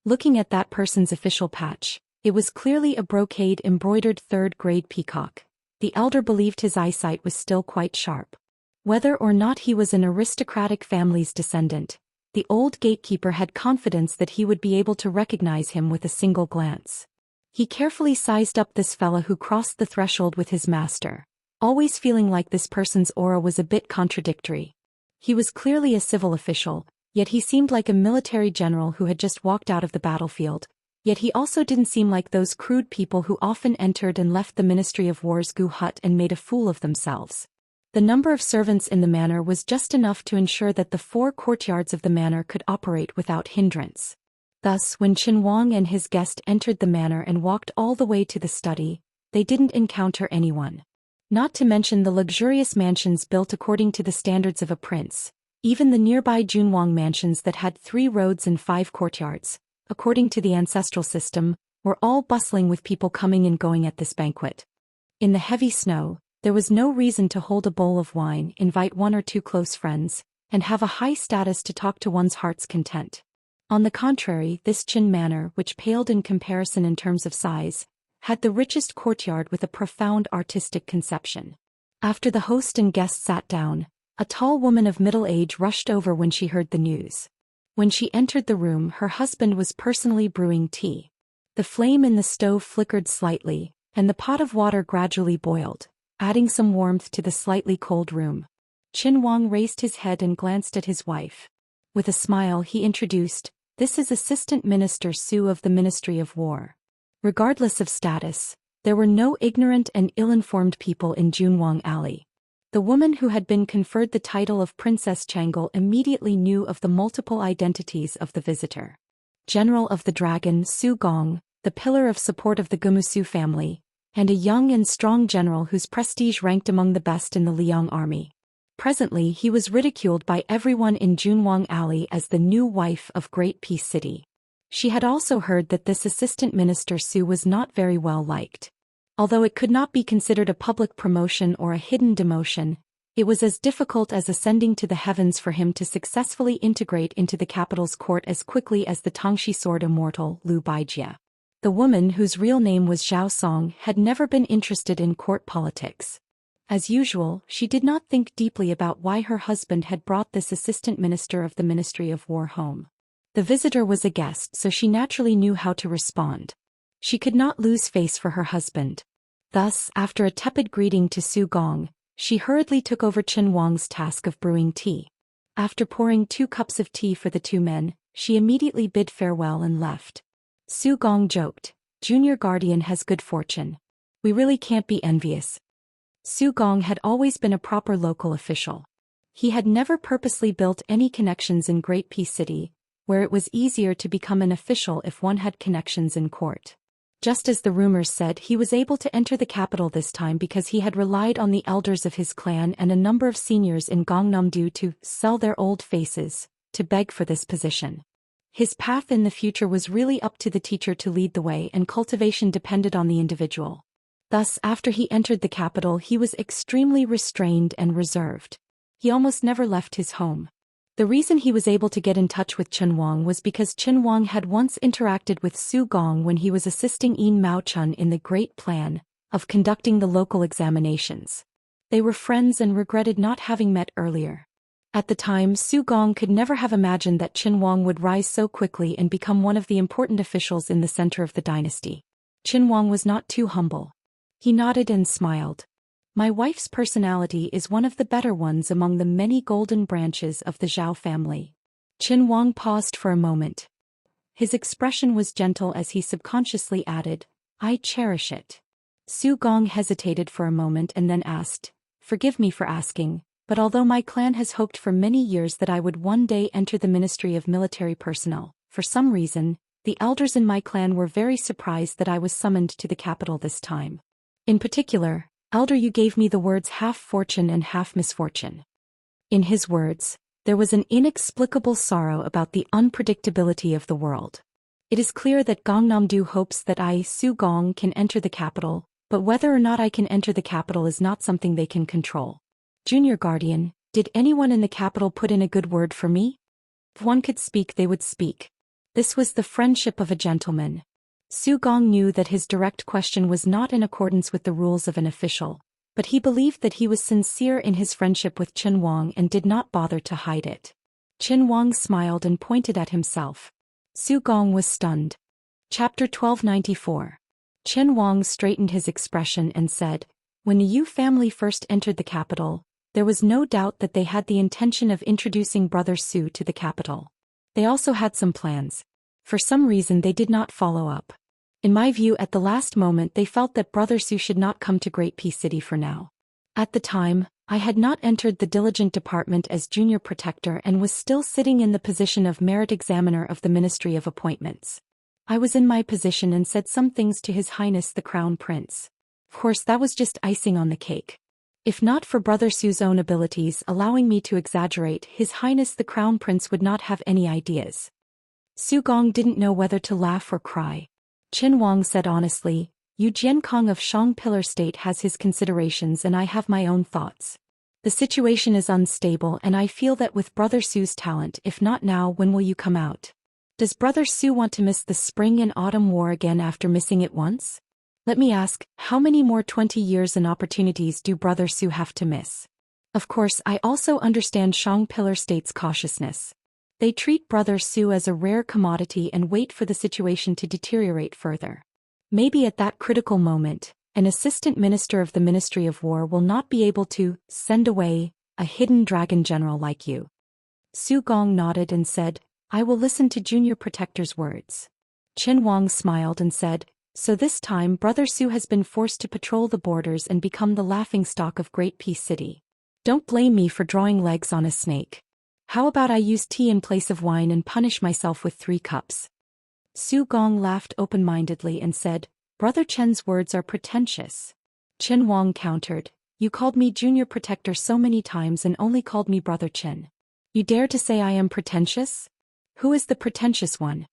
Looking at that person's official patch, it was clearly a brocade-embroidered third-grade peacock. The elder believed his eyesight was still quite sharp. Whether or not he was an aristocratic family's descendant, the old gatekeeper had confidence that he would be able to recognize him with a single glance. He carefully sized up this fella who crossed the threshold with his master, always feeling like this person's aura was a bit contradictory. He was clearly a civil official, yet he seemed like a military general who had just walked out of the battlefield, yet he also didn't seem like those crude people who often entered and left the Ministry of War's goo hut and made a fool of themselves. The number of servants in the manor was just enough to ensure that the 4 courtyards of the manor could operate without hindrance. Thus, when Qin Wang and his guest entered the manor and walked all the way to the study, they didn't encounter anyone. Not to mention the luxurious mansions built according to the standards of a prince, even the nearby Junwang mansions that had 3 roads and 5 courtyards, according to the ancestral system, were all bustling with people coming and going at this banquet. In the heavy snow, there was no reason to hold a bowl of wine, invite 1 or 2 close friends, and have a high status to talk to one's heart's content. On the contrary, this Qin manor, which paled in comparison in terms of size, had the richest courtyard with a profound artistic conception. After the host and guest sat down, a tall woman of middle age rushed over when she heard the news. When she entered the room, her husband was personally brewing tea. The flame in the stove flickered slightly, and the pot of water gradually boiled, adding some warmth to the slightly cold room. Qin Wang raised his head and glanced at his wife. With a smile he introduced, "This is Assistant Minister Su of the Ministry of War." Regardless of status, there were no ignorant and ill-informed people in Junwang Alley. The woman who had been conferred the title of Princess Changel immediately knew of the multiple identities of the visitor. General of the Dragon Su Gong, the pillar of support of the Gumusu family, and a young and strong general whose prestige ranked among the best in the Liang army. Presently he was ridiculed by everyone in Junwang Alley as the new wife of Great Peace City. She had also heard that this assistant minister Su was not very well liked. Although it could not be considered a public promotion or a hidden demotion, it was as difficult as ascending to the heavens for him to successfully integrate into the capital's court as quickly as the Tongxi sword immortal Lu Baijia. The woman, whose real name was Zhao Song, had never been interested in court politics. As usual, she did not think deeply about why her husband had brought this assistant minister of the Ministry of War home. The visitor was a guest, so she naturally knew how to respond. She could not lose face for her husband. Thus, after a tepid greeting to Su Gong, she hurriedly took over Qin Wang's task of brewing tea. After pouring 2 cups of tea for the 2 men, she immediately bid farewell and left. Su Gong joked, "Junior Guardian has good fortune. We really can't be envious." Su Gong had always been a proper local official. He had never purposely built any connections in Great Peace City, where it was easier to become an official if one had connections in court. Just as the rumors said, he was able to enter the capital this time because he had relied on the elders of his clan and a number of seniors in Gangnam-do to sell their old faces, to beg for this position. His path in the future was really up to the teacher to lead the way, and cultivation depended on the individual. Thus, after he entered the capital, he was extremely restrained and reserved. He almost never left his home. The reason he was able to get in touch with Qin Wang was because Qin Wang had once interacted with Su Gong when he was assisting Yin Mao Chun in the great plan of conducting the local examinations. They were friends and regretted not having met earlier. At the time, Su Gong could never have imagined that Qin Wang would rise so quickly and become one of the important officials in the center of the dynasty. Qin Wang was not too humble. He nodded and smiled. "My wife's personality is one of the better ones among the many golden branches of the Zhao family." Qin Wang paused for a moment. His expression was gentle as he subconsciously added, "I cherish it." Su Gong hesitated for a moment and then asked, "Forgive me for asking, but although my clan has hoped for many years that I would one day enter the Ministry of Military Personnel, for some reason, the elders in my clan were very surprised that I was summoned to the capital this time. In particular, Elder, you gave me the words half fortune and half misfortune." In his words, there was an inexplicable sorrow about the unpredictability of the world. It is clear that Gangnam-do hopes that I, Su Gong, can enter the capital, but whether or not I can enter the capital is not something they can control. Junior Guardian, did anyone in the capital put in a good word for me? If one could speak, they would speak. This was the friendship of a gentleman. Su Gong knew that his direct question was not in accordance with the rules of an official, but he believed that he was sincere in his friendship with Qin Wang and did not bother to hide it. Qin Wang smiled and pointed at himself. Su Gong was stunned. Chapter 1294. Qin Wang straightened his expression and said, "When the Yu family first entered the capital, there was no doubt that they had the intention of introducing Brother Su to the capital. They also had some plans. For some reason they did not follow up. In my view, at the last moment they felt that Brother Su should not come to Great Peace City for now. At the time, I had not entered the diligent department as junior protector and was still sitting in the position of merit examiner of the Ministry of Appointments. I was in my position and said some things to His Highness the Crown Prince. Of course, that was just icing on the cake. If not for Brother Su's own abilities allowing me to exaggerate, His Highness the Crown Prince would not have any ideas." Su Gong didn't know whether to laugh or cry. Qin Wang said honestly, "Yu Jiankong of Shang Pillar State has his considerations and I have my own thoughts. The situation is unstable and I feel that with Brother Su's talent, if not now, when will you come out? Does Brother Su want to miss the spring and autumn war again after missing it once? Let me ask, how many more 20 years and opportunities do Brother Su have to miss? Of course, I also understand Shang Pillar State's cautiousness. They treat Brother Su as a rare commodity and wait for the situation to deteriorate further. Maybe at that critical moment, an assistant minister of the Ministry of War will not be able to send away a hidden dragon general like you." Su Gong nodded and said, "I will listen to Junior Protector's words." Qin Wang smiled and said, "So this time Brother Su has been forced to patrol the borders and become the laughingstock of Great Peace City. Don't blame me for drawing legs on a snake. How about I use tea in place of wine and punish myself with 3 cups? Su Gong laughed open-mindedly and said, "Brother Chen's words are pretentious." Qin Wang countered, "You called me Junior Protector so many times and only called me Brother Chen. You dare to say I am pretentious? Who is the pretentious one?"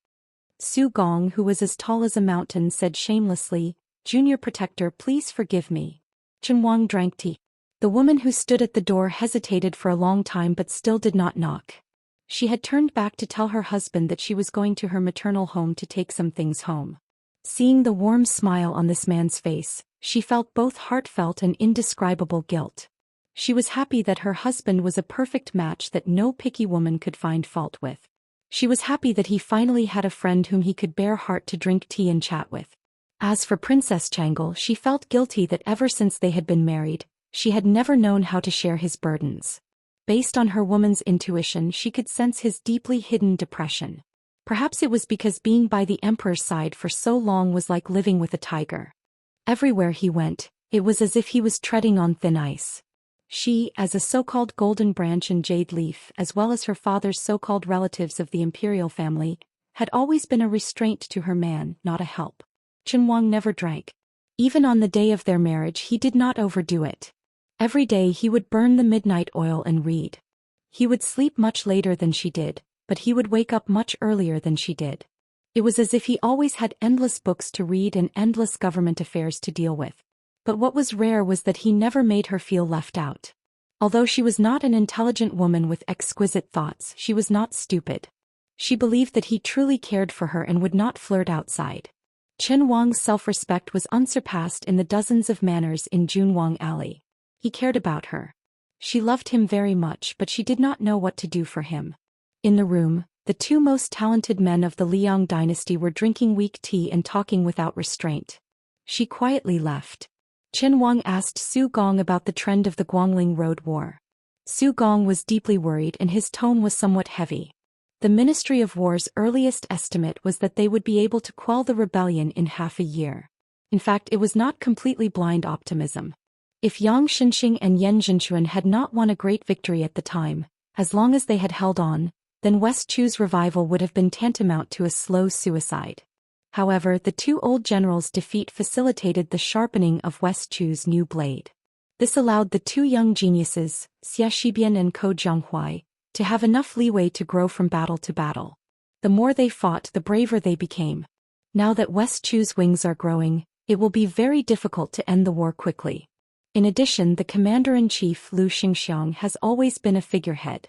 Su Gong, who was as tall as a mountain, said shamelessly, "Junior Protector, please forgive me." Qin Wang drank tea. The woman who stood at the door hesitated for a long time but still did not knock. She had turned back to tell her husband that she was going to her maternal home to take some things home. Seeing the warm smile on this man's face, she felt both heartfelt and indescribable guilt. She was happy that her husband was a perfect match that no picky woman could find fault with. She was happy that he finally had a friend whom he could bear heart to drink tea and chat with. As for Princess Changle, she felt guilty that ever since they had been married, she had never known how to share his burdens. Based on her woman's intuition, she could sense his deeply hidden depression. Perhaps it was because being by the Emperor's side for so long was like living with a tiger. Everywhere he went, it was as if he was treading on thin ice. She, as a so-called golden branch and jade leaf, as well as her father's so-called relatives of the imperial family, had always been a restraint to her man, not a help. Qin Wang never drank. Even on the day of their marriage he did not overdo it. Every day he would burn the midnight oil and read. He would sleep much later than she did, but he would wake up much earlier than she did. It was as if he always had endless books to read and endless government affairs to deal with. But what was rare was that he never made her feel left out. Although she was not an intelligent woman with exquisite thoughts, she was not stupid. She believed that he truly cared for her and would not flirt outside. Qin Wang's self-respect was unsurpassed in the dozens of manners in Junwang Alley. He cared about her. She loved him very much, but she did not know what to do for him. In the room, the 2 most talented men of the Liang dynasty were drinking weak tea and talking without restraint. She quietly left. Qin Wang asked Su Gong about the trend of the Guangling Road War. Su Gong was deeply worried and his tone was somewhat heavy. The Ministry of War's earliest estimate was that they would be able to quell the rebellion in half a year. In fact, it was not completely blind optimism. If Yang Xinxing and Yan Zhenchuan had not won a great victory at the time, as long as they had held on, then West Chu's revival would have been tantamount to a slow suicide. However, the 2 old generals' defeat facilitated the sharpening of West Chu's new blade. This allowed the 2 young geniuses, Xia Shibian and Ko Jianghuai, to have enough leeway to grow from battle to battle. The more they fought, the braver they became. Now that West Chu's wings are growing, it will be very difficult to end the war quickly. In addition, the commander-in-chief Lu Xingxiang has always been a figurehead.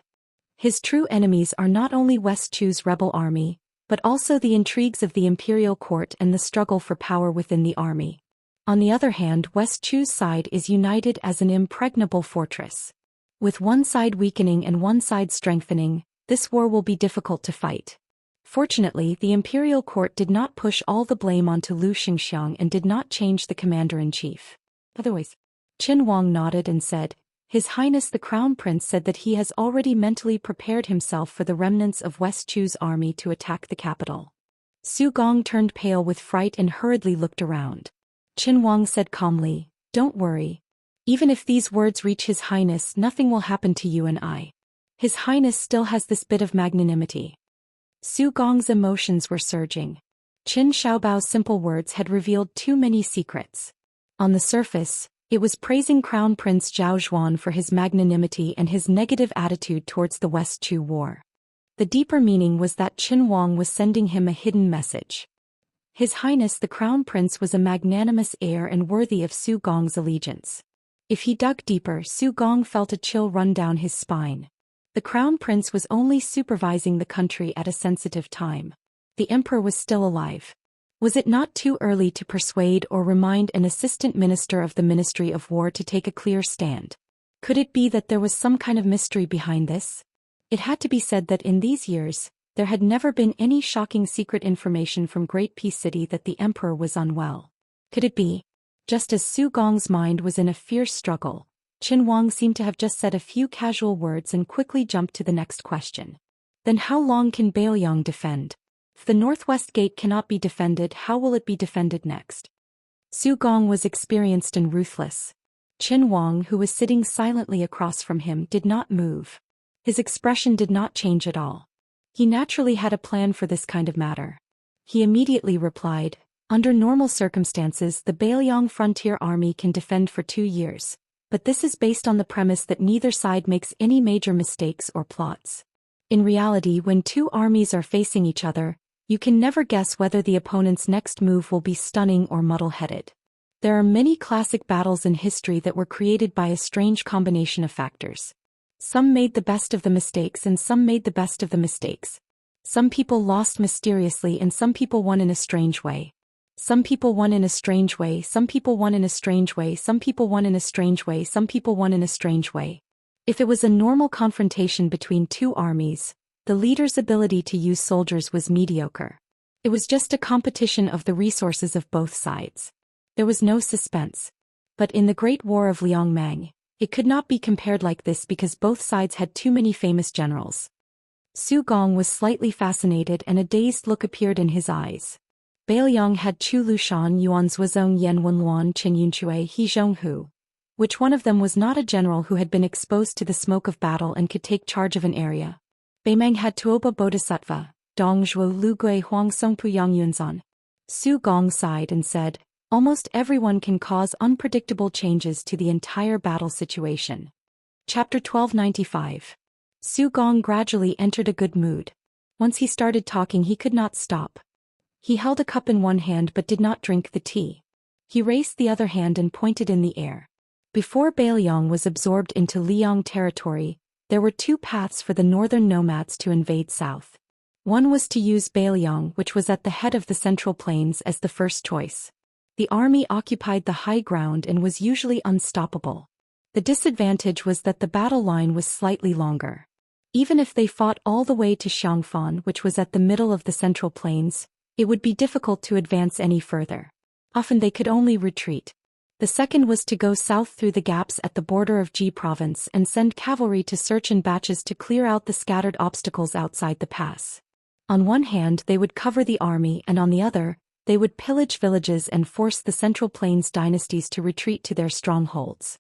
His true enemies are not only West Chu's rebel army, but also the intrigues of the imperial court and the struggle for power within the army. On the other hand, West Chu's side is united as an impregnable fortress. With one side weakening and one side strengthening, this war will be difficult to fight. Fortunately, the imperial court did not push all the blame onto Lu Xingxiang and did not change the commander-in-chief. Otherwise, Qin Huang nodded and said, His Highness the Crown Prince said that he has already mentally prepared himself for the remnants of West Chu's army to attack the capital. Su Gong turned pale with fright and hurriedly looked around. Qin Huang said calmly, Don't worry. Even if these words reach His Highness, nothing will happen to you and I. His Highness still has this bit of magnanimity. Su Gong's emotions were surging. Qin Xiaobao's simple words had revealed too many secrets. On the surface, it was praising Crown Prince Zhao Xuan for his magnanimity and his negative attitude towards the West Chu war. The deeper meaning was that Qin Huang was sending him a hidden message. His Highness the Crown Prince was a magnanimous heir and worthy of Su Gong's allegiance. If he dug deeper, Su Gong felt a chill run down his spine. The Crown Prince was only supervising the country at a sensitive time. The Emperor was still alive. Was it not too early to persuade or remind an assistant minister of the Ministry of War to take a clear stand? Could it be that there was some kind of mystery behind this? It had to be said that in these years, there had never been any shocking secret information from Great Peace City that the Emperor was unwell. Could it be? Just as Su Gong's mind was in a fierce struggle, Qin Huang seemed to have just said a few casual words and quickly jumped to the next question. Then how long can Baoyang defend? If the northwest gate cannot be defended, how will it be defended next? Su Gong was experienced and ruthless. Qin Huang, who was sitting silently across from him, did not move. His expression did not change at all. He naturally had a plan for this kind of matter. He immediately replied, Under normal circumstances, the Baoyang Frontier Army can defend for 2 years, but this is based on the premise that neither side makes any major mistakes or plots. In reality, when two armies are facing each other, you can never guess whether the opponent's next move will be stunning or muddle-headed. There are many classic battles in history that were created by a strange combination of factors. Some made the best of the mistakes and some made the best of the mistakes. Some people lost mysteriously and some people won in a strange way. Some people won in a strange way, some people won in a strange way, some people won in a strange way, some people won in a strange way. If it was a normal confrontation between two armies, the leader's ability to use soldiers was mediocre. It was just a competition of the resources of both sides. There was no suspense. But in the Great War of Liangmang, it could not be compared like this because both sides had too many famous generals. Su Gong was slightly fascinated and a dazed look appeared in his eyes. Baoyang had Chu Lushan, Yuan Zuozong, Yan Wenluan, Chen Yunchue, He Zhonghu. Which one of them was not a general who had been exposed to the smoke of battle and could take charge of an area? Beimeng had Tuoba Bodhisattva, Dong Zhuo Lugui Huang Songpu Yang Yunzan. Su Gong sighed and said, Almost everyone can cause unpredictable changes to the entire battle situation. Chapter 1295. Su Gong gradually entered a good mood. Once he started talking, he could not stop. He held a cup in one hand but did not drink the tea. He raised the other hand and pointed in the air. Before Baoyang was absorbed into Liang territory, there were two paths for the northern nomads to invade south. One was to use Baoyang, which was at the head of the Central Plains, as the first choice. The army occupied the high ground and was usually unstoppable. The disadvantage was that the battle line was slightly longer. Even if they fought all the way to Xiangfan, which was at the middle of the Central Plains, it would be difficult to advance any further. Often they could only retreat. The second was to go south through the gaps at the border of Ji province and send cavalry to search in batches to clear out the scattered obstacles outside the pass. On one hand, they would cover the army, and on the other, they would pillage villages and force the Central Plains dynasties to retreat to their strongholds.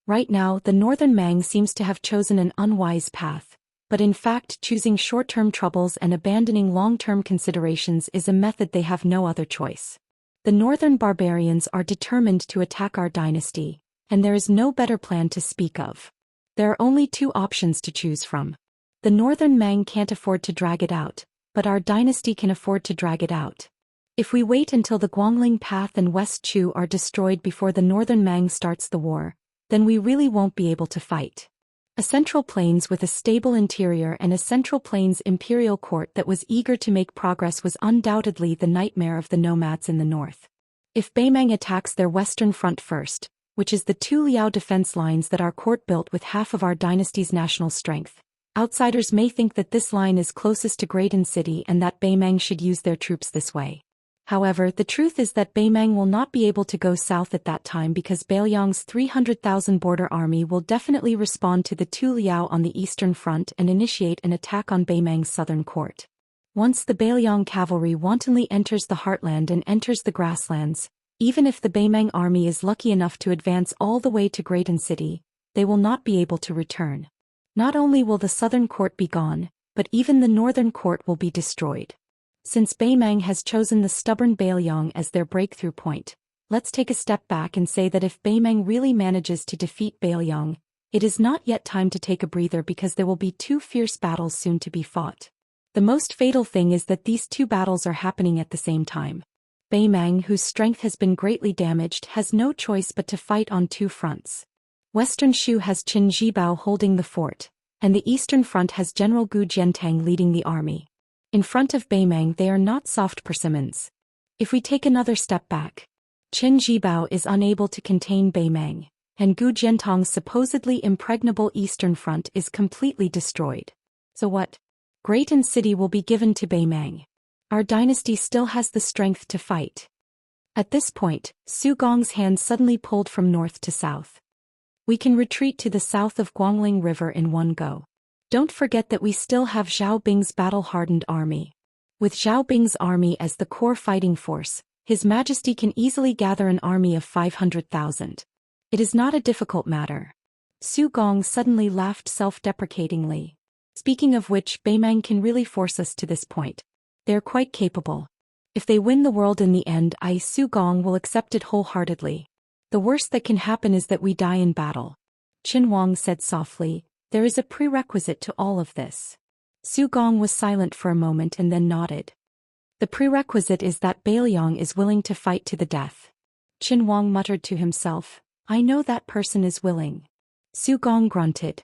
Right now, the northern Mang seems to have chosen an unwise path, but in fact choosing short-term troubles and abandoning long-term considerations is a method they have no other choice. The northern barbarians are determined to attack our dynasty, and there is no better plan to speak of. There are only two options to choose from. The northern Mang can't afford to drag it out, but our dynasty can afford to drag it out. If we wait until the Guangling Path and West Chu are destroyed before the northern Mang starts the war, then we really won't be able to fight. A central plains with a stable interior and a central plains imperial court that was eager to make progress was undoubtedly the nightmare of the nomads in the north. If Beimang attacks their western front first, which is the two Liao defense lines that our court built with half of our dynasty's national strength, outsiders may think that this line is closest to Graydon City and that Beimang should use their troops this way. However, the truth is that Beimang will not be able to go south at that time because Beiliang's 300,000 border army will definitely respond to the Tu Liao on the eastern front and initiate an attack on Beimang's southern court. Once the Beiliang cavalry wantonly enters the heartland and enters the grasslands, even if the Beimang army is lucky enough to advance all the way to Graydon City, they will not be able to return. Not only will the southern court be gone, but even the northern court will be destroyed. Since Beimang has chosen the stubborn Beiliang as their breakthrough point, let's take a step back and say that if Beimang really manages to defeat Beiliang, it is not yet time to take a breather because there will be two fierce battles soon to be fought. The most fatal thing is that these two battles are happening at the same time. Beimang, whose strength has been greatly damaged, has no choice but to fight on two fronts. Western Shu has Qin Zhibao holding the fort, and the eastern front has General Gu Jiantang leading the army. In front of Beimang they are not soft persimmons. If we take another step back, Qin Zhibao is unable to contain Beimang, and Gu Jiantang's supposedly impregnable eastern front is completely destroyed. So what? Graydon City will be given to Beimang. Our dynasty still has the strength to fight. At this point, Su Gong's hand suddenly pulled from north to south. We can retreat to the south of Guangling River in one go. Don't forget that we still have Zhao Bing's battle-hardened army. With Zhao Bing's army as the core fighting force, His Majesty can easily gather an army of 500,000. It is not a difficult matter. Su Gong suddenly laughed self-deprecatingly. Speaking of which, Beimang can really force us to this point. They are quite capable. If they win the world in the end, Su Gong will accept it wholeheartedly. The worst that can happen is that we die in battle. Qin Wang said softly, there is a prerequisite to all of this. Su Gong was silent for a moment and then nodded. The prerequisite is that Beiliang is willing to fight to the death. Qin Wang muttered to himself, I know that person is willing. Su Gong grunted.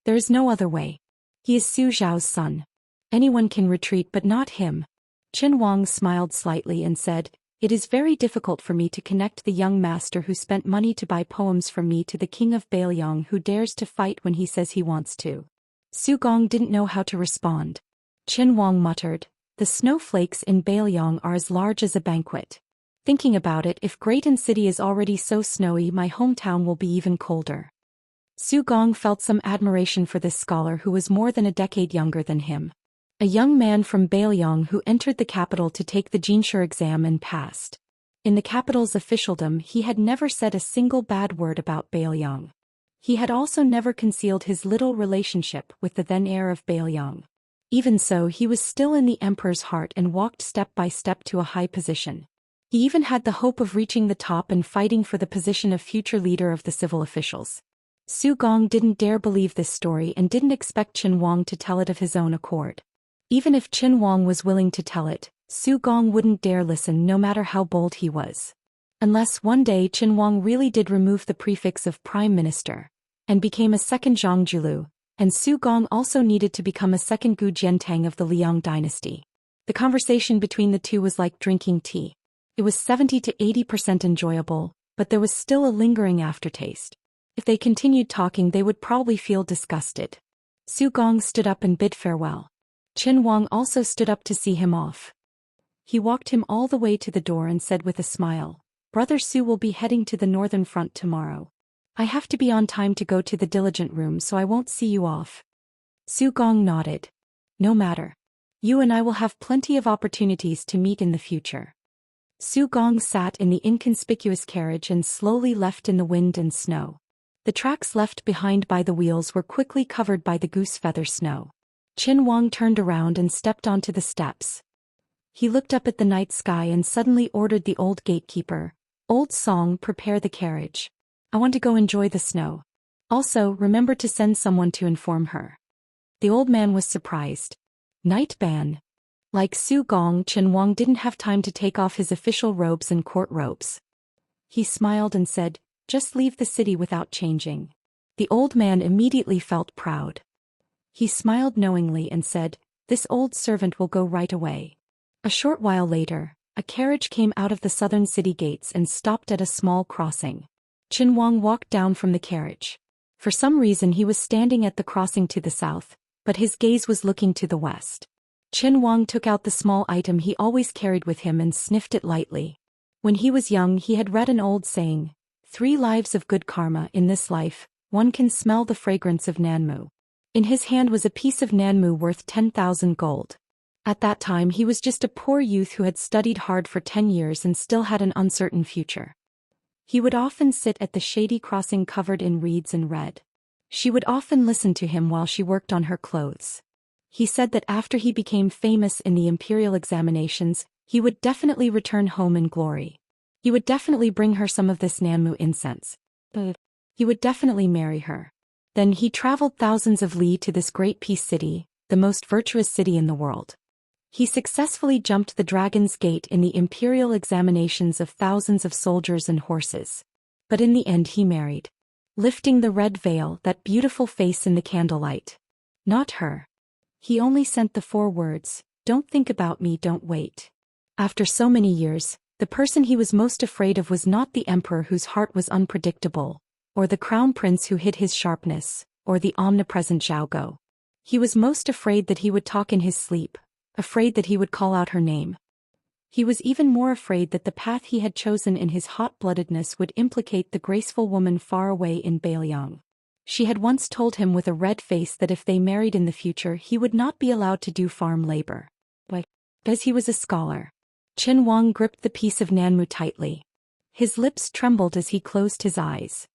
There is no other way. He is Su Zhao's son. Anyone can retreat but not him. Qin Wang smiled slightly and said, It is very difficult for me to connect the young master who spent money to buy poems from me to the king of Beiliang who dares to fight when he says he wants to. Su Gong didn't know how to respond. Qin Wang muttered, The snowflakes in Beiliang are as large as a banquet. Thinking about it, if Graydon City is already so snowy, my hometown will be even colder. Su Gong felt some admiration for this scholar who was more than a decade younger than him. A young man from Beiliang who entered the capital to take the Jinshi exam and passed. In the capital's officialdom, he had never said a single bad word about Beiliang. He had also never concealed his little relationship with the then heir of Beiliang. Even so, he was still in the emperor's heart and walked step by step to a high position. He even had the hope of reaching the top and fighting for the position of future leader of the civil officials. Su Gong didn't dare believe this story and didn't expect Qin Wang to tell it of his own accord. Even if Qin Wang was willing to tell it, Su Gong wouldn't dare listen no matter how bold he was. Unless one day Qin Wang really did remove the prefix of prime minister and became a second Zhang Julu, and Su Gong also needed to become a second Gu Jiantang of the Liang dynasty. The conversation between the two was like drinking tea. It was 70 to 80% enjoyable, but there was still a lingering aftertaste. If they continued talking, they would probably feel disgusted. Su Gong stood up and bid farewell. Qin Wang also stood up to see him off. He walked him all the way to the door and said with a smile, Brother Su will be heading to the northern front tomorrow. I have to be on time to go to the diligent room, so I won't see you off. Su Gong nodded. No matter. You and I will have plenty of opportunities to meet in the future. Su Gong sat in the inconspicuous carriage and slowly left in the wind and snow. The tracks left behind by the wheels were quickly covered by the goose feather snow. Qin Wang turned around and stepped onto the steps. He looked up at the night sky and suddenly ordered the old gatekeeper, Old Song, prepare the carriage. I want to go enjoy the snow. Also, remember to send someone to inform her. The old man was surprised. Night ban. Like Su Gong, Qin Wang didn't have time to take off his official robes and court robes. He smiled and said, Just leave the city without changing. The old man immediately felt proud. He smiled knowingly and said, "This old servant will go right away." A short while later, a carriage came out of the southern city gates and stopped at a small crossing. Qin Wang walked down from the carriage. For some reason he was standing at the crossing to the south, but his gaze was looking to the west. Qin Wang took out the small item he always carried with him and sniffed it lightly. When he was young he had read an old saying, 3 lives of good karma in this life, one can smell the fragrance of Nanmu. In his hand was a piece of Nanmu worth 10,000 gold. At that time he was just a poor youth who had studied hard for 10 years and still had an uncertain future. He would often sit at the shady crossing covered in reeds and read. She would often listen to him while she worked on her clothes. He said that after he became famous in the imperial examinations, he would definitely return home in glory. He would definitely bring her some of this Nanmu incense. He would definitely marry her. Then he traveled thousands of li to this great peace city, the most virtuous city in the world. He successfully jumped the Dragon's Gate in the imperial examinations of thousands of soldiers and horses. But in the end he married. Lifting the red veil, that beautiful face in the candlelight. Not her. He only sent the 4 words, "Don't think about me, don't wait." After so many years, the person he was most afraid of was not the emperor whose heart was unpredictable, or the crown prince who hid his sharpness, or the omnipresent Zhao Go. He was most afraid that he would talk in his sleep, afraid that he would call out her name. He was even more afraid that the path he had chosen in his hot-bloodedness would implicate the graceful woman far away in Bailiang. She had once told him with a red face that if they married in the future he would not be allowed to do farm labor. Because he was a scholar. Qin Wang gripped the piece of Nanmu tightly. His lips trembled as he closed his eyes.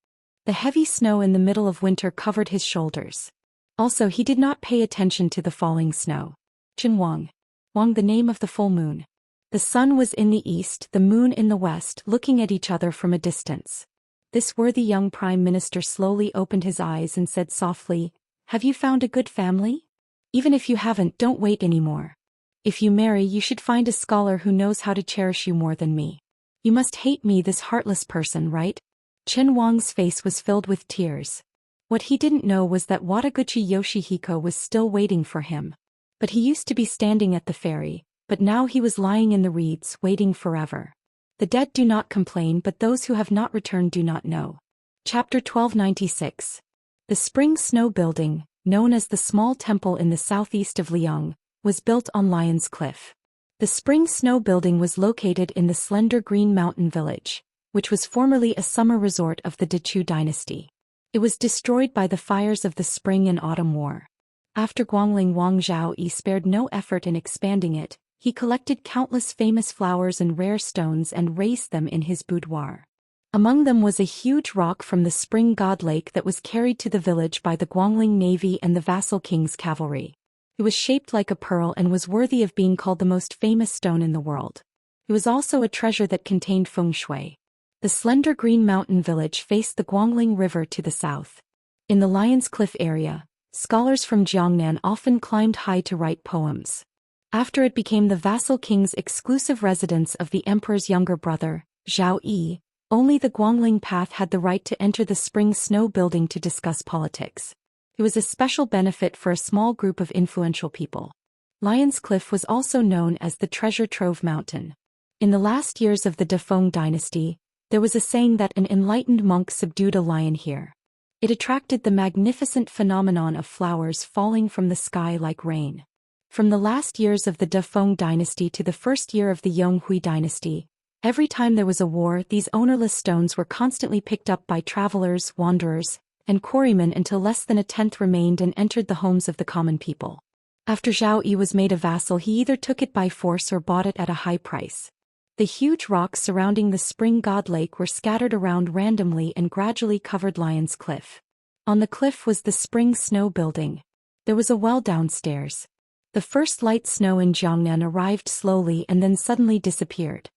The heavy snow in the middle of winter covered his shoulders. Also he did not pay attention to the falling snow. Qin Wang. Wang, the name of the full moon. The sun was in the east, the moon in the west, looking at each other from a distance. This worthy young prime minister slowly opened his eyes and said softly, "Have you found a good family? Even if you haven't, don't wait anymore. If you marry, you should find a scholar who knows how to cherish you more than me. You must hate me, this heartless person, right?" Qin Wang's face was filled with tears. What he didn't know was that Wataguchi Yoshihiko was still waiting for him. But he used to be standing at the ferry, but now he was lying in the reeds, waiting forever. The dead do not complain, but those who have not returned do not know. Chapter 1296. The Spring Snow Building, known as the Small Temple in the southeast of Liang, was built on Lion's Cliff. The Spring Snow Building was located in the slender Green Mountain Village, which was formerly a summer resort of the Dechu dynasty. It was destroyed by the fires of the Spring and Autumn War. After Guangling Wang Zhaoyi spared no effort in expanding it, he collected countless famous flowers and rare stones and raised them in his boudoir. Among them was a huge rock from the Spring God Lake that was carried to the village by the Guangling Navy and the vassal king's cavalry. It was shaped like a pearl and was worthy of being called the most famous stone in the world. It was also a treasure that contained feng shui. The slender Green Mountain Village faced the Guangling River to the south. In the Lion's Cliff area, scholars from Jiangnan often climbed high to write poems. After it became the vassal king's exclusive residence of the emperor's younger brother, Zhao Yi, only the Guangling Path had the right to enter the Spring Snow Building to discuss politics. It was a special benefit for a small group of influential people. Lion's Cliff was also known as the Treasure Trove Mountain. In the last years of the Defeng dynasty, there was a saying that an enlightened monk subdued a lion here. It attracted the magnificent phenomenon of flowers falling from the sky like rain. From the last years of the Defeng dynasty to the first year of the Yonghui dynasty, every time there was a war, these ownerless stones were constantly picked up by travelers, wanderers, and quarrymen until less than a tenth remained and entered the homes of the common people. After Zhao Yi was made a vassal, he either took it by force or bought it at a high price. The huge rocks surrounding the Spring God Lake were scattered around randomly and gradually covered Lion's Cliff. On the cliff was the Spring Snow Building. There was a well downstairs. The first light snow in Jiangnan arrived slowly and then suddenly disappeared.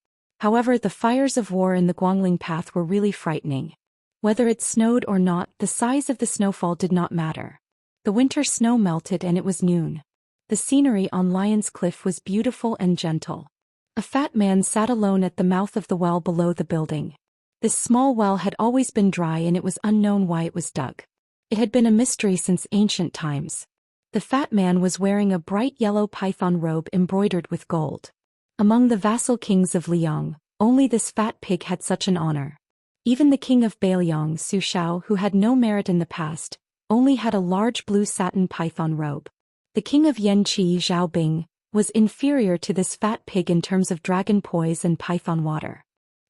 However, the fires of war in the Guangling Path were really frightening. Whether it snowed or not, the size of the snowfall did not matter. The winter snow melted and it was noon. The scenery on Lion's Cliff was beautiful and gentle. A fat man sat alone at the mouth of the well below the building. This small well had always been dry and it was unknown why it was dug. It had been a mystery since ancient times. The fat man was wearing a bright yellow python robe embroidered with gold. Among the vassal kings of Liang, only this fat pig had such an honor. Even the king of Bailiang, Su Xiao, who had no merit in the past, only had a large blue satin python robe. The king of Yanqi, Zhao Bing, was inferior to this fat pig in terms of dragon poise and python water.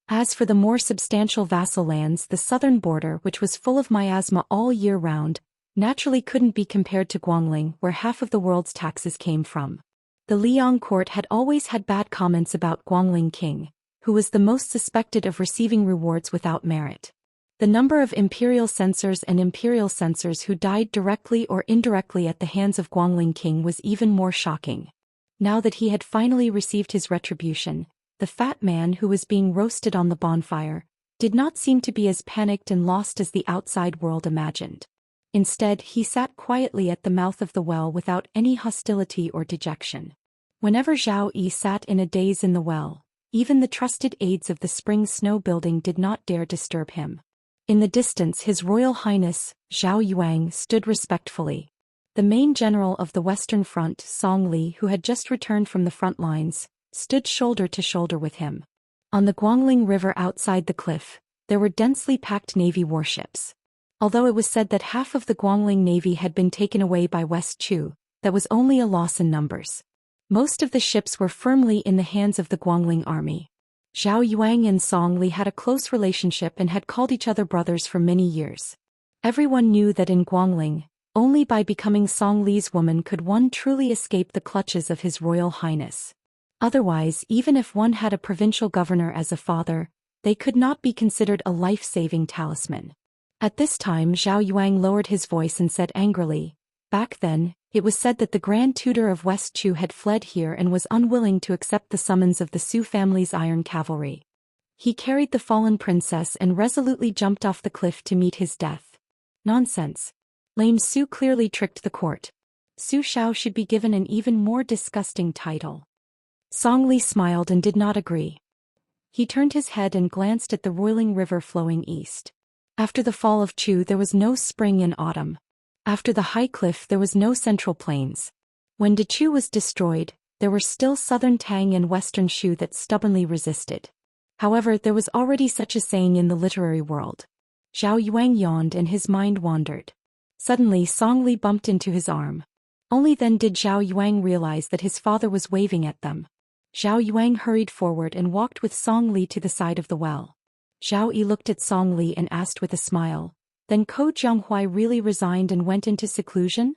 As for the more substantial vassal lands, the southern border, which was full of miasma all year round, naturally couldn't be compared to Guangling, where half of the world's taxes came from. The Liang court had always had bad comments about Guangling king, who was the most suspected of receiving rewards without merit. The number of imperial censors and imperial censors who died directly or indirectly at the hands of Guangling king was even more shocking. Now that he had finally received his retribution, the fat man who was being roasted on the bonfire did not seem to be as panicked and lost as the outside world imagined. Instead, he sat quietly at the mouth of the well without any hostility or dejection. Whenever Zhao Yi sat in a daze in the well, even the trusted aides of the spring snow building did not dare disturb him. In the distance, His Royal Highness, Zhao Yuang, stood respectfully. The main general of the Western Front, Song Li, who had just returned from the front lines, stood shoulder to shoulder with him. On the Guangling River outside the cliff, there were densely packed navy warships. Although it was said that half of the Guangling navy had been taken away by West Chu, that was only a loss in numbers. Most of the ships were firmly in the hands of the Guangling army. Zhao Yuang and Song Li had a close relationship and had called each other brothers for many years. Everyone knew that in Guangling, only by becoming Song Li's woman could one truly escape the clutches of His Royal Highness. Otherwise, even if one had a provincial governor as a father, they could not be considered a life-saving talisman. At this time, Zhao Yuang lowered his voice and said angrily, "Back then, it was said that the Grand Tutor of West Chu had fled here and was unwilling to accept the summons of the Su family's iron cavalry. He carried the fallen princess and resolutely jumped off the cliff to meet his death. Nonsense. Lame Su clearly tricked the court. Su Xiao should be given an even more disgusting title." Song Li smiled and did not agree. He turned his head and glanced at the roiling river flowing east. After the fall of Chu, there was no spring and autumn. After the high cliff, there was no central plains. When Dechu was destroyed, there were still southern Tang and western Shu that stubbornly resisted. However, there was already such a saying in the literary world. Zhao Yuang yawned and his mind wandered. Suddenly, Song Li bumped into his arm. Only then did Zhao Yuang realize that his father was waving at them. Zhao Yuang hurried forward and walked with Song Li to the side of the well. Zhao Yi looked at Song Li and asked with a smile, "Then Ko Jianghuai really resigned and went into seclusion?"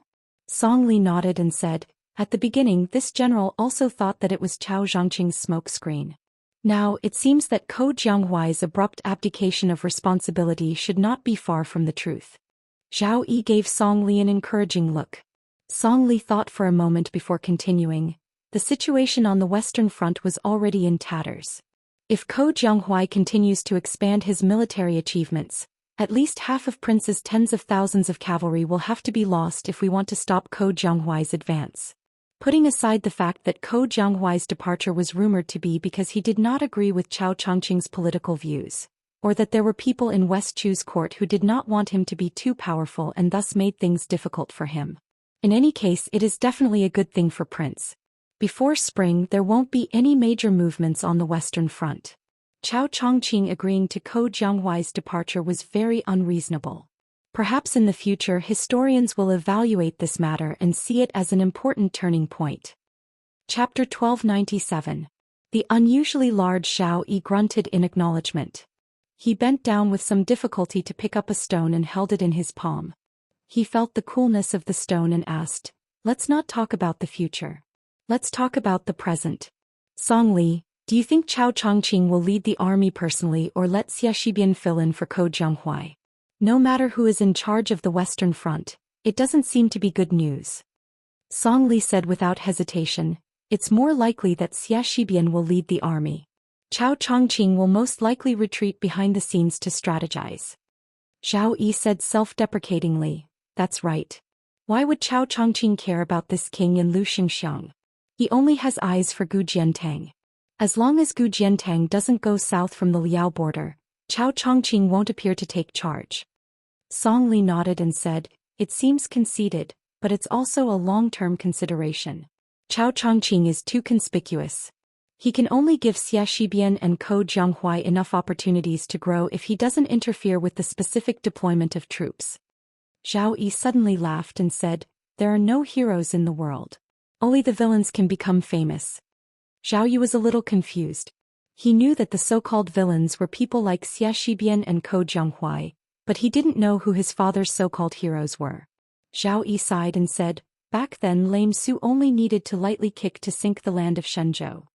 Song Li nodded and said, "At the beginning this general also thought that it was Chao Zhangqing's smokescreen. Now, it seems that Ko Jianghuai's abrupt abdication of responsibility should not be far from the truth." Zhao Yi gave Song Li an encouraging look. Song Li thought for a moment before continuing. The situation on the Western Front was already in tatters. If Ko Jianghuai continues to expand his military achievements, at least half of Prince's tens of thousands of cavalry will have to be lost if we want to stop Ko Jianghuai's advance. Putting aside the fact that Ko Jianghuai's departure was rumored to be because he did not agree with Chao Changqing's political views, or that there were people in West Chu's court who did not want him to be too powerful and thus made things difficult for him. In any case, it is definitely a good thing for Prince. Before spring, there won't be any major movements on the Western Front. Chao Changqing agreeing to Ko Jianghuai's departure was very unreasonable. Perhaps in the future historians will evaluate this matter and see it as an important turning point. Chapter 1297. The unusually large Zhao Yi grunted in acknowledgement. He bent down with some difficulty to pick up a stone and held it in his palm. He felt the coolness of the stone and asked, "Let's not talk about the future. Let's talk about the present. Song Li, do you think Chao Changqing will lead the army personally or let Xie Shibian fill in for Ko Jianghuai? No matter who is in charge of the Western Front, it doesn't seem to be good news." Song Li said without hesitation, "It's more likely that Xie Shibian will lead the army. Chao Changqing will most likely retreat behind the scenes to strategize." Zhao Yi said self-deprecatingly, "That's right. Why would Chao Changqing care about this king in Lu Xingxiang? He only has eyes for Gu Jiantang. As long as Gu Jiantang doesn't go south from the Liao border, Chao Changqing won't appear to take charge." Song Li nodded and said, "It seems conceited, but it's also a long-term consideration. Chao Chongqing is too conspicuous. He can only give Xie Shibian and Ko Jianghuai enough opportunities to grow if he doesn't interfere with the specific deployment of troops." Zhao Yi suddenly laughed and said, "There are no heroes in the world. Only the villains can become famous." Zhao Yi was a little confused. He knew that the so-called villains were people like Xie Shibian and Ko Jianghuai, but he didn't know who his father's so-called heroes were. Zhao Yi sighed and said, "Back then Lame Su only needed to lightly kick to sink the land of Shenzhou."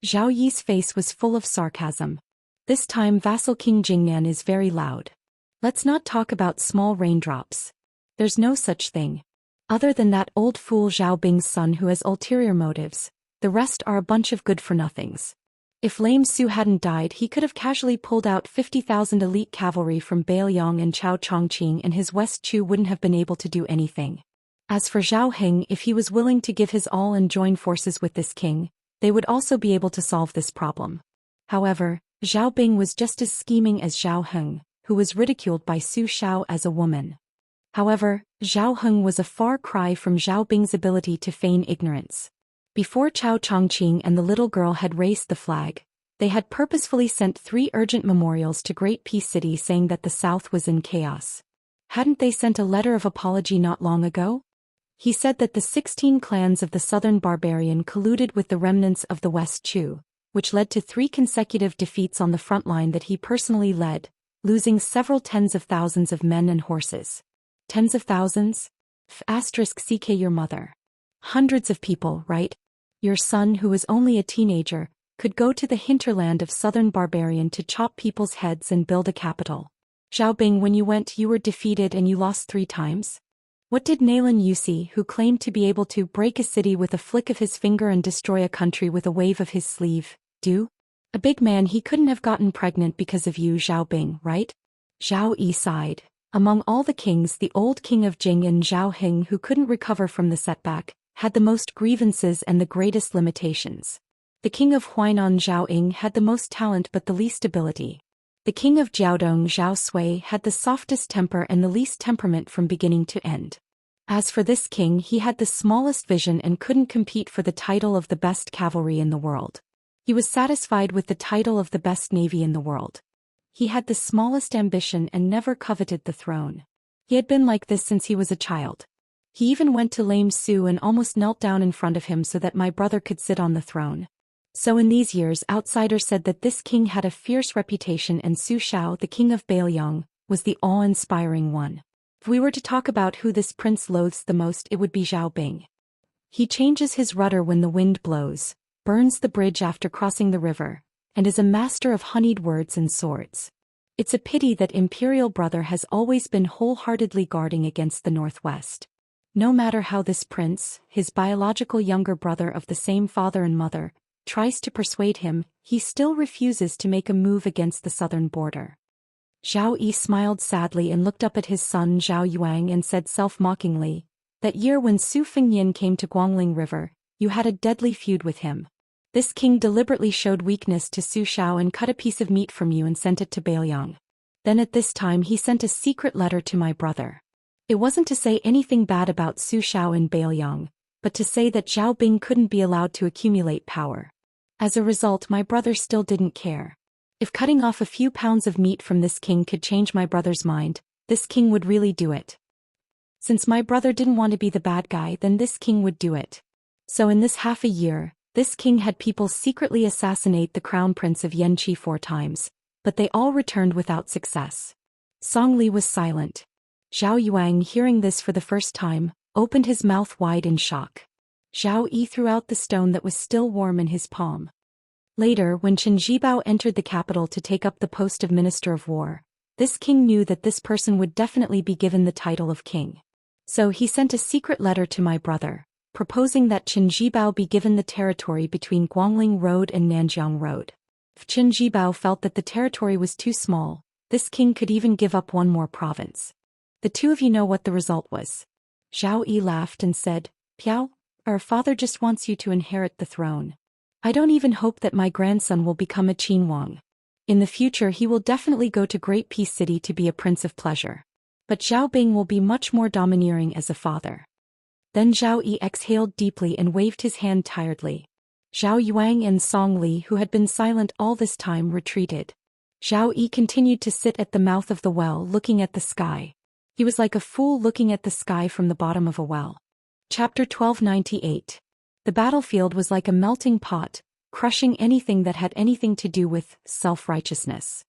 Zhao Yi's face was full of sarcasm. "This time vassal King Jingnan is very loud. Let's not talk about small raindrops. There's no such thing. Other than that old fool Zhao Bing's son who has ulterior motives, the rest are a bunch of good-for-nothings. If Lame Su hadn't died, he could have casually pulled out 50,000 elite cavalry from Bailiang and Chao Chongqing, and his West Chu wouldn't have been able to do anything. As for Zhao Heng, if he was willing to give his all and join forces with this king, they would also be able to solve this problem." However, Zhao Bing was just as scheming as Zhao Heng, who was ridiculed by Su Shao as a woman. However, Zhao Heng was a far cry from Zhao Bing's ability to feign ignorance. Before Chao Chongqing and the little girl had raised the flag, they had purposefully sent 3 urgent memorials to Great Peace City saying that the South was in chaos. Hadn't they sent a letter of apology not long ago? He said that the 16 clans of the southern barbarian colluded with the remnants of the West Chu, which led to 3 consecutive defeats on the front line that he personally led, losing several tens of thousands of men and horses. Tens of thousands? *CK your mother. Hundreds of people, right? Your son, who was only a teenager, could go to the hinterland of southern barbarian to chop people's heads and build a capital. Zhao Bing, when you went, you were defeated and you lost 3 times. What did Nalan Yusi, who claimed to be able to break a city with a flick of his finger and destroy a country with a wave of his sleeve, do? A big man, he couldn't have gotten pregnant because of you, Zhao Bing, right?" Zhao Yi sighed. Among all the kings, the old king of Jing and Zhao Heng, who couldn't recover from the setback, had the most grievances and the greatest limitations. The king of Huainan Zhao Ying had the most talent but the least ability. The king of Jiaodong Zhao Sui had the softest temper and the least temperament from beginning to end. As for this king, he had the smallest vision and couldn't compete for the title of the best cavalry in the world. He was satisfied with the title of the best navy in the world. He had the smallest ambition and never coveted the throne. He had been like this since he was a child. He even went to Lame Su and almost knelt down in front of him so that my brother could sit on the throne. So in these years, outsiders said that this king had a fierce reputation, and Su Shao, the king of Bailiang, was the awe-inspiring one. If we were to talk about who this prince loathes the most, it would be Zhao Bing. He changes his rudder when the wind blows, burns the bridge after crossing the river, and is a master of honeyed words and swords. It's a pity that Imperial Brother has always been wholeheartedly guarding against the Northwest. No matter how this prince, his biological younger brother of the same father and mother, tries to persuade him, he still refuses to make a move against the southern border. Zhao Yi smiled sadly and looked up at his son Zhao Yuang and said self-mockingly, "That year when Su Fengnian came to Guangling River, you had a deadly feud with him. This king deliberately showed weakness to Su Shao and cut a piece of meat from you and sent it to Bailiang. Then at this time he sent a secret letter to my brother. It wasn't to say anything bad about Su Shao and Bailiang, but to say that Zhao Bing couldn't be allowed to accumulate power. As a result, my brother still didn't care. If cutting off a few pounds of meat from this king could change my brother's mind, this king would really do it. Since my brother didn't want to be the bad guy, then this king would do it. So in this half a year, this king had people secretly assassinate the crown prince of Yanqi 4 times, but they all returned without success." Song Li was silent. Zhao Yuang, hearing this for the first time, opened his mouth wide in shock. Zhao Yi threw out the stone that was still warm in his palm. Later, when Chen Zhibao entered the capital to take up the post of Minister of War, this king knew that this person would definitely be given the title of king. So he sent a secret letter to my brother, proposing that Chen Zhibao be given the territory between Guangling Road and Nanjiang Road. If Chen Zhibao felt that the territory was too small, this king could even give up 1 more province. The 2 of you know what the result was. Zhao Yi laughed and said, "Piao, our father just wants you to inherit the throne. I don't even hope that my grandson will become a Qin Wang. In the future he will definitely go to Great Peace City to be a prince of pleasure." but Zhao Bing will be much more domineering as a father." Then Zhao Yi exhaled deeply and waved his hand tiredly. Zhao Yuang and Song Li, who had been silent all this time, retreated. Zhao Yi continued to sit at the mouth of the well looking at the sky. He was like a fool looking at the sky from the bottom of a well. Chapter 1298. The battlefield was like a melting pot, crushing anything that had anything to do with self-righteousness.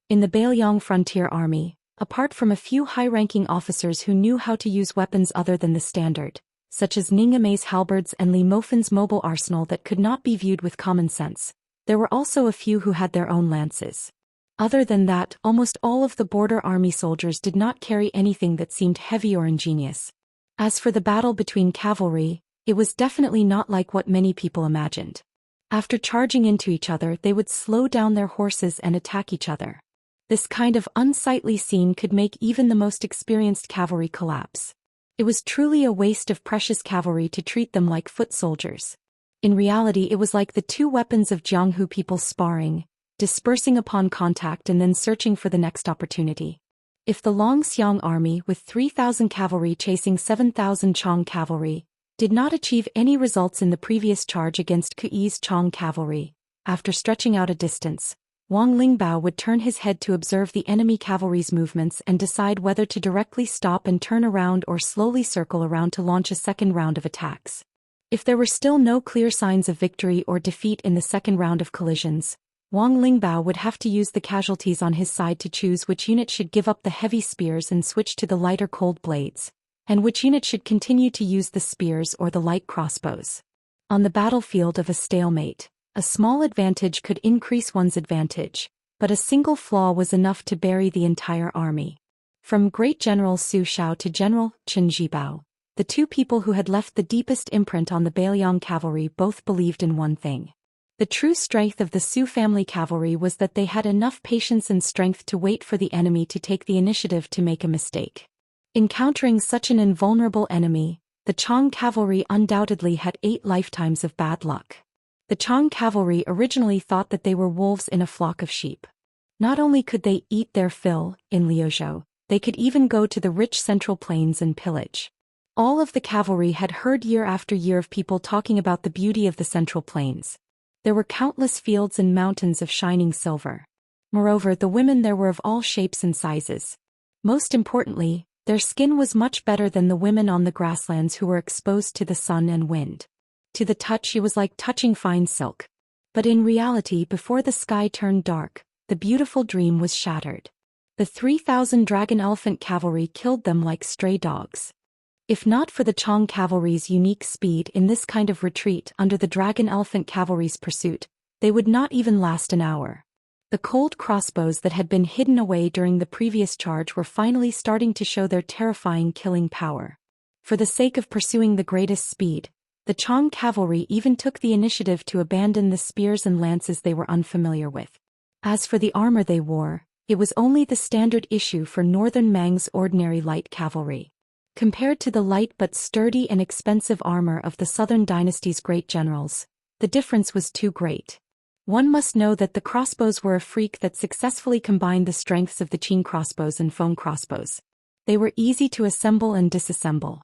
In the Bailiang Frontier Army, apart from a few high-ranking officers who knew how to use weapons other than the standard, such as Ning Amei's halberds and Li Mofan's mobile arsenal that could not be viewed with common sense, there were also a few who had their own lances. Other than that, almost all of the border army soldiers did not carry anything that seemed heavy or ingenious. As for the battle between cavalry, it was definitely not like what many people imagined. After charging into each other, they would slow down their horses and attack each other. This kind of unsightly scene could make even the most experienced cavalry collapse. It was truly a waste of precious cavalry to treat them like foot soldiers. In reality, it was like the two weapons of Jianghu people sparring, dispersing upon contact and then searching for the next opportunity. If the Longxiang army, with 3,000 cavalry chasing 7,000 Chong cavalry, did not achieve any results in the previous charge against Kui's Chong cavalry, after stretching out a distance, Wang Lingbao would turn his head to observe the enemy cavalry's movements and decide whether to directly stop and turn around or slowly circle around to launch a second round of attacks. If there were still no clear signs of victory or defeat in the second round of collisions, Wang Lingbao would have to use the casualties on his side to choose which unit should give up the heavy spears and switch to the lighter cold blades, and which unit should continue to use the spears or the light crossbows. On the battlefield of a stalemate, a small advantage could increase one's advantage, but a single flaw was enough to bury the entire army. From Great General Su Shao to General Chen Zhibao, the two people who had left the deepest imprint on the Bailiang cavalry both believed in one thing. The true strength of the Su family cavalry was that they had enough patience and strength to wait for the enemy to take the initiative to make a mistake. Encountering such an invulnerable enemy, the Chong cavalry undoubtedly had 8 lifetimes of bad luck. The Chong cavalry originally thought that they were wolves in a flock of sheep. Not only could they eat their fill in Liuzhou, they could even go to the rich central plains and pillage. All of the cavalry had heard year after year of people talking about the beauty of the central plains. There were countless fields and mountains of shining silver. Moreover, the women there were of all shapes and sizes. Most importantly, their skin was much better than the women on the grasslands who were exposed to the sun and wind. To the touch, it was like touching fine silk. But in reality, before the sky turned dark, the beautiful dream was shattered. The 3,000 dragon elephant cavalry killed them like stray dogs. If not for the Chong cavalry's unique speed in this kind of retreat under the dragon elephant cavalry's pursuit, they would not even last an hour. The cold crossbows that had been hidden away during the previous charge were finally starting to show their terrifying killing power. For the sake of pursuing the greatest speed, the Chong cavalry even took the initiative to abandon the spears and lances they were unfamiliar with. As for the armor they wore, it was only the standard issue for Northern Mang's ordinary light cavalry. Compared to the light but sturdy and expensive armor of the Southern Dynasty's great generals, the difference was too great. One must know that the crossbows were a freak that successfully combined the strengths of the Qin crossbows and Feng crossbows. They were easy to assemble and disassemble.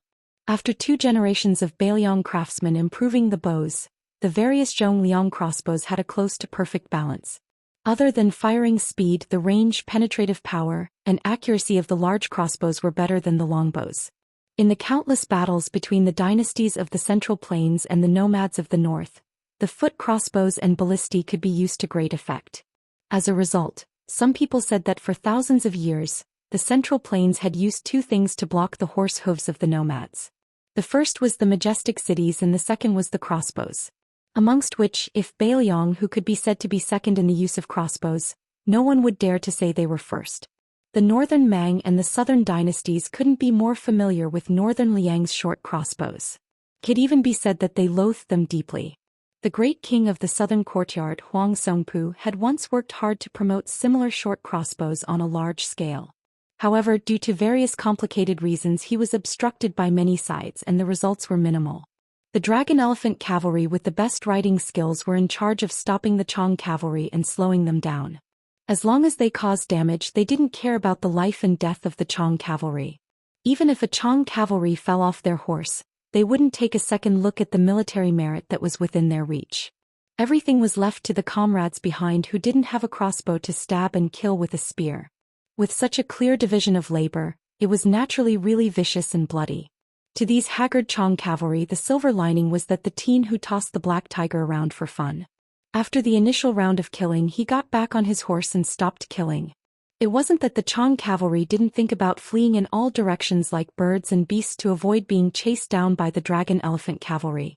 After 2 generations of Bailiang craftsmen improving the bows, the various Zhongliang crossbows had a close to perfect balance. Other than firing speed, the range, penetrative power, and accuracy of the large crossbows were better than the longbows. In the countless battles between the dynasties of the Central Plains and the nomads of the north, the foot crossbows and ballistae could be used to great effect. As a result, some people said that for thousands of years, the Central Plains had used 2 things to block the horse hooves of the nomads. The first was the majestic cities and the second was the crossbows. Amongst which, if Bailiang, who could be said to be second in the use of crossbows, no one would dare to say they were first. The Northern Mang and the Southern dynasties couldn't be more familiar with Northern Liang's short crossbows. It could even be said that they loathed them deeply. The great king of the southern courtyard, Huang Songpu, had once worked hard to promote similar short crossbows on a large scale. However, due to various complicated reasons, he was obstructed by many sides and the results were minimal. The dragon elephant cavalry with the best riding skills were in charge of stopping the Chong cavalry and slowing them down. As long as they caused damage, they didn't care about the life and death of the Chong cavalry. Even if a Chong cavalry fell off their horse, they wouldn't take a second look at the military merit that was within their reach. Everything was left to the comrades behind who didn't have a crossbow to stab and kill with a spear. With such a clear division of labor, it was naturally really vicious and bloody. To these haggard Chong cavalry, the silver lining was that the teen who tossed the black tiger around for fun. After the initial round of killing, he got back on his horse and stopped killing. It wasn't that the Chong cavalry didn't think about fleeing in all directions like birds and beasts to avoid being chased down by the dragon elephant cavalry.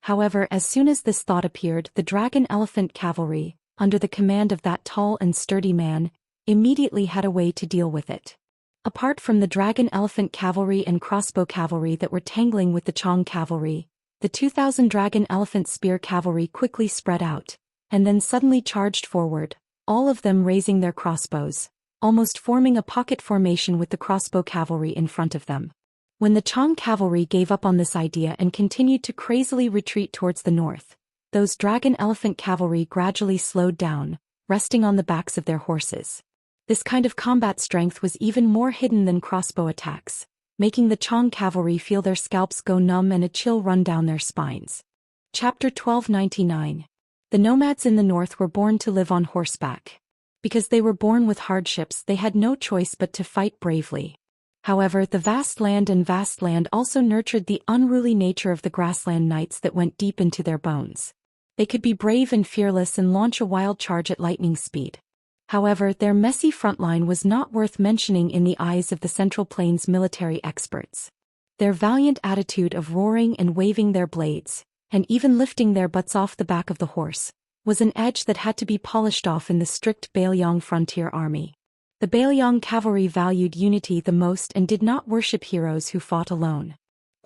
However, as soon as this thought appeared, the dragon elephant cavalry, under the command of that tall and sturdy man, immediately had a way to deal with it. Apart from the dragon elephant cavalry and crossbow cavalry that were tangling with the Chong cavalry, the 2,000 dragon elephant spear cavalry quickly spread out, and then suddenly charged forward, all of them raising their crossbows, almost forming a pocket formation with the crossbow cavalry in front of them. When the Chong cavalry gave up on this idea and continued to crazily retreat towards the north, those dragon elephant cavalry gradually slowed down, resting on the backs of their horses. This kind of combat strength was even more hidden than crossbow attacks, making the Chong cavalry feel their scalps go numb and a chill run down their spines. Chapter 1299. The nomads in the north were born to live on horseback. Because they were born with hardships, they had no choice but to fight bravely. However, the vast land also nurtured the unruly nature of the grassland knights that went deep into their bones. They could be brave and fearless and launch a wild charge at lightning speed. However, their messy frontline was not worth mentioning in the eyes of the Central Plains military experts. Their valiant attitude of roaring and waving their blades, and even lifting their butts off the back of the horse, was an edge that had to be polished off in the strict Bailiang frontier army. The Bailiang cavalry valued unity the most and did not worship heroes who fought alone.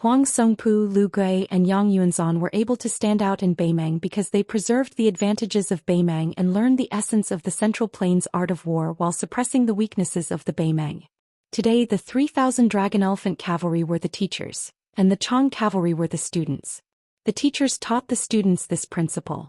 Huang Songpu, Lu Gui, and Yang Yuanzhan were able to stand out in Beimang because they preserved the advantages of Beimang and learned the essence of the Central Plains art of war while suppressing the weaknesses of the Beimang. Today, the 3,000 dragon elephant cavalry were the teachers, and the Chong cavalry were the students. The teachers taught the students this principle.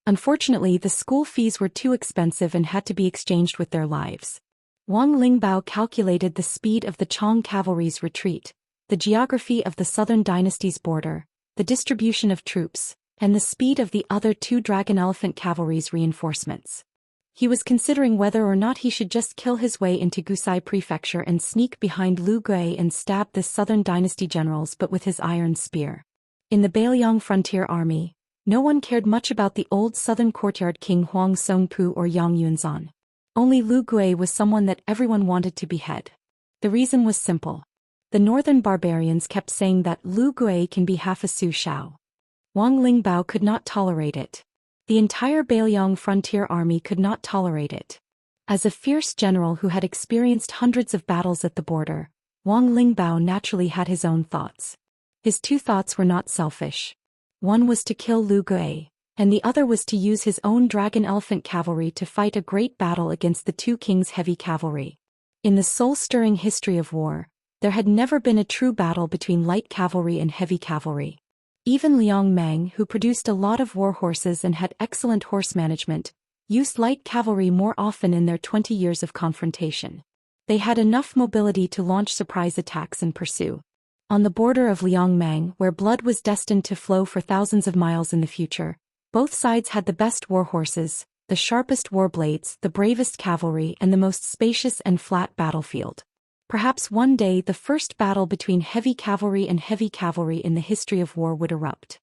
Unfortunately, the school fees were too expensive and had to be exchanged with their lives. Wang Lingbao calculated the speed of the Chong cavalry's retreat, the geography of the southern dynasty's border, the distribution of troops, and the speed of the other two dragon elephant cavalry's reinforcements. He was considering whether or not he should just kill his way into Gusai Prefecture and sneak behind Lu Gui and stab the southern dynasty generals but with his iron spear. In the Bailiang frontier army, no one cared much about the old southern courtyard king Huang Songpu or Yang Yuanzhan. Only Lu Gui was someone that everyone wanted to behead. The reason was simple. The northern barbarians kept saying that Lu Gui can be half a Su Shao. Wang Lingbao could not tolerate it. The entire Bailiang frontier army could not tolerate it. As a fierce general who had experienced hundreds of battles at the border, Wang Lingbao naturally had his own thoughts. His two thoughts were not selfish. One was to kill Lu Gui, and the other was to use his own dragon elephant cavalry to fight a great battle against the two kings' heavy cavalry. In the soul-stirring history of war, there had never been a true battle between light cavalry and heavy cavalry. Even Liang Mang, who produced a lot of war horses and had excellent horse management, used light cavalry more often in their 20 years of confrontation. They had enough mobility to launch surprise attacks and pursue. On the border of Liang Mang, where blood was destined to flow for thousands of miles in the future, both sides had the best war horses, the sharpest war blades, the bravest cavalry, and the most spacious and flat battlefield. Perhaps one day the first battle between heavy cavalry in the history of war would erupt.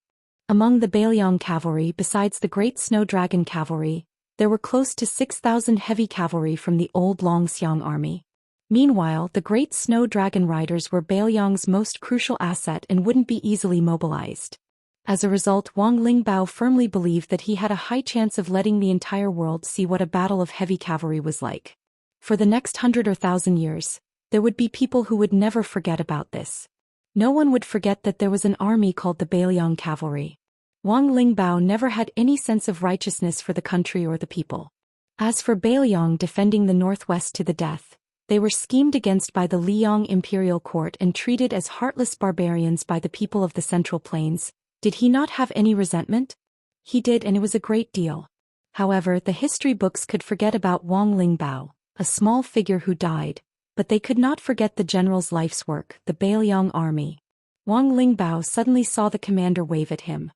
Among the Bailiang cavalry, besides the great Snow Dragon cavalry, there were close to 6,000 heavy cavalry from the old Longxiang army. Meanwhile, the great Snow Dragon riders were Bailiang's most crucial asset and wouldn't be easily mobilized. As a result, Wang Lingbao firmly believed that he had a high chance of letting the entire world see what a battle of heavy cavalry was like. For the next 100 or 1,000 years, there would be people who would never forget about this. No one would forget that there was an army called the Bailiang cavalry. Wang Lingbao never had any sense of righteousness for the country or the people. As for Bailiang defending the northwest to the death, they were schemed against by the Liang imperial court and treated as heartless barbarians by the people of the Central Plains. Did he not have any resentment? He did, and it was a great deal. However, the history books could forget about Wang Lingbao, a small figure who died, but they could not forget the general's life's work, the Bailiang army. Wang Lingbao suddenly saw the commander wave at him.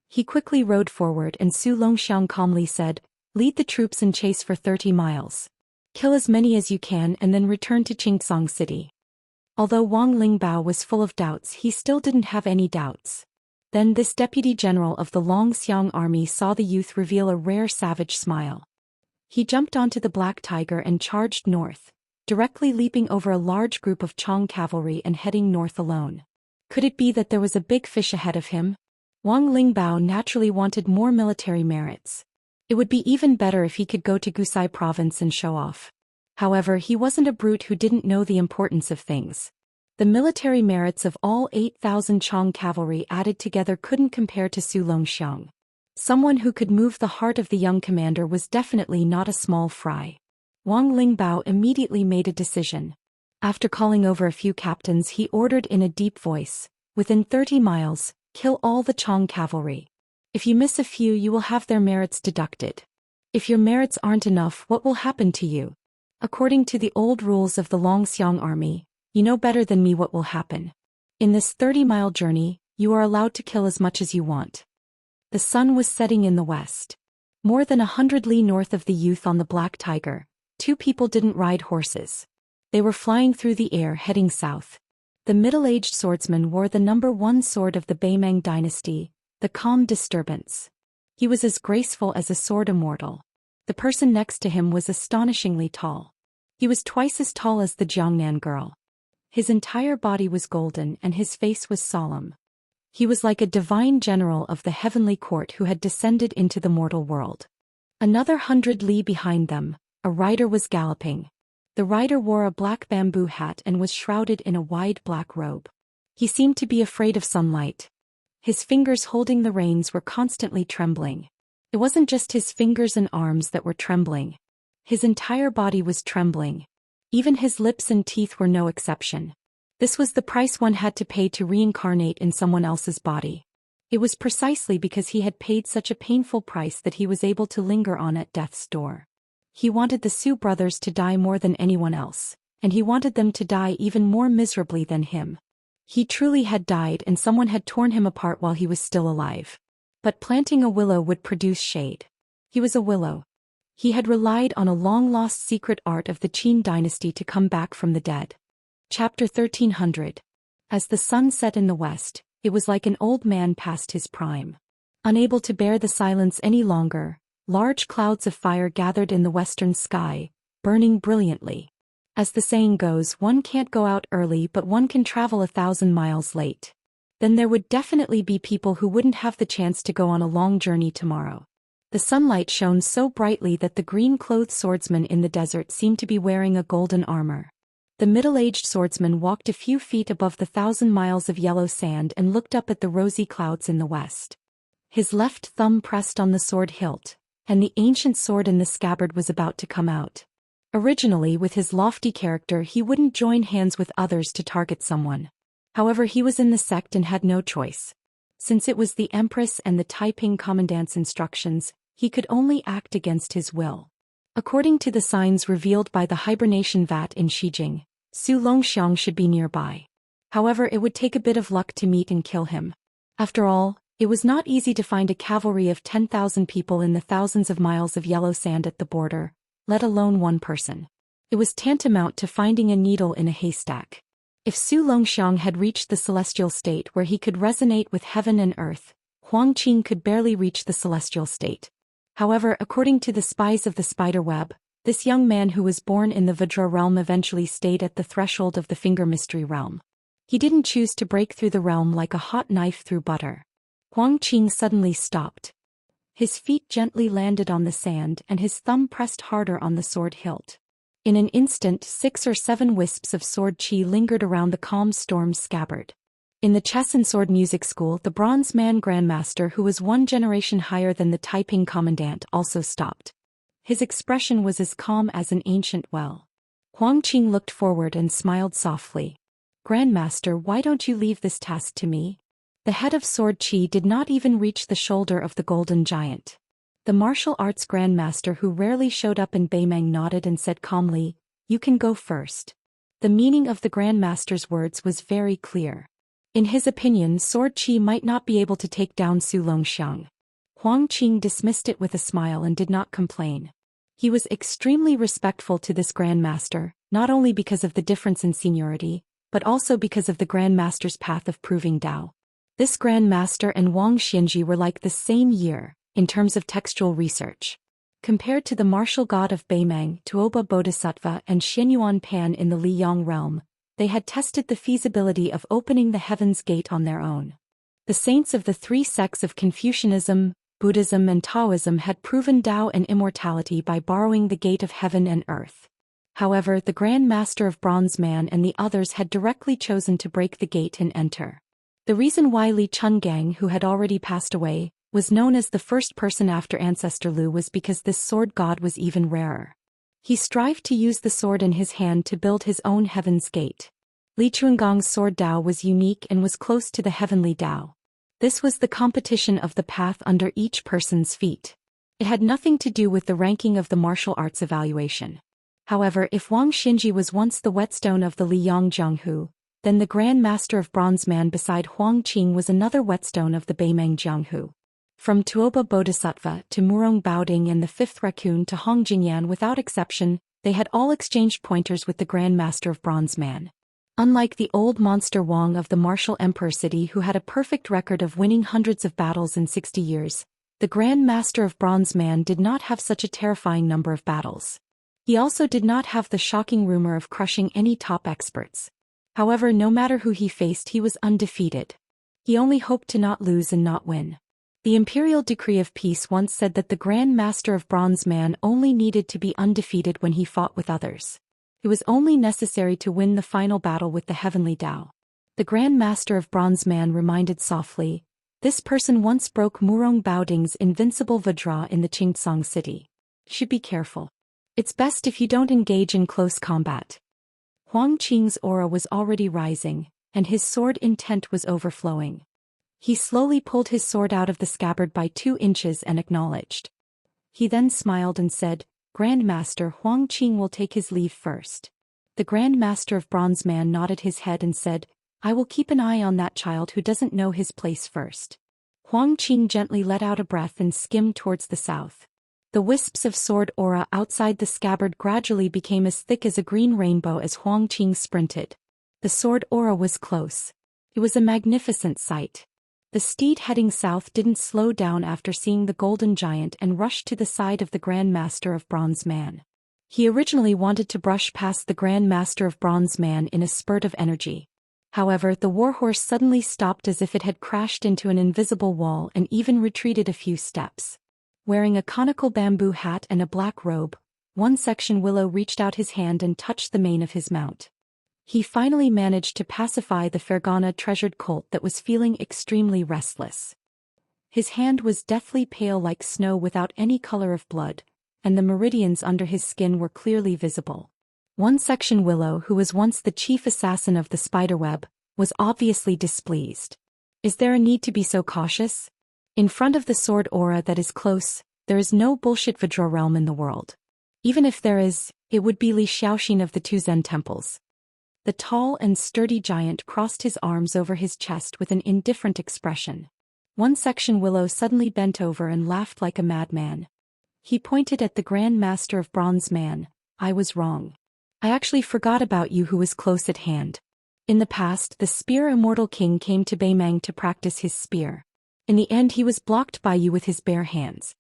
He quickly rode forward and Su Longxiang calmly said, "Lead the troops in chase for 30 miles. Kill as many as you can and then return to Xianxia city." Although Wang Lingbao was full of doubts, he still didn't have any doubts. Then this deputy general of the Longxiang army saw the youth reveal a rare savage smile. He jumped onto the black tiger and charged north, directly leaping over a large group of Chong cavalry and heading north alone. Could it be that there was a big fish ahead of him? Wang Lingbao naturally wanted more military merits. It would be even better if he could go to Gusai province and show off. However, he wasn't a brute who didn't know the importance of things. The military merits of all 8,000 Chong cavalry added together couldn't compare to Su Longxiang. Someone who could move the heart of the young commander was definitely not a small fry. Wang Lingbao immediately made a decision. After calling over a few captains, he ordered in a deep voice, "Within 30 miles, kill all the Chong cavalry. If you miss a few, you will have their merits deducted. If your merits aren't enough, what will happen to you? According to the old rules of the Longxiang army, you know better than me what will happen. In this 30-mile journey, you are allowed to kill as much as you want." The sun was setting in the west. More than 100 li north of the youth on the black tiger, two people didn't ride horses. They were flying through the air heading south. The middle-aged swordsman wore the #1 sword of the Baimang dynasty, the calm disturbance. He was as graceful as a sword immortal. The person next to him was astonishingly tall. He was twice as tall as the Jiangnan girl. His entire body was golden and his face was solemn. He was like a divine general of the heavenly court who had descended into the mortal world. Another 100 li behind them, a rider was galloping. The rider wore a black bamboo hat and was shrouded in a wide black robe. He seemed to be afraid of sunlight. His fingers holding the reins were constantly trembling. It wasn't just his fingers and arms that were trembling. His entire body was trembling. Even his lips and teeth were no exception. This was the price one had to pay to reincarnate in someone else's body. It was precisely because he had paid such a painful price that he was able to linger on at death's door. He wanted the Su brothers to die more than anyone else, and he wanted them to die even more miserably than him. He truly had died and someone had torn him apart while he was still alive. But planting a willow would produce shade. He was a willow. He had relied on a long-lost secret art of the Qin dynasty to come back from the dead. Chapter 1300. As the sun set in the west, it was like an old man past his prime. Unable to bear the silence any longer, large clouds of fire gathered in the western sky, burning brilliantly. As the saying goes, one can't go out early but one can travel 1,000 miles late. Then there would definitely be people who wouldn't have the chance to go on a long journey tomorrow. The sunlight shone so brightly that the green-clothed swordsman in the desert seemed to be wearing a golden armor. The middle-aged swordsman walked a few feet above the 1,000 miles of yellow sand and looked up at the rosy clouds in the west. His left thumb pressed on the sword hilt, and the ancient sword in the scabbard was about to come out. Originally, with his lofty character, he wouldn't join hands with others to target someone. However, he was in the sect and had no choice. Since it was the Empress and the Taiping Commandant's instructions, he could only act against his will. According to the signs revealed by the hibernation vat in Shijing, Su Longxiang should be nearby. However, it would take a bit of luck to meet and kill him. After all, it was not easy to find a cavalry of 10,000 people in the thousands of miles of yellow sand at the border, let alone one person. It was tantamount to finding a needle in a haystack. If Su Longxiang had reached the celestial state where he could resonate with heaven and earth, Huang Qing could barely reach the celestial state. However, according to the spies of the spider web, this young man who was born in the Vajra realm eventually stayed at the threshold of the finger mystery realm. He didn't choose to break through the realm like a hot knife through butter. Huang Qing suddenly stopped. His feet gently landed on the sand and his thumb pressed harder on the sword hilt. In an instant, 6 or 7 wisps of sword qi lingered around the calm storm's scabbard. In the chess and sword music school, the bronze man grandmaster who was 1 generation higher than the Taiping commandant also stopped. His expression was as calm as an ancient well. Huang Qing looked forward and smiled softly. "Grandmaster, why don't you leave this task to me?" The head of sword qi did not even reach the shoulder of the golden giant. The martial arts grandmaster who rarely showed up in Beimeng nodded and said calmly, "You can go first." The meaning of the grandmaster's words was very clear. In his opinion, Sword Qi might not be able to take down Su Longxiang. Huang Qing dismissed it with a smile and did not complain. He was extremely respectful to this grandmaster, not only because of the difference in seniority, but also because of the grandmaster's path of proving Dao. This grandmaster and Wang Xianji were like the same year, in terms of textual research. Compared to the martial god of Beimeng, Tuoba Bodhisattva and Xianyuan Pan in the Liyang realm, they had tested the feasibility of opening the heaven's gate on their own. The saints of the three sects of Confucianism, Buddhism and Taoism had proven Tao and immortality by borrowing the gate of heaven and earth. However, the Grand Master of Bronze Man and the others had directly chosen to break the gate and enter. The reason why Li Chungang, who had already passed away, was known as the first person after ancestor Lu was because this sword god was even rarer. He strived to use the sword in his hand to build his own heaven's gate. Li Chungang's sword Dao was unique and was close to the heavenly Dao. This was the competition of the path under each person's feet. It had nothing to do with the ranking of the martial arts evaluation. However, if Wang Xinji was once the whetstone of the Liyang Jianghu, then the Grand Master of Bronze Man beside Huang Qing was another whetstone of the Beimeng Jianghu. From Tuoba Bodhisattva to Murong Baoding and the Fifth Raccoon to Hong Jingyan without exception, they had all exchanged pointers with the Grand Master of Bronze Man. Unlike the old monster Wang of the martial emperor city who had a perfect record of winning hundreds of battles in 60 years, the Grand Master of Bronze Man did not have such a terrifying number of battles. He also did not have the shocking rumor of crushing any top experts. However, no matter who he faced, he was undefeated. He only hoped to not lose and not win. The imperial decree of peace once said that the Grand Master of Bronze Man only needed to be undefeated when he fought with others. It was only necessary to win the final battle with the heavenly Dao. The Grand Master of Bronze Man reminded softly, "This person once broke Murong Baoding's invincible Vajra in the Qingtsong city. Should be careful. It's best if you don't engage in close combat." Huang Qing's aura was already rising, and his sword intent was overflowing. He slowly pulled his sword out of the scabbard by 2 inches and acknowledged. He then smiled and said, "Grand Master Huang Qing will take his leave first." The Grand Master of Bronze Man nodded his head and said, "I will keep an eye on that child who doesn't know his place first." Huang Qing gently let out a breath and skimmed towards the south. The wisps of sword aura outside the scabbard gradually became as thick as a green rainbow as Huang Qing sprinted. The sword aura was close. It was a magnificent sight. The steed heading south didn't slow down after seeing the golden giant and rushed to the side of the Grand Master of Bronze Man. He originally wanted to brush past the Grand Master of Bronze Man in a spurt of energy. However, the warhorse suddenly stopped as if it had crashed into an invisible wall and even retreated a few steps. Wearing a conical bamboo hat and a black robe, One Section Willow reached out his hand and touched the mane of his mount. He finally managed to pacify the Fergana treasured colt that was feeling extremely restless. His hand was deathly pale like snow without any color of blood, and the meridians under his skin were clearly visible. One Section Willow, who was once the chief assassin of the spiderweb, was obviously displeased. Is there a need to be so cautious? In front of the sword aura that is close, there is no bullshit Vajra realm in the world. Even if there is, it would be Li Xiaoxin of the 2 Zen temples. The tall and sturdy giant crossed his arms over his chest with an indifferent expression. One Section Willow suddenly bent over and laughed like a madman. He pointed at the Grand Master of Bronze Man. "I was wrong. I actually forgot about you who was close at hand. In the past, the Spear Immortal King came to Beimeng to practice his spear. In the end, he was blocked by you with his bare hands."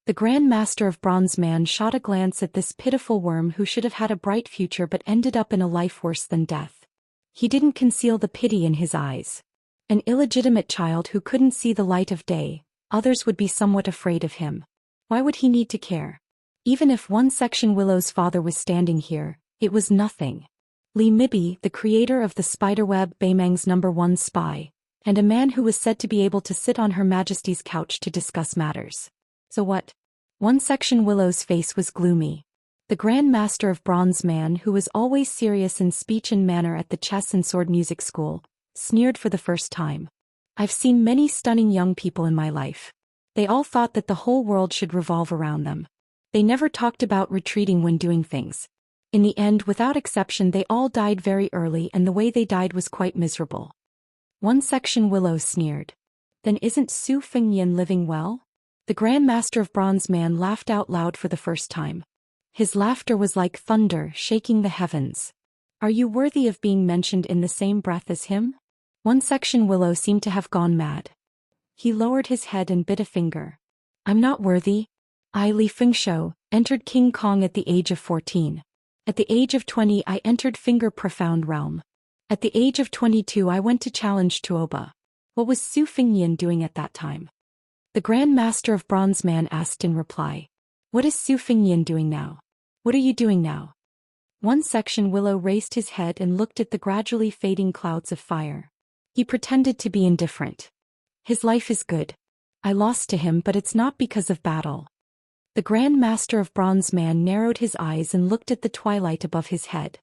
The Grand Master of Bronze Man shot a glance at this pitiful worm who should have had a bright future but ended up in a life worse than death. He didn't conceal the pity in his eyes. An illegitimate child who couldn't see the light of day, others would be somewhat afraid of him. Why would he need to care? Even if One Section Willow's father was standing here, it was nothing. Li Mibi, the creator of the spiderweb, Beimeng's #1 spy, and a man who was said to be able to sit on Her Majesty's couch to discuss matters. So what? One Section Willow's face was gloomy. The Grand Master of Bronze Man, who was always serious in speech and manner at the chess and sword music school, sneered for the first time. "I've seen many stunning young people in my life. They all thought that the whole world should revolve around them. They never talked about retreating when doing things. In the end, without exception, they all died very early, and the way they died was quite miserable. One section Willow sneered. Then isn't Su Fengyan living well? The Grand Master of Bronze Man laughed out loud for the first time. His laughter was like thunder shaking the heavens. Are you worthy of being mentioned in the same breath as him? One section Willow seemed to have gone mad. He lowered his head and bit a finger. I'm not worthy. I, Li Fengshou, entered King Kong at the age of 14. At the age of 20 I entered Finger Profound Realm. At the age of 22 I went to challenge Tuoba. What was Su Fengyan doing at that time? The Grand Master of Bronze Man asked in reply. What is Su Fengyan doing now? What are you doing now? One section Willow raised his head and looked at the gradually fading clouds of fire. He pretended to be indifferent. His life is good. I lost to him, but it's not because of battle. The Grand Master of Bronze Man narrowed his eyes and looked at the twilight above his head.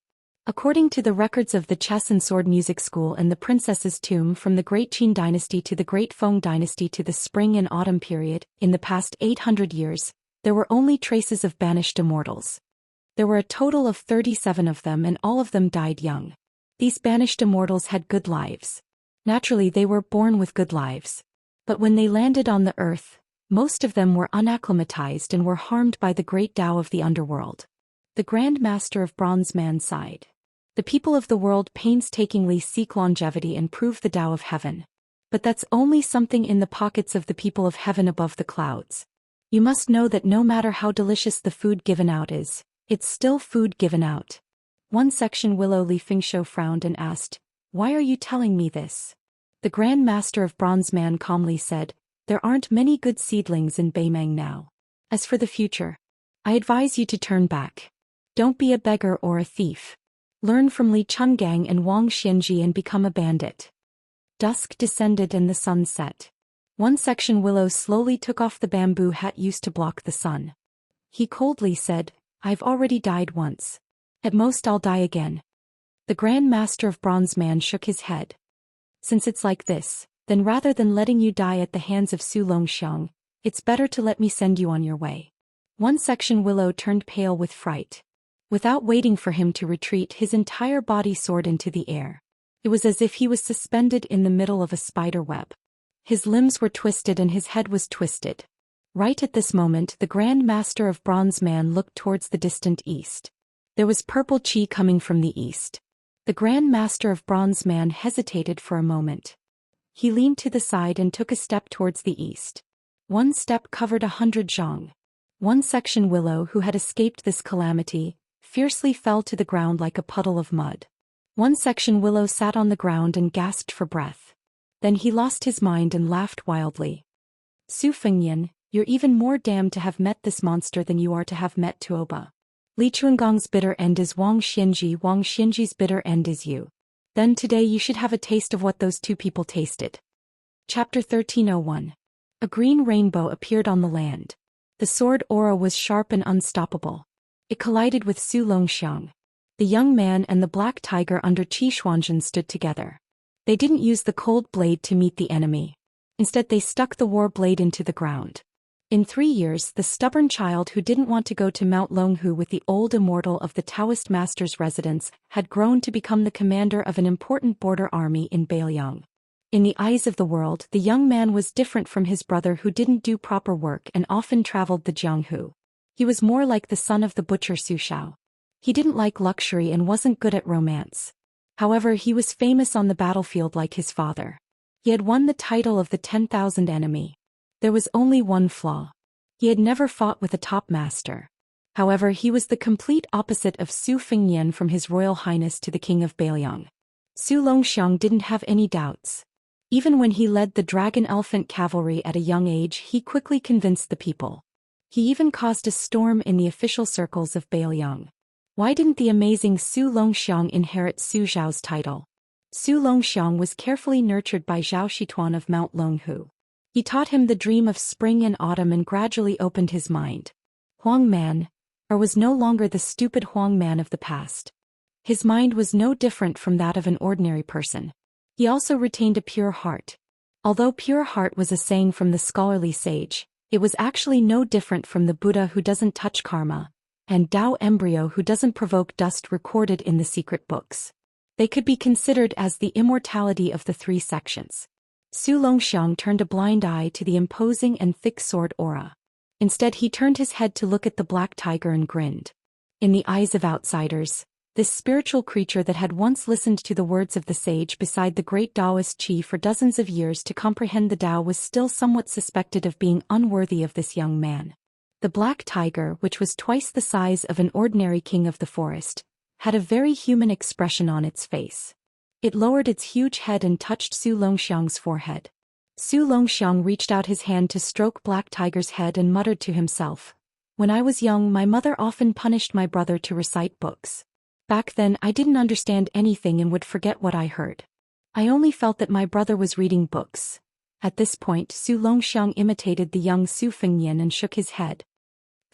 According to the records of the Chess and Sword Music School and the Princess's Tomb, from the Great Qin Dynasty to the Great Feng Dynasty to the Spring and Autumn period, in the past 800 years, there were only traces of banished immortals. There were a total of 37 of them, and all of them died young. These banished immortals had good lives. Naturally, they were born with good lives. But when they landed on the earth, most of them were unacclimatized and were harmed by the great Tao of the underworld. The Grand Master of Bronze Man sighed. The people of the world painstakingly seek longevity and prove the Tao of heaven. But that's only something in the pockets of the people of heaven above the clouds. You must know that no matter how delicious the food given out is, it's still food given out. One section Willow Li Fengshou frowned and asked, Why are you telling me this? The Grand Master of Bronze Man calmly said, There aren't many good seedlings in Beimeng now. As for the future, I advise you to turn back. Don't be a beggar or a thief. Learn from Li Chungang and Wang Xianji and become a bandit. Dusk descended and the sun set. One section Willow slowly took off the bamboo hat used to block the sun. He coldly said, I've already died once. At most I'll die again. The Grand Master of Bronze Man shook his head. Since it's like this, then rather than letting you die at the hands of Su Longxiang, it's better to let me send you on your way. One section Willow turned pale with fright. Without waiting for him to retreat, his entire body soared into the air. It was as if he was suspended in the middle of a spider web. His limbs were twisted and his head was twisted. Right at this moment, the Grand Master of Bronze Man looked towards the distant east. There was purple chi coming from the east. The Grand Master of Bronze Man hesitated for a moment. He leaned to the side and took a step towards the east. One step covered 100 zhang. One section Willow, who had escaped this calamity, fiercely fell to the ground like a puddle of mud. One section Willow sat on the ground and gasped for breath. Then he lost his mind and laughed wildly. Su Fengyan, you're even more damned to have met this monster than you are to have met Tuoba. Li Chuangong's bitter end is Wang Xianji, Wang Xianji's bitter end is you. Then today you should have a taste of what those two people tasted. Chapter 1301. A green rainbow appeared on the land. The sword aura was sharp and unstoppable. It collided with Su Longxiang. The young man and the black tiger under Qi Xuanzhen stood together. They didn't use the cold blade to meet the enemy. Instead they stuck the war blade into the ground. In 3 years, the stubborn child who didn't want to go to Mount Longhu with the old immortal of the Taoist master's residence had grown to become the commander of an important border army in Beiliang. In the eyes of the world, the young man was different from his brother who didn't do proper work and often traveled the Jianghu. He was more like the son of the butcher Su Shao. He didn't like luxury and wasn't good at romance. However, he was famous on the battlefield like his father. He had won the title of the 10,000 enemy. There was only one flaw. He had never fought with a top master. However, he was the complete opposite of Su Fengyan, from His Royal Highness to the King of Beiliang. Su Longxiang didn't have any doubts. Even when he led the dragon elephant cavalry at a young age, he quickly convinced the people. He even caused a storm in the official circles of Beiliang. Why didn't the amazing Su Longxiang inherit Su Zhao's title? Su Longxiang was carefully nurtured by Zhao Xituan of Mount Longhu. He taught him the dream of spring and autumn and gradually opened his mind. Huang Man, or was no longer the stupid Huang Man of the past. His mind was no different from that of an ordinary person. He also retained a pure heart. Although pure heart was a saying from the scholarly sage, it was actually no different from the Buddha who doesn't touch karma, and Tao embryo who doesn't provoke dust recorded in the secret books. They could be considered as the immortality of the three sections. Su Longxiang turned a blind eye to the imposing and thick sword aura. Instead he turned his head to look at the black tiger and grinned. In the eyes of outsiders, this spiritual creature that had once listened to the words of the sage beside the great Daoist chi for dozens of years to comprehend the Tao was still somewhat suspected of being unworthy of this young man. The black tiger, which was twice the size of an ordinary king of the forest, had a very human expression on its face. It lowered its huge head and touched Su Longxiang's forehead. Su Longxiang reached out his hand to stroke Black Tiger's head and muttered to himself, "When I was young, my mother often punished my brother to recite books. Back then I didn't understand anything and would forget what I heard. I only felt that my brother was reading books." At this point Su Longxiang imitated the young Su Fengyan and shook his head.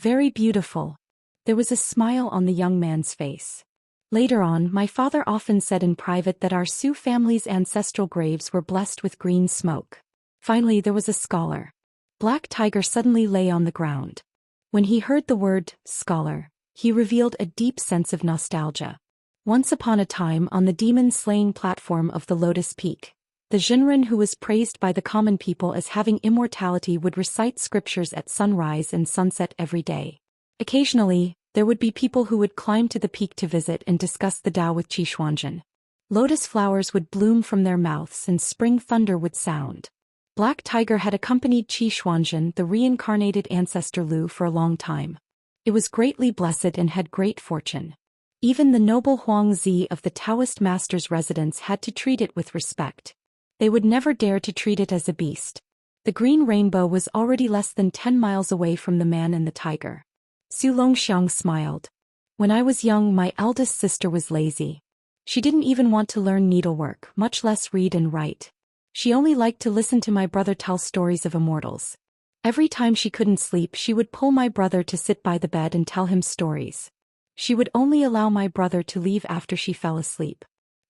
"Very beautiful." There was a smile on the young man's face. Later on, my father often said in private that our Su family's ancestral graves were blessed with green smoke. Finally there was a scholar. Black Tiger suddenly lay on the ground. When he heard the word, scholar, he revealed a deep sense of nostalgia. Once upon a time on the demon-slaying platform of the Lotus Peak, the Zhenren who was praised by the common people as having immortality would recite scriptures at sunrise and sunset every day. Occasionally, there would be people who would climb to the peak to visit and discuss the Tao with Qishuangzhen. Lotus flowers would bloom from their mouths and spring thunder would sound. Black Tiger had accompanied Qishuangzhen, the reincarnated ancestor Lu, for a long time. It was greatly blessed and had great fortune. Even the noble Huang Zi of the Taoist master's residence had to treat it with respect. They would never dare to treat it as a beast. The green rainbow was already less than 10 miles away from the man and the tiger. Su Longxiang smiled. "When I was young, my eldest sister was lazy. She didn't even want to learn needlework, much less read and write. She only liked to listen to my brother tell stories of immortals. Every time she couldn't sleep, she would pull my brother to sit by the bed and tell him stories. She would only allow my brother to leave after she fell asleep.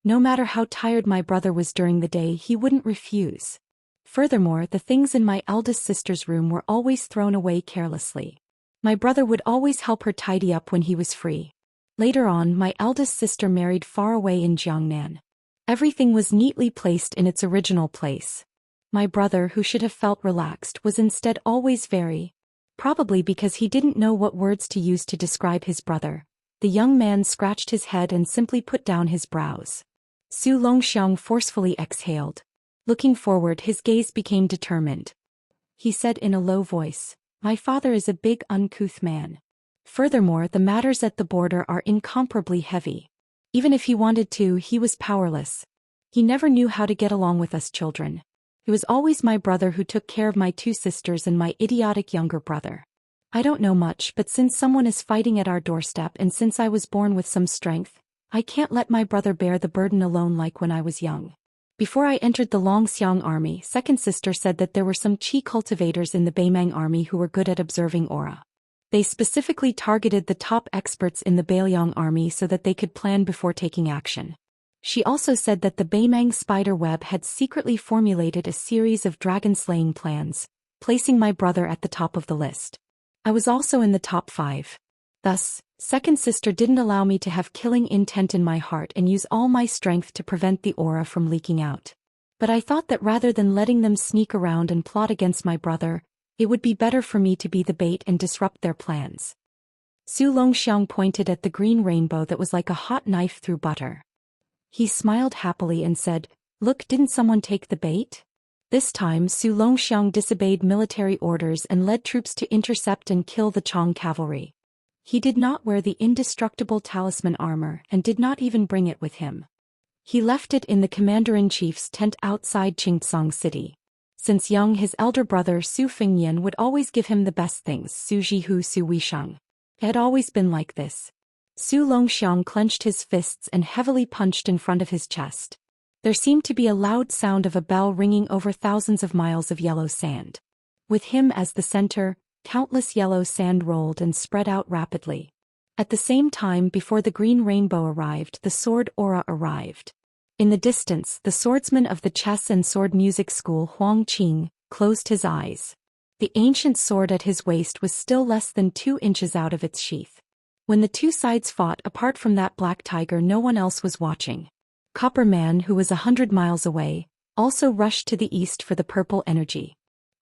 No matter how tired my brother was during the day, he wouldn't refuse. Furthermore, the things in my eldest sister's room were always thrown away carelessly. My brother would always help her tidy up when he was free. Later on, my eldest sister married far away in Jiangnan. Everything was neatly placed in its original place. My brother, who should have felt relaxed, was instead always very, probably because he didn't know what words to use to describe his brother. The young man scratched his head and simply put down his brows. Su Longxiang forcefully exhaled. Looking forward, his gaze became determined. He said in a low voice, "My father is a big, uncouth man. Furthermore, the matters at the border are incomparably heavy. Even if he wanted to, he was powerless. He never knew how to get along with us children. It was always my brother who took care of my 2 sisters and my idiotic younger brother. I don't know much, but since someone is fighting at our doorstep and since I was born with some strength, I can't let my brother bear the burden alone like when I was young." Before I entered the Longxiang army, second sister said that there were some Qi cultivators in the Beimang army who were good at observing aura. They specifically targeted the top experts in the Beiliang army so that they could plan before taking action. She also said that the Beimang spider web had secretly formulated a series of dragon-slaying plans, placing my brother at the top of the list. I was also in the top 5. Thus, second sister didn't allow me to have killing intent in my heart and use all my strength to prevent the aura from leaking out. But I thought that rather than letting them sneak around and plot against my brother, it would be better for me to be the bait and disrupt their plans. Su Longxiang pointed at the green rainbow that was like a hot knife through butter. He smiled happily and said, "Look, didn't someone take the bait?" This time Su Longxiang disobeyed military orders and led troops to intercept and kill the Chong cavalry. He did not wear the indestructible talisman armor and did not even bring it with him. He left it in the commander-in-chief's tent outside Qingtsang City. Since young, his elder brother Su Fengyan would always give him the best things, Su Jihu Su Wishang. It had always been like this. Su Longxiang clenched his fists and heavily punched in front of his chest. There seemed to be a loud sound of a bell ringing over thousands of miles of yellow sand. With him as the center, countless yellow sand rolled and spread out rapidly. At the same time, before the green rainbow arrived, the sword aura arrived. In the distance, the swordsman of the chess and sword music school Huang Qing closed his eyes. The ancient sword at his waist was still less than 2 inches out of its sheath. When the two sides fought, apart from that black tiger, no one else was watching. Copper Man, who was 100 miles away, also rushed to the east for the purple energy.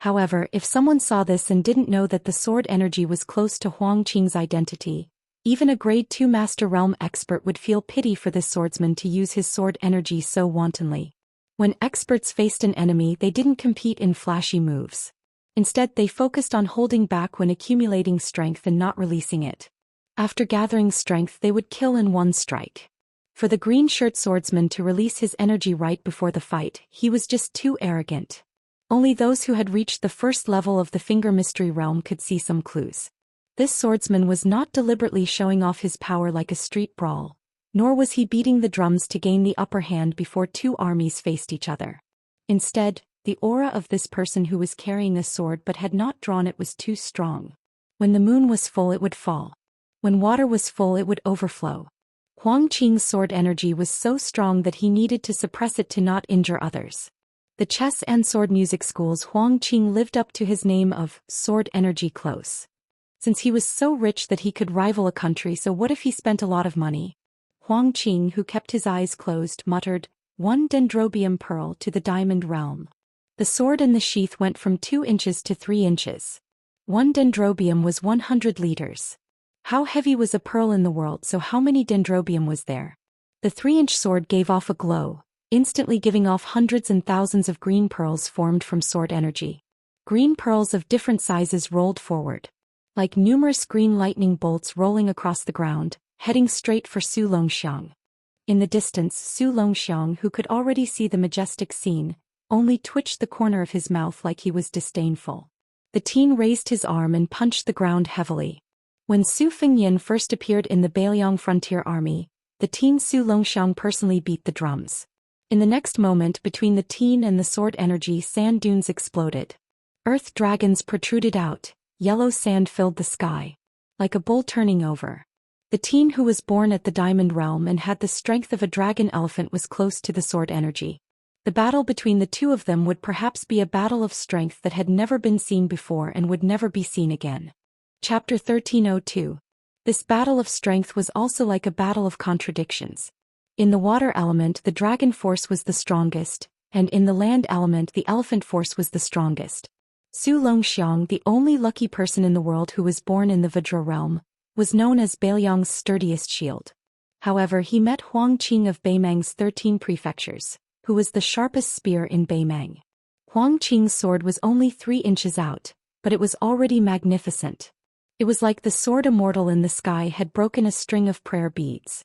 However, if someone saw this and didn't know that the sword energy was close to Huang Qing's identity, even a grade 2 Master Realm expert would feel pity for this swordsman to use his sword energy so wantonly. When experts faced an enemy, they didn't compete in flashy moves. Instead, they focused on holding back when accumulating strength and not releasing it. After gathering strength, they would kill in one strike. For the green shirt swordsman to release his energy right before the fight, he was just too arrogant. Only those who had reached the first level of the Finger Mystery Realm could see some clues. This swordsman was not deliberately showing off his power like a street brawl, nor was he beating the drums to gain the upper hand before two armies faced each other. Instead, the aura of this person who was carrying a sword but had not drawn it was too strong. When the moon was full, it would fall. When water was full, it would overflow. Huang Qing's sword energy was so strong that he needed to suppress it to not injure others. The chess and sword music schools Huang Qing lived up to his name of sword energy close. Since he was so rich that he could rival a country, so what if he spent a lot of money? Huang Qing, who kept his eyes closed, muttered, "1 dendrobium pearl to the diamond realm." The sword in the sheath went from 2 inches to 3 inches. 1 dendrobium was 100 liters. How heavy was a pearl in the world, so how many dendrobium was there? The 3-inch sword gave off a glow, instantly giving off hundreds and thousands of green pearls formed from sword energy. Green pearls of different sizes rolled forward, like numerous green lightning bolts rolling across the ground, heading straight for Zhou Xian. In the distance, Zhou Xian, who could already see the majestic scene, only twitched the corner of his mouth like he was disdainful. The teen raised his arm and punched the ground heavily. When Su Fengyan first appeared in the Beiliang Frontier Army, the teen Zhou Xian personally beat the drums. In the next moment, between the teen and the sword energy, sand dunes exploded. Earth dragons protruded out, yellow sand filled the sky. Like a bull turning over. The teen who was born at the Diamond Realm and had the strength of a dragon elephant was close to the sword energy. The battle between the two of them would perhaps be a battle of strength that had never been seen before and would never be seen again. Chapter 1302. This battle of strength was also like a battle of contradictions. In the water element, the dragon force was the strongest, and in the land element, the elephant force was the strongest. Zhou Xian, the only lucky person in the world who was born in the Vajra realm, was known as Beiliang's sturdiest shield. However, he met Huang Qing of Beimang's 13 prefectures, who was the sharpest spear in Beimang. Huang Qing's sword was only 3 inches out, but it was already magnificent. It was like the sword Immortal in the sky had broken a string of prayer beads.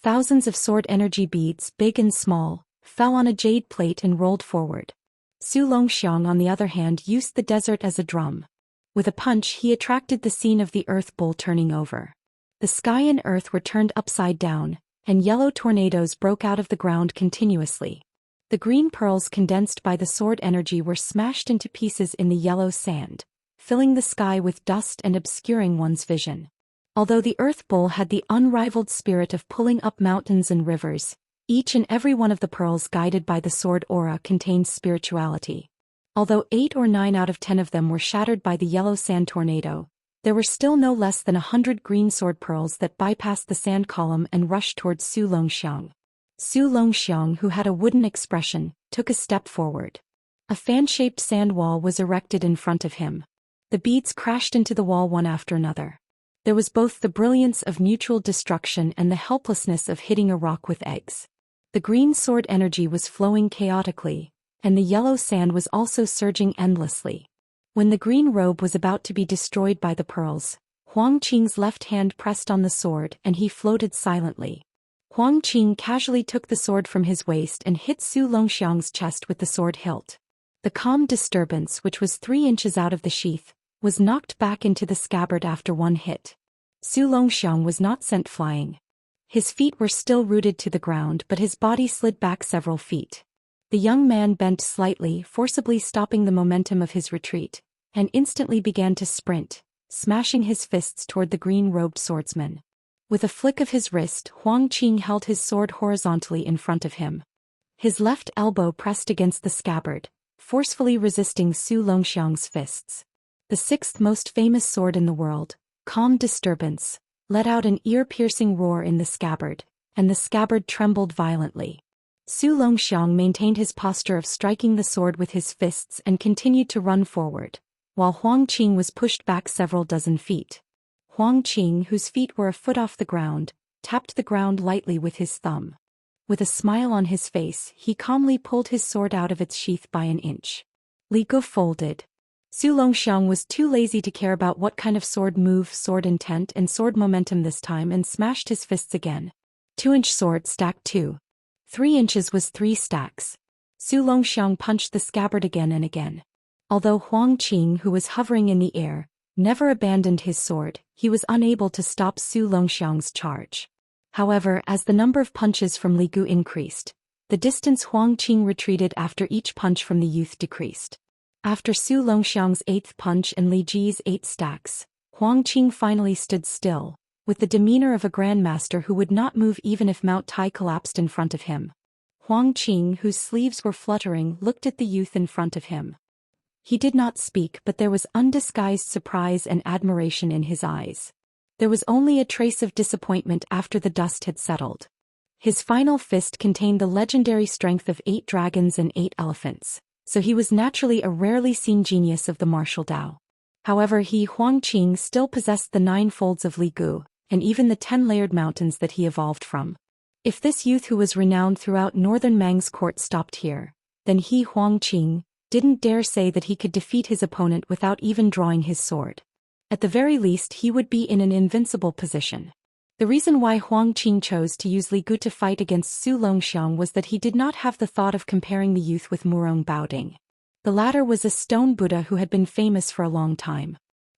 Thousands of sword energy beads, big and small, fell on a jade plate and rolled forward. Zhou Xian, on the other hand, used the desert as a drum. With a punch, he attracted the scene of the earth bowl turning over. The sky and earth were turned upside down, and yellow tornadoes broke out of the ground continuously. The green pearls condensed by the sword energy were smashed into pieces in the yellow sand, filling the sky with dust and obscuring one's vision. Although the Earth Bull had the unrivaled spirit of pulling up mountains and rivers, each and every one of the pearls guided by the sword aura contained spirituality. Although 8 or 9 out of 10 of them were shattered by the yellow sand tornado, there were still no less than 100 green sword pearls that bypassed the sand column and rushed towards Zhou Xian. Zhou Xian, who had a wooden expression, took a step forward. A fan-shaped sand wall was erected in front of him. The beads crashed into the wall one after another. There was both the brilliance of mutual destruction and the helplessness of hitting a rock with eggs. The green sword energy was flowing chaotically, and the yellow sand was also surging endlessly. When the green robe was about to be destroyed by the pearls, Huang Qing's left hand pressed on the sword and he floated silently. Huang Qing casually took the sword from his waist and hit Zhou Xian's chest with the sword hilt. The calm disturbance, which was 3 inches out of the sheath, was knocked back into the scabbard after one hit. Zhou Xian was not sent flying. His feet were still rooted to the ground, but his body slid back several feet. The young man bent slightly, forcibly stopping the momentum of his retreat, and instantly began to sprint, smashing his fists toward the green-robed swordsman. With a flick of his wrist, Huang Qing held his sword horizontally in front of him. his left elbow pressed against the scabbard, forcefully resisting Zhou Xian's fists. The sixth most famous sword in the world, Calm Disturbance, let out an ear-piercing roar in the scabbard, and the scabbard trembled violently. Zhou Xian maintained his posture of striking the sword with his fists and continued to run forward, while Huang Qing was pushed back several dozen feet. Huang Qing, whose feet were a foot off the ground, tapped the ground lightly with his thumb. With a smile on his face, he calmly pulled his sword out of its sheath by an inch. Li Gu folded. Zhou Xian was too lazy to care about what kind of sword move, sword intent and sword momentum this time, and smashed his fists again. 2-inch sword stacked 2. 3 inches was 3 stacks. Zhou Xian punched the scabbard again and again. Although Huang Qing, who was hovering in the air, never abandoned his sword, he was unable to stop Zhou Xian's charge. However, as the number of punches from Li Gu increased, the distance Huang Qing retreated after each punch from the youth decreased. After Zhou Xian's 8th punch and Li Ji's 8 stacks, Huang Qing finally stood still, with the demeanor of a grandmaster who would not move even if Mount Tai collapsed in front of him. Huang Qing, whose sleeves were fluttering, looked at the youth in front of him. He did not speak, but there was undisguised surprise and admiration in his eyes. There was only a trace of disappointment after the dust had settled. His final fist contained the legendary strength of 8 dragons and 8 elephants, so he was naturally a rarely seen genius of the martial Dao. However, Huang Qing still possessed the 9 folds of Li Gu, and even the 10-layered mountains that he evolved from. If this youth who was renowned throughout northern Mang's court stopped here, then Huang Qing didn't dare say that he could defeat his opponent without even drawing his sword. At the very least, he would be in an invincible position. The reason why Huang Qing chose to use Li Gu to fight against Zhou Xian was that he did not have the thought of comparing the youth with Murong Baoding. The latter was a stone Buddha who had been famous for a long time.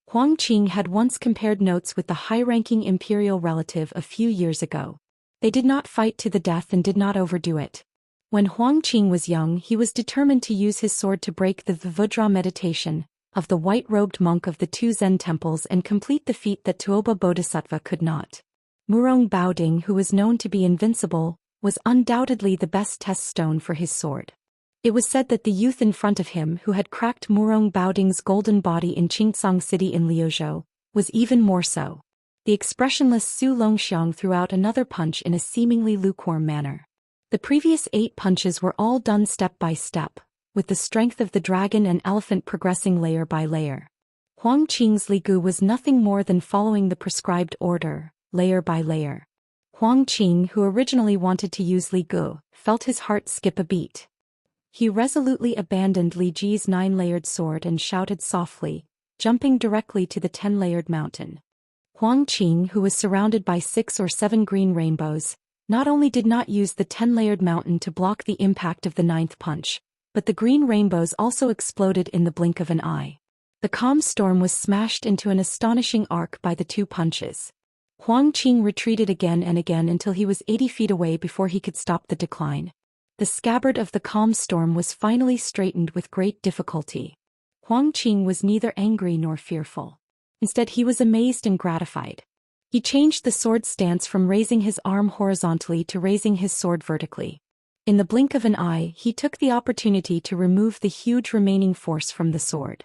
Huang Qing had once compared notes with the high-ranking imperial relative a few years ago. They did not fight to the death and did not overdo it. When Huang Qing was young, he was determined to use his sword to break the Vivudra meditation of the white-robed monk of the 2 Zen temples and complete the feat that Tuoba Bodhisattva could not. Murong Baoding, who was known to be invincible, was undoubtedly the best test stone for his sword. It was said that the youth in front of him, who had cracked Murong Baoding's golden body in Qingcang City in Liuzhou, was even more so. The expressionless Zhou Xian threw out another punch in a seemingly lukewarm manner. The previous 8 punches were all done step by step, with the strength of the dragon and elephant progressing layer by layer. Huang Qing's Li Gu was nothing more than following the prescribed order, layer by layer. Huang Qing, who originally wanted to use Li Gu, felt his heart skip a beat. He resolutely abandoned Li Ji's 9-layered sword and shouted softly, jumping directly to the 10-layered mountain. Huang Qing, who was surrounded by 6 or 7 green rainbows, not only did not use the 10-layered mountain to block the impact of the 9th punch, but the green rainbows also exploded in the blink of an eye. The calm storm was smashed into an astonishing arc by the 2 punches. Huang Qing retreated again and again until he was 80 feet away before he could stop the decline. The scabbard of the calm storm was finally straightened with great difficulty. Huang Qing was neither angry nor fearful. Instead, he was amazed and gratified. He changed the sword stance from raising his arm horizontally to raising his sword vertically. In the blink of an eye, he took the opportunity to remove the huge remaining force from the sword.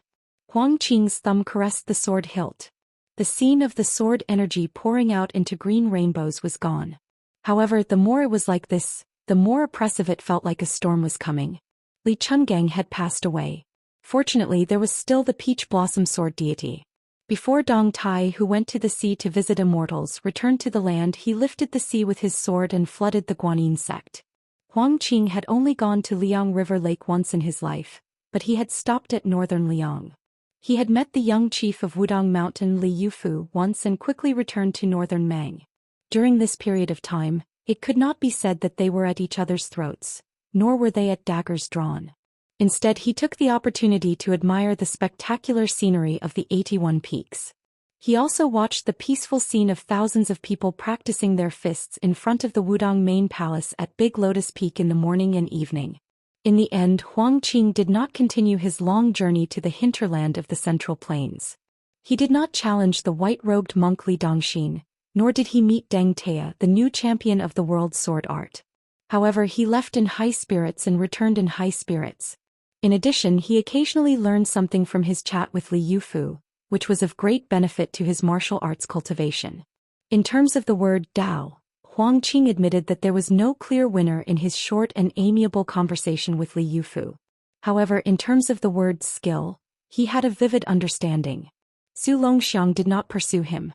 Huang Qing's thumb caressed the sword hilt. The scene of the sword energy pouring out into green rainbows was gone. However, the more it was like this, the more oppressive it felt, like a storm was coming. Li Chungang had passed away. Fortunately, there was still the peach blossom sword deity. Before Dong Tai, who went to the sea to visit immortals, returned to the land, he lifted the sea with his sword and flooded the Guanyin sect. Huang Qing had only gone to Liang River Lake once in his life, but he had stopped at northern Liang. He had met the young chief of Wudong Mountain Li Yufu once and quickly returned to northern Mang. During this period of time, it could not be said that they were at each other's throats, nor were they at daggers drawn. Instead, he took the opportunity to admire the spectacular scenery of the 81 peaks. He also watched the peaceful scene of thousands of people practicing their fists in front of the Wudong main palace at Big Lotus Peak in the morning and evening. In the end, Huang Qing did not continue his long journey to the hinterland of the Central Plains. He did not challenge the white-robed monk Li Dongxin, nor did he meet Deng Tea, the new champion of the world's sword art. However, he left in high spirits and returned in high spirits. In addition, he occasionally learned something from his chat with Li Yufu, which was of great benefit to his martial arts cultivation. In terms of the word Dao, Huang Qing admitted that there was no clear winner in his short and amiable conversation with Li Yufu. However, in terms of the word skill, he had a vivid understanding. Su Longxiang did not pursue him.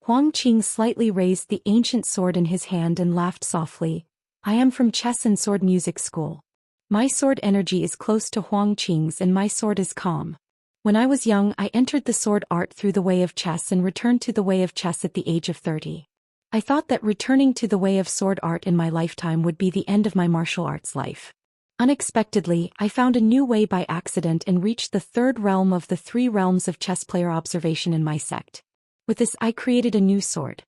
Huang Qing slightly raised the ancient sword in his hand and laughed softly. I am from chess and sword music school. My sword energy is close to Huang Qing's and my sword is calm. When I was young, I entered the sword art through the way of chess and returned to the way of chess at the age of 30. I thought that returning to the way of sword art in my lifetime would be the end of my martial arts life. Unexpectedly, I found a new way by accident and reached the third realm of the 3 realms of chess player observation in my sect. With this, I created a new sword.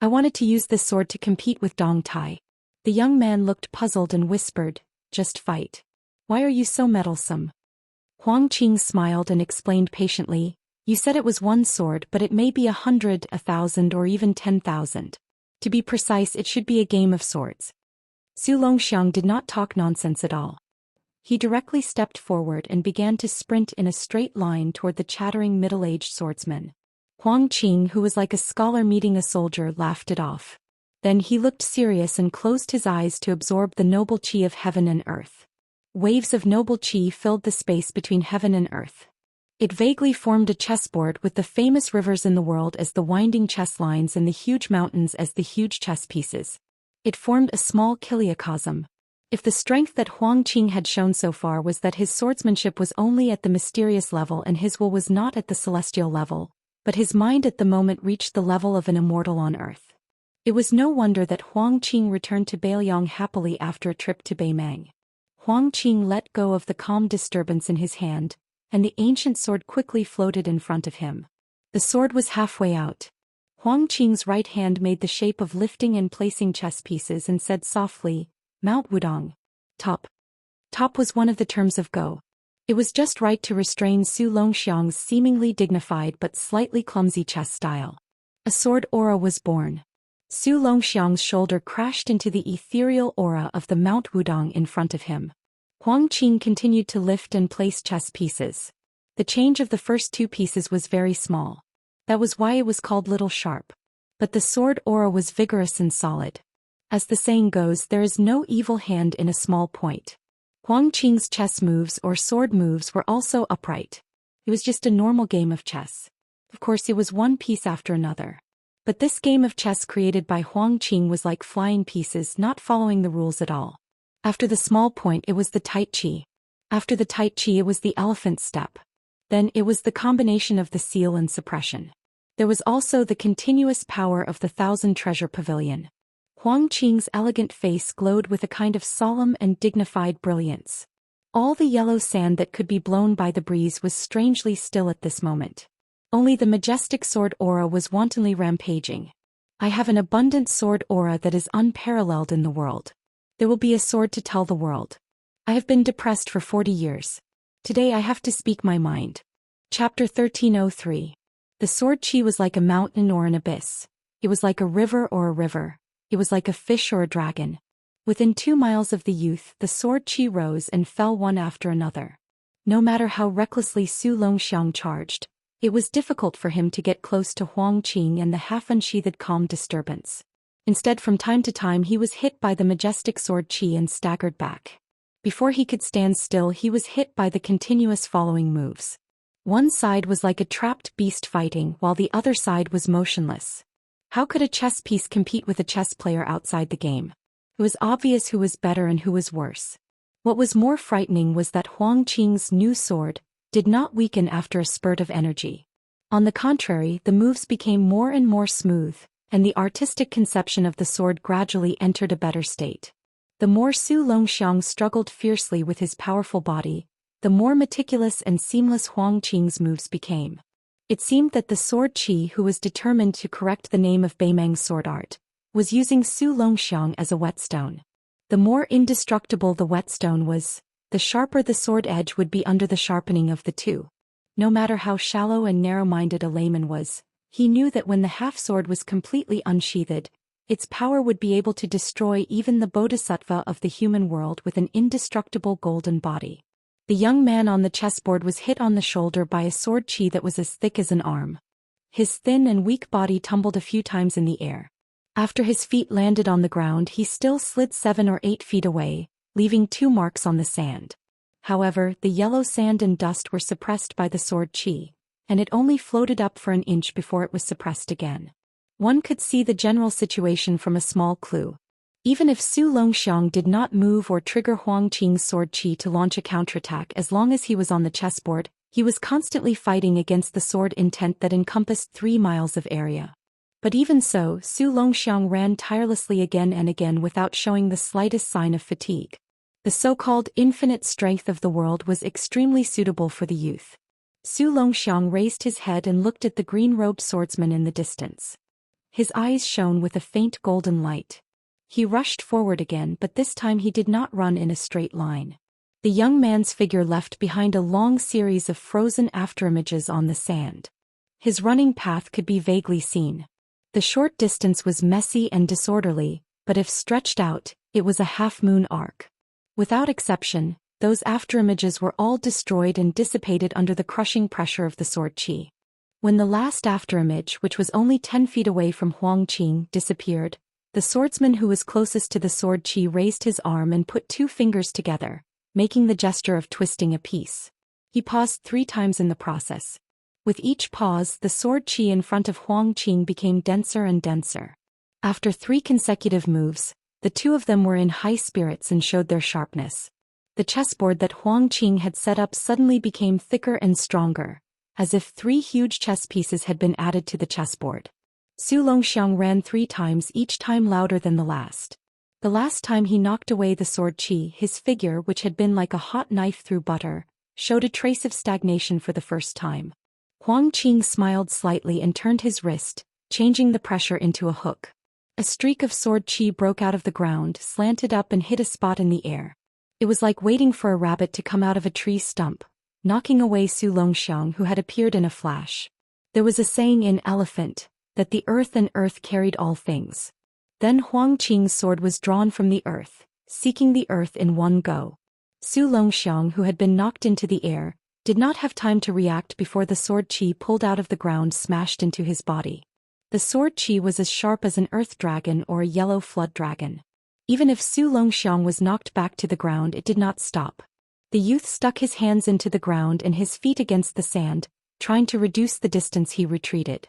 I wanted to use this sword to compete with Dong Tai. The young man looked puzzled and whispered, "Just fight. Why are you so meddlesome?" Huang Qing smiled and explained patiently, "You said it was one sword, but it may be 100, 1,000, or even 10,000. To be precise, it should be a game of swords." Su Longxiang did not talk nonsense at all. He directly stepped forward and began to sprint in a straight line toward the chattering middle-aged swordsman. Huang Qing, who was like a scholar meeting a soldier, laughed it off. Then he looked serious and closed his eyes to absorb the noble qi of heaven and earth. Waves of noble qi filled the space between heaven and earth. It vaguely formed a chessboard with the famous rivers in the world as the winding chess lines and the huge mountains as the huge chess pieces. It formed a small kiliacosm. If the strength that Huang Qing had shown so far was that his swordsmanship was only at the mysterious level and his will was not at the celestial level, but his mind at the moment reached the level of an immortal on earth. It was no wonder that Huang Qing returned to Beiliang happily after a trip to Beimang. Huang Qing let go of the calm disturbance in his hand, and the ancient sword quickly floated in front of him. The sword was halfway out. Huang Qing's right hand made the shape of lifting and placing chess pieces and said softly, "Mount Wudong. Top." Top was one of the terms of Go. It was just right to restrain Su Longxiang's seemingly dignified but slightly clumsy chess style. A sword aura was born. Su Longxiang's shoulder crashed into the ethereal aura of the Mount Wudong in front of him. Huang Qing continued to lift and place chess pieces. The change of the first 2 pieces was very small. That was why it was called Little Sharp. But the sword aura was vigorous and solid. As the saying goes, there is no evil hand in a small point. Huang Qing's chess moves or sword moves were also upright. It was just a normal game of chess. Of course, it was one piece after another. But this game of chess created by Huang Qing was like flying pieces, not following the rules at all. After the small point, it was the tight qi. After the tight qi, it was the elephant step. Then it was the combination of the seal and suppression. There was also the continuous power of the 1,000 treasure pavilion. Huang Qing's elegant face glowed with a kind of solemn and dignified brilliance. All the yellow sand that could be blown by the breeze was strangely still at this moment. Only the majestic sword aura was wantonly rampaging. I have an abundant sword aura that is unparalleled in the world. There will be a sword to tell the world. I have been depressed for 40 years. Today I have to speak my mind. Chapter 1303. The sword qi was like a mountain or an abyss. It was like a river or a river. It was like a fish or a dragon. Within 2 miles of the youth, the sword qi rose and fell one after another. No matter how recklessly Su Longxiang charged, it was difficult for him to get close to Huang Qing and the half-unsheathed calm disturbance. Instead, from time to time he was hit by the majestic sword qi and staggered back. Before he could stand still, he was hit by the continuous following moves. One side was like a trapped beast fighting, while the other side was motionless. How could a chess piece compete with a chess player outside the game? It was obvious who was better and who was worse. What was more frightening was that Huang Qing's new sword did not weaken after a spurt of energy. On the contrary, the moves became more and more smooth, and the artistic conception of the sword gradually entered a better state. The more Su Longxiang struggled fiercely with his powerful body, the more meticulous and seamless Huang Qing's moves became. It seemed that the sword qi, who was determined to correct the name of Beimang's sword art, was using Su Longxiang as a whetstone. The more indestructible the whetstone was, the sharper the sword edge would be under the sharpening of the two. No matter how shallow and narrow-minded a layman was, he knew that when the half-sword was completely unsheathed, its power would be able to destroy even the bodhisattva of the human world with an indestructible golden body. The young man on the chessboard was hit on the shoulder by a sword chi that was as thick as an arm. His thin and weak body tumbled a few times in the air. After his feet landed on the ground, he still slid 7 or 8 feet away, leaving 2 marks on the sand. However, the yellow sand and dust were suppressed by the sword chi, and it only floated up for an inch before it was suppressed again. One could see the general situation from a small clue. Even if Zhou Xian did not move or trigger Huang Qing's sword chi to launch a counterattack as long as he was on the chessboard, he was constantly fighting against the sword intent that encompassed 3 miles of area. But even so, Zhou Xian ran tirelessly again and again without showing the slightest sign of fatigue. The so-called infinite strength of the world was extremely suitable for the youth. Zhou Xian raised his head and looked at the green-robed swordsman in the distance. His eyes shone with a faint golden light. He rushed forward again, but this time he did not run in a straight line. The young man's figure left behind a long series of frozen afterimages on the sand. His running path could be vaguely seen. The short distance was messy and disorderly, but if stretched out, it was a half-moon arc. Without exception, those afterimages were all destroyed and dissipated under the crushing pressure of the sword chi. When the last afterimage, which was only 10 feet away from Huang Qing, disappeared, the swordsman who was closest to the sword chi raised his arm and put 2 fingers together, making the gesture of twisting a piece. He paused 3 times in the process. With each pause, the sword chi in front of Huang Qing became denser and denser. After 3 consecutive moves, the 2 of them were in high spirits and showed their sharpness. The chessboard that Huang Qing had set up suddenly became thicker and stronger, as if 3 huge chess pieces had been added to the chessboard. Zhou Xian ran 3 times, each time louder than the last. The last time he knocked away the sword chi, his figure, which had been like a hot knife through butter, showed a trace of stagnation for the first time. Huang Qing smiled slightly and turned his wrist, changing the pressure into a hook. A streak of sword chi broke out of the ground, slanted up and hit a spot in the air. It was like waiting for a rabbit to come out of a tree stump, knocking away Zhou Xian, who had appeared in a flash. There was a saying in Elephant, that the earth and earth carried all things. Then Huang Qing's sword was drawn from the earth, seeking the earth in one go. Zhou Xian, who had been knocked into the air, did not have time to react before the sword chi pulled out of the ground smashed into his body. The sword chi was as sharp as an earth dragon or a yellow flood dragon. Even if Zhou Xian was knocked back to the ground, it did not stop. The youth stuck his hands into the ground and his feet against the sand, trying to reduce the distance he retreated.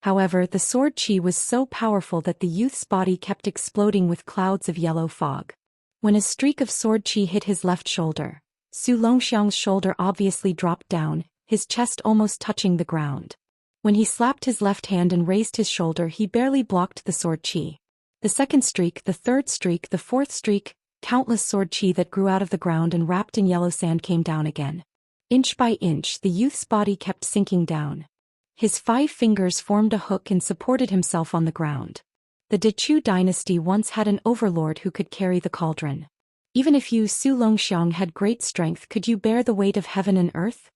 However, the sword chi was so powerful that the youth's body kept exploding with clouds of yellow fog. When a streak of sword chi hit his left shoulder, Zhou Xian's shoulder obviously dropped down, his chest almost touching the ground. When he slapped his left hand and raised his shoulder, he barely blocked the sword chi. The second streak, the third streak, the fourth streak, countless sword chi that grew out of the ground and wrapped in yellow sand came down again. Inch by inch, the youth's body kept sinking down. His 5 fingers formed a hook and supported himself on the ground. The Dechu dynasty once had an overlord who could carry the cauldron. Even if you, Zhou Xian, had great strength, could you bear the weight of heaven and earth?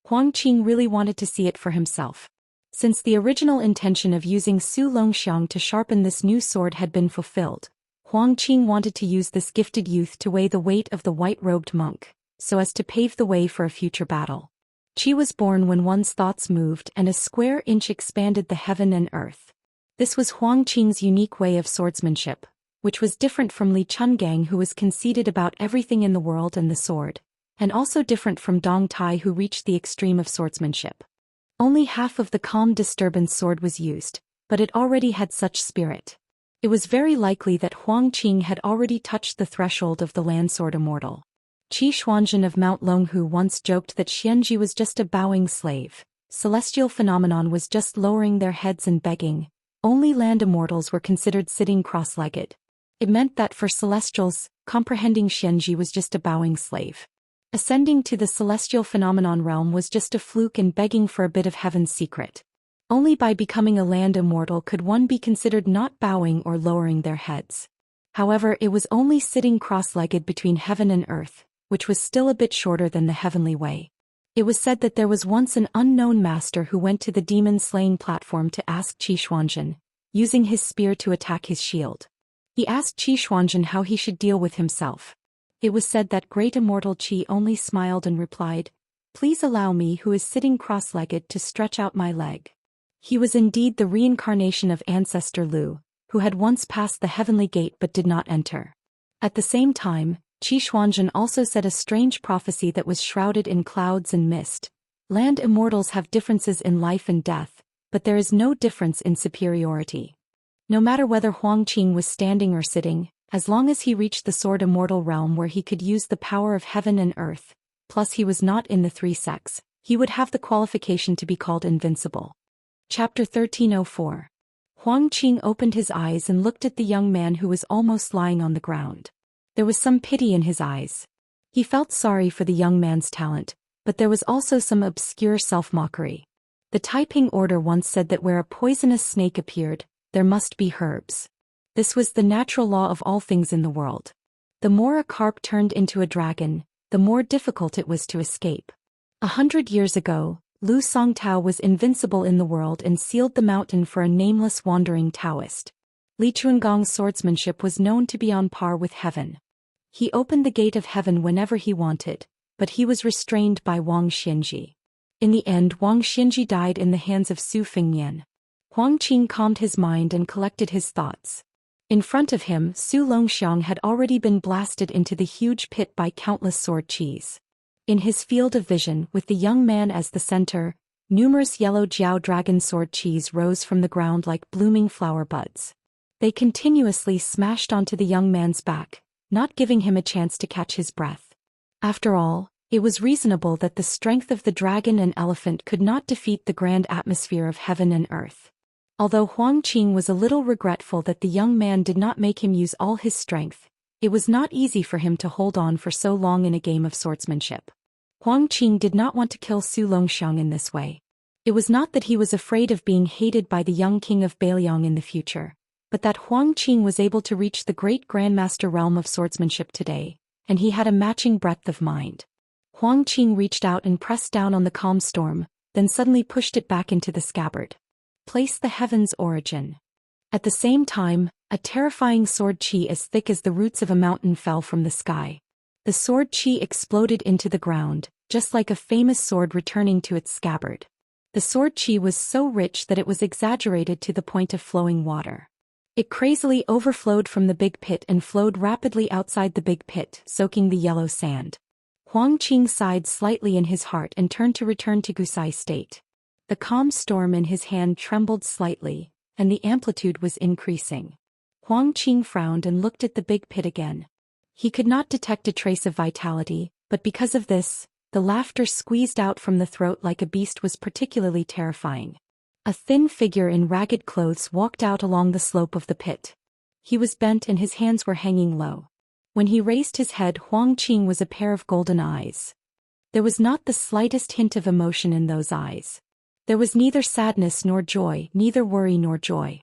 Huang Qing really wanted to see it for himself. Since the original intention of using Zhou Xian to sharpen this new sword had been fulfilled, Huang Qing wanted to use this gifted youth to weigh the weight of the white-robed monk, so as to pave the way for a future battle. Qi was born when one's thoughts moved and a square inch expanded the heaven and earth. This was Huang Qing's unique way of swordsmanship, which was different from Li Chungang, who was conceited about everything in the world and the sword, and also different from Dong Tai, who reached the extreme of swordsmanship. Only half of the calm disturbance sword was used, but it already had such spirit. It was very likely that Huang Qing had already touched the threshold of the land sword Immortal. Qi Xuanzhen of Mount Longhu once joked that Xianxia was just a bowing slave. Celestial phenomenon was just lowering their heads and begging. Only land immortals were considered sitting cross-legged. It meant that for celestials, comprehending Xianxia was just a bowing slave. Ascending to the celestial phenomenon realm was just a fluke and begging for a bit of heaven's secret. Only by becoming a land immortal could one be considered not bowing or lowering their heads. However, it was only sitting cross-legged between heaven and earth, which was still a bit shorter than the heavenly way. It was said that there was once an unknown master who went to the demon-slaying platform to ask Qi Xuanzhen, using his spear to attack his shield. He asked Qi Xuanzhen how he should deal with himself. It was said that great immortal Qi only smiled and replied, "Please allow me who is sitting cross-legged to stretch out my leg." He was indeed the reincarnation of ancestor Lu, who had once passed the heavenly gate but did not enter. At the same time, Qi Xuanzhen also said a strange prophecy that was shrouded in clouds and mist. Land immortals have differences in life and death, but there is no difference in superiority. No matter whether Huang Qing was standing or sitting, as long as he reached the sword immortal realm where he could use the power of heaven and earth, plus he was not in the three sects, he would have the qualification to be called invincible. Chapter 1304. Huang Qing opened his eyes and looked at the young man who was almost lying on the ground. There was some pity in his eyes. He felt sorry for the young man's talent, but there was also some obscure self-mockery. The Taiping order once said that where a poisonous snake appeared, there must be herbs. This was the natural law of all things in the world. The more a carp turned into a dragon, the more difficult it was to escape. 100 years ago, Lu Songtao was invincible in the world and sealed the mountain for a nameless wandering Taoist. Li Chuangong's swordsmanship was known to be on par with heaven. He opened the gate of heaven whenever he wanted, but he was restrained by Wang Xianji. In the end, Wang Xianji died in the hands of Su Fingnian. Huang Qing calmed his mind and collected his thoughts. In front of him, Su Longxiang had already been blasted into the huge pit by countless sword qis. In his field of vision, with the young man as the center, numerous yellow Jiao dragon sword qis rose from the ground like blooming flower buds. They continuously smashed onto the young man's back, not giving him a chance to catch his breath. After all, it was reasonable that the strength of the dragon and elephant could not defeat the grand atmosphere of heaven and earth. Although Huang Qing was a little regretful that the young man did not make him use all his strength, it was not easy for him to hold on for so long in a game of swordsmanship. Huang Qing did not want to kill Su Longxiang in this way. It was not that he was afraid of being hated by the young king of Beiliang in the future, but that Huang Qing was able to reach the great grandmaster realm of swordsmanship today, and he had a matching breadth of mind. Huang Qing reached out and pressed down on the calm storm, then suddenly pushed it back into the scabbard. Place the heaven's origin. At the same time, a terrifying sword qi as thick as the roots of a mountain fell from the sky. The sword qi exploded into the ground, just like a famous sword returning to its scabbard. The sword qi was so rich that it was exaggerated to the point of flowing water. It crazily overflowed from the big pit and flowed rapidly outside the big pit, soaking the yellow sand. Huang Qing sighed slightly in his heart and turned to return to Gusai state. The calm storm in his hand trembled slightly, and the amplitude was increasing. Huang Qing frowned and looked at the big pit again. He could not detect a trace of vitality, but because of this, the laughter squeezed out from the throat like a beast was particularly terrifying. A thin figure in ragged clothes walked out along the slope of the pit. He was bent and his hands were hanging low. When he raised his head, Huang Qing was a pair of golden eyes. There was not the slightest hint of emotion in those eyes. There was neither sadness nor joy, neither worry nor joy.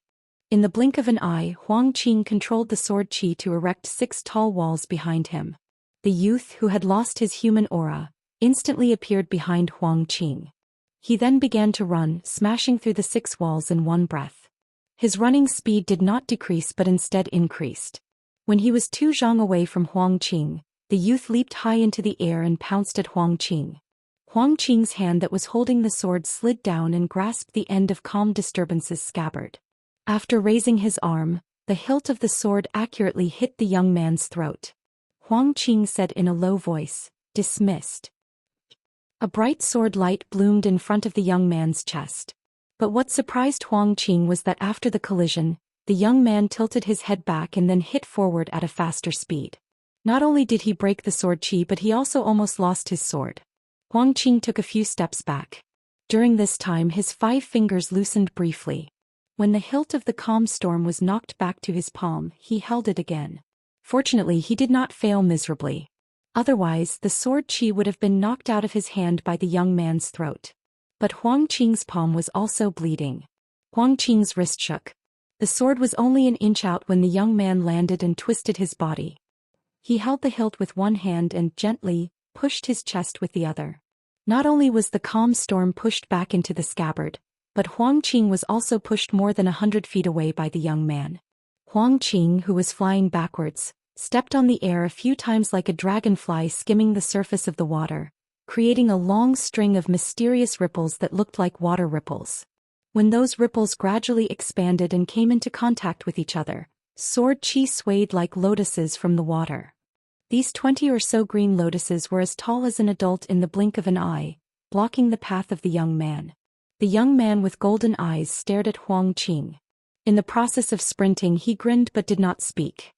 In the blink of an eye, Huang Qing controlled the sword qi to erect 6 tall walls behind him. The youth, who had lost his human aura, instantly appeared behind Huang Qing. He then began to run, smashing through the 6 walls in one breath. His running speed did not decrease but instead increased. When he was 2 zhang away from Huang Qing, the youth leaped high into the air and pounced at Huang Qing. Huang Qing's hand that was holding the sword slid down and grasped the end of Calm Disturbance's scabbard. After raising his arm, the hilt of the sword accurately hit the young man's throat. Huang Qing said in a low voice, "Dismissed." A bright sword light bloomed in front of the young man's chest. But what surprised Huang Qing was that after the collision, the young man tilted his head back and then hit forward at a faster speed. Not only did he break the sword qi, but he also almost lost his sword. Huang Qing took a few steps back. During this time his 5 fingers loosened briefly. When the hilt of the calm storm was knocked back to his palm, he held it again. Fortunately, he did not fail miserably. Otherwise, the sword qi would have been knocked out of his hand by the young man's throat. But Huang Qing's palm was also bleeding. Huang Qing's wrist shook. The sword was only an inch out when the young man landed and twisted his body. He held the hilt with one hand and gently pushed his chest with the other. Not only was the calm storm pushed back into the scabbard, but Huang Qing was also pushed more than 100 feet away by the young man. Huang Qing, who was flying backwards, stepped on the air a few times like a dragonfly skimming the surface of the water, creating a long string of mysterious ripples that looked like water ripples. When those ripples gradually expanded and came into contact with each other, sword chi swayed like lotuses from the water. These 20 or so green lotuses were as tall as an adult in the blink of an eye, blocking the path of the young man. The young man with golden eyes stared at Huang Qing. In the process of sprinting, he grinned but did not speak.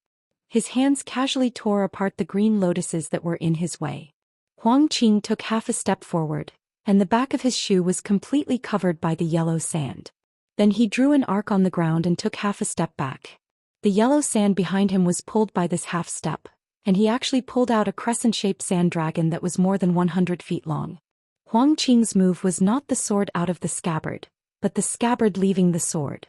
His hands casually tore apart the green lotuses that were in his way. Huang Qing took half a step forward, and the back of his shoe was completely covered by the yellow sand. Then he drew an arc on the ground and took half a step back. The yellow sand behind him was pulled by this half step, and he actually pulled out a crescent-shaped sand dragon that was more than 100 feet long. Huang Qing's move was not the sword out of the scabbard, but the scabbard leaving the sword.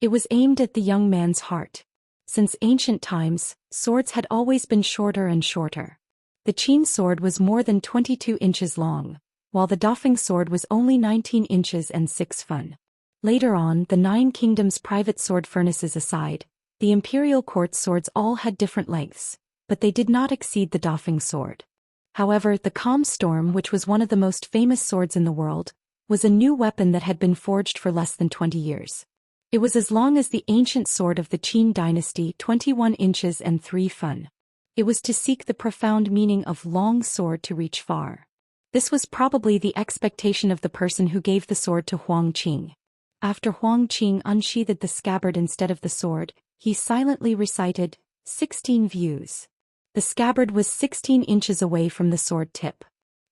It was aimed at the young man's heart. Since ancient times, swords had always been shorter and shorter. The Qin sword was more than 22 inches long, while the Dafeng sword was only 19 inches and 6 fun. Later on, the 9 kingdoms' private sword furnaces aside, the imperial court swords all had different lengths, but they did not exceed the Dafeng sword. However, the Calm Storm, which was one of the most famous swords in the world, was a new weapon that had been forged for less than 20 years. It was as long as the ancient sword of the Qin dynasty, 21 inches and 3 fun. It was to seek the profound meaning of long sword to reach far. This was probably the expectation of the person who gave the sword to Huang Qing. After Huang Qing unsheathed the scabbard instead of the sword, he silently recited, 16 views. The scabbard was 16 inches away from the sword tip.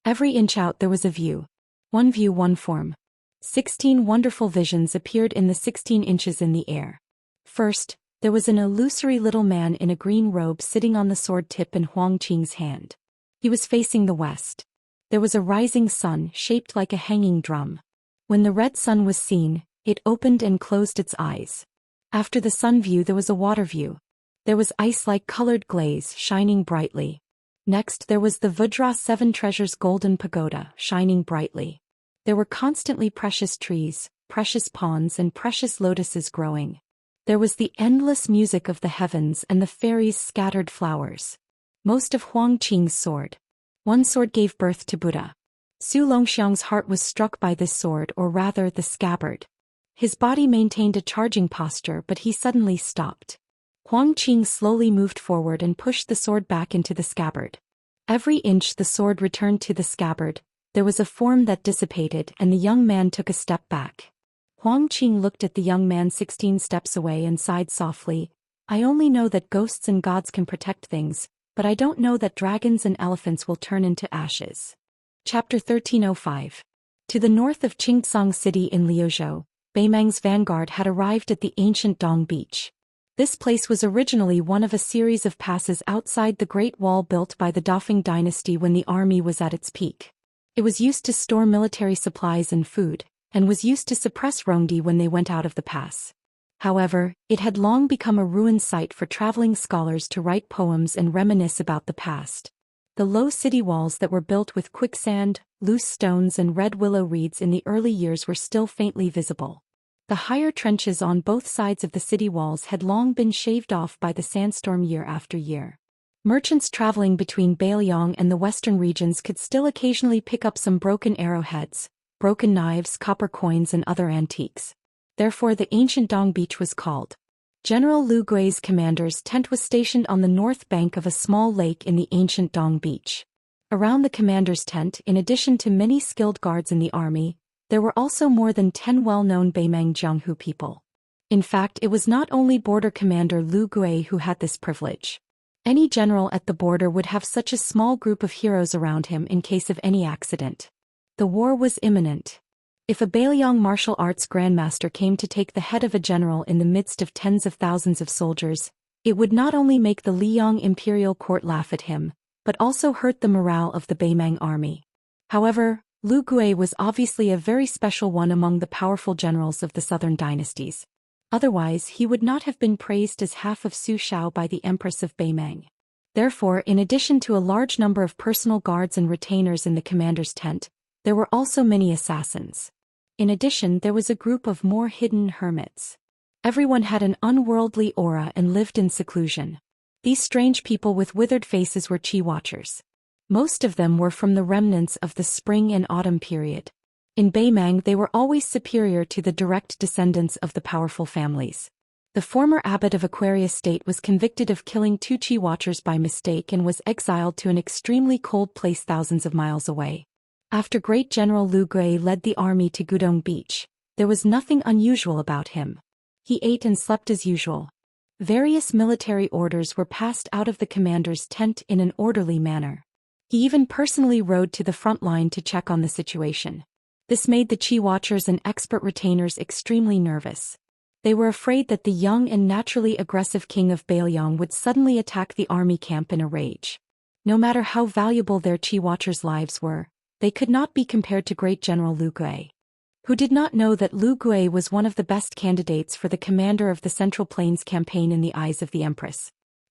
Every inch out there was a view. One view, one form. 16 wonderful visions appeared in the 16 inches in the air. First, there was an illusory little man in a green robe sitting on the sword tip in Huang Qing's hand. He was facing the west. There was a rising sun shaped like a hanging drum. When the red sun was seen, it opened and closed its eyes. After the sun view there was a water view. There was ice-like colored glaze shining brightly. Next there was the Vajra 7 treasures golden pagoda shining brightly. There were constantly precious trees, precious ponds and precious lotuses growing. There was the endless music of the heavens and the fairies' scattered flowers. Most of Huang Qing's sword. One sword gave birth to Buddha. Su Longxiang's heart was struck by this sword, or rather the scabbard. His body maintained a charging posture, but he suddenly stopped. Huang Qing slowly moved forward and pushed the sword back into the scabbard. Every inch the sword returned to the scabbard, there was a form that dissipated and the young man took a step back. Huang Qing looked at the young man 16 steps away and sighed softly, I only know that ghosts and gods can protect things, but I don't know that dragons and elephants will turn into ashes. Chapter 1305. To the north of Qingtsang City in Liuzhou, Beimang's vanguard had arrived at the ancient Dong Beach. This place was originally one of a series of passes outside the Great Wall built by the Dafeng dynasty when the army was at its peak. It was used to store military supplies and food, and was used to suppress Rongdi when they went out of the pass. However, it had long become a ruined site for traveling scholars to write poems and reminisce about the past. The low city walls that were built with quicksand, loose stones and red willow reeds in the early years were still faintly visible. The higher trenches on both sides of the city walls had long been shaved off by the sandstorm year after year. Merchants traveling between Beiliang and the western regions could still occasionally pick up some broken arrowheads, broken knives, copper coins and other antiques. Therefore the ancient Dong Beach was called. General Lu Gui's commander's tent was stationed on the north bank of a small lake in the ancient Dong Beach. Around the commander's tent, in addition to many skilled guards in the army, there were also more than 10 well-known Beimang Jianghu people. In fact, it was not only border commander Lu Gui who had this privilege. Any general at the border would have such a small group of heroes around him in case of any accident. The war was imminent. If a Beiliang martial arts grandmaster came to take the head of a general in the midst of tens of thousands of soldiers, it would not only make the Liang imperial court laugh at him, but also hurt the morale of the Beimang army. However, Lu Gui was obviously a very special one among the powerful generals of the southern dynasties. Otherwise, he would not have been praised as half of Su Shao by the Empress of Beimang. Therefore, in addition to a large number of personal guards and retainers in the commander's tent, there were also many assassins. In addition, there was a group of more hidden hermits. Everyone had an unworldly aura and lived in seclusion. These strange people with withered faces were Qi Watchers. Most of them were from the remnants of the spring and autumn period. In Beimang, they were always superior to the direct descendants of the powerful families. The former abbot of Aquarius State was convicted of killing 2 Qi Watchers by mistake and was exiled to an extremely cold place thousands of miles away. After Great General Lu Gui led the army to Gudong Beach, there was nothing unusual about him. He ate and slept as usual. Various military orders were passed out of the commander's tent in an orderly manner. He even personally rode to the front line to check on the situation. This made the Qi Watchers and expert retainers extremely nervous. They were afraid that the young and naturally aggressive king of Beiliang would suddenly attack the army camp in a rage. No matter how valuable their Qi Watchers' lives were, they could not be compared to Great General Lu Gui, who did not know that Lu Gui was one of the best candidates for the commander of the Central Plains campaign in the eyes of the Empress.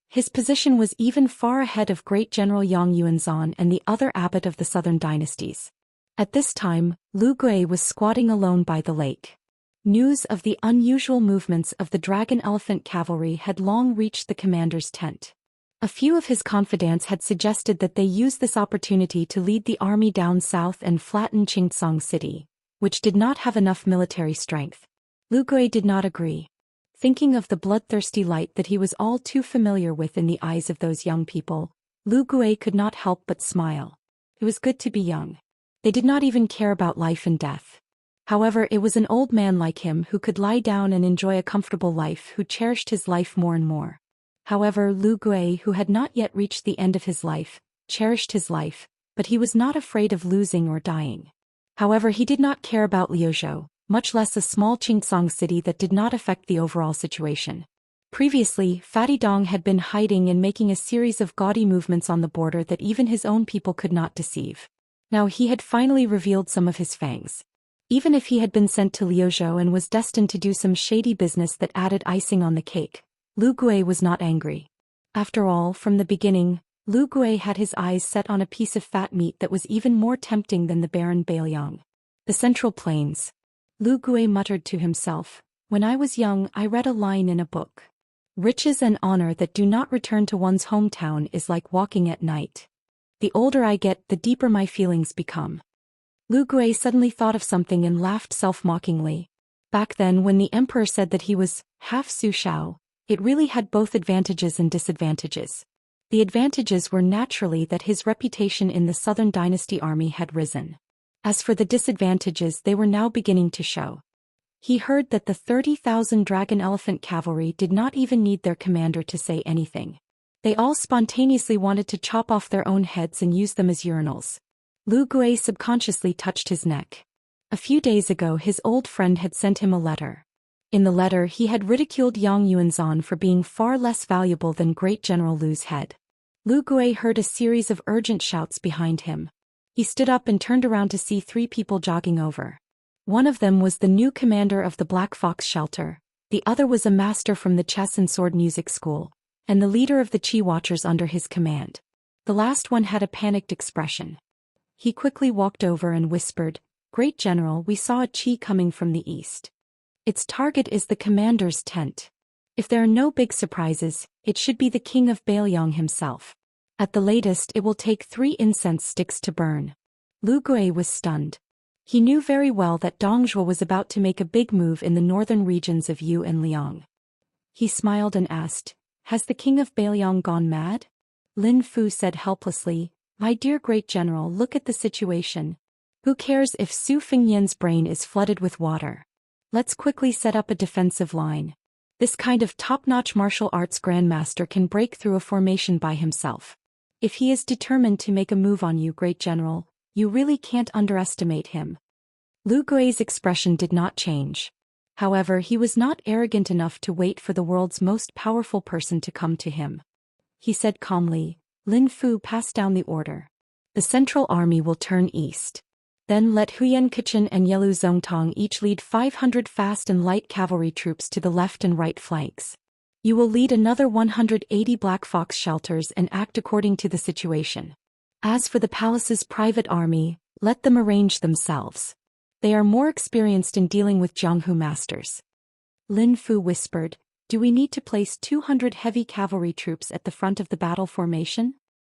His position was even far ahead of Great General Yang Yuanzhan and the other abbot of the southern dynasties. At this time, Lu Gui was squatting alone by the lake. News of the unusual movements of the dragon elephant cavalry had long reached the commander's tent. A few of his confidants had suggested that they use this opportunity to lead the army down south and flatten Qingtsong City, which did not have enough military strength. Lu Gui did not agree. Thinking of the bloodthirsty light that he was all too familiar with in the eyes of those young people, Lu Gui could not help but smile. It was good to be young. They did not even care about life and death. However, it was an old man like him who could lie down and enjoy a comfortable life who cherished his life more and more. However, Lu Gui, who had not yet reached the end of his life, cherished his life, but he was not afraid of losing or dying. However, he did not care about Liuzhou, much less a small Qingtsong city that did not affect the overall situation. Previously, Fatty Dong had been hiding and making a series of gaudy movements on the border that even his own people could not deceive. Now he had finally revealed some of his fangs. Even if he had been sent to Liuzhou and was destined to do some shady business that added icing on the cake, Lu Gui was not angry. After all, from the beginning, Lu Gui had his eyes set on a piece of fat meat that was even more tempting than the barren Beiliang. The Central Plains. Lu Gui muttered to himself, "When I was young, I read a line in a book. Riches and honor that do not return to one's hometown is like walking at night. The older I get, the deeper my feelings become." Lu Gui suddenly thought of something and laughed self-mockingly. Back then, when the emperor said that he was half Su Shao, it really had both advantages and disadvantages. The advantages were naturally that his reputation in the Southern Dynasty army had risen. As for the disadvantages, they were now beginning to show. He heard that the 30,000 dragon elephant cavalry did not even need their commander to say anything. They all spontaneously wanted to chop off their own heads and use them as urinals. Lu Gui subconsciously touched his neck. A few days ago, his old friend had sent him a letter. In the letter, he had ridiculed Yang Yuanzhan for being far less valuable than Great General Lu's head. Lu Gui heard a series of urgent shouts behind him. He stood up and turned around to see 3 people jogging over. One of them was the new commander of the Black Fox Shelter, the other was a master from the chess and sword music school, and the leader of the Qi Watchers under his command. The last one had a panicked expression. He quickly walked over and whispered, "Great General, we saw a Qi coming from the east. Its target is the commander's tent. If there are no big surprises, it should be the king of Beiliang himself. At the latest, it will take 3 incense sticks to burn." Lu Gui was stunned. He knew very well that Dongzhuo was about to make a big move in the northern regions of Yu and Liang. He smiled and asked, "Has the king of Beiliang gone mad?" Lin Fu said helplessly, "My dear Great General, look at the situation. Who cares if Su Fingyan's brain is flooded with water? Let's quickly set up a defensive line. This kind of top-notch martial arts grandmaster can break through a formation by himself. If he is determined to make a move on you, Great General, you really can't underestimate him." Lu Gui's expression did not change. However, he was not arrogant enough to wait for the world's most powerful person to come to him. He said calmly, "Lin Fu, pass down the order. The Central Army will turn east. Then let Huyan Kachin and Yelu Zongtong each lead 500 fast and light cavalry troops to the left and right flanks. You will lead another 180 Black Fox shelters and act according to the situation. As for the palace's private army, let them arrange themselves. They are more experienced in dealing with Jianghu masters. Lin Fu whispered, do we need to place 200 heavy cavalry troops at the front of the battle formation?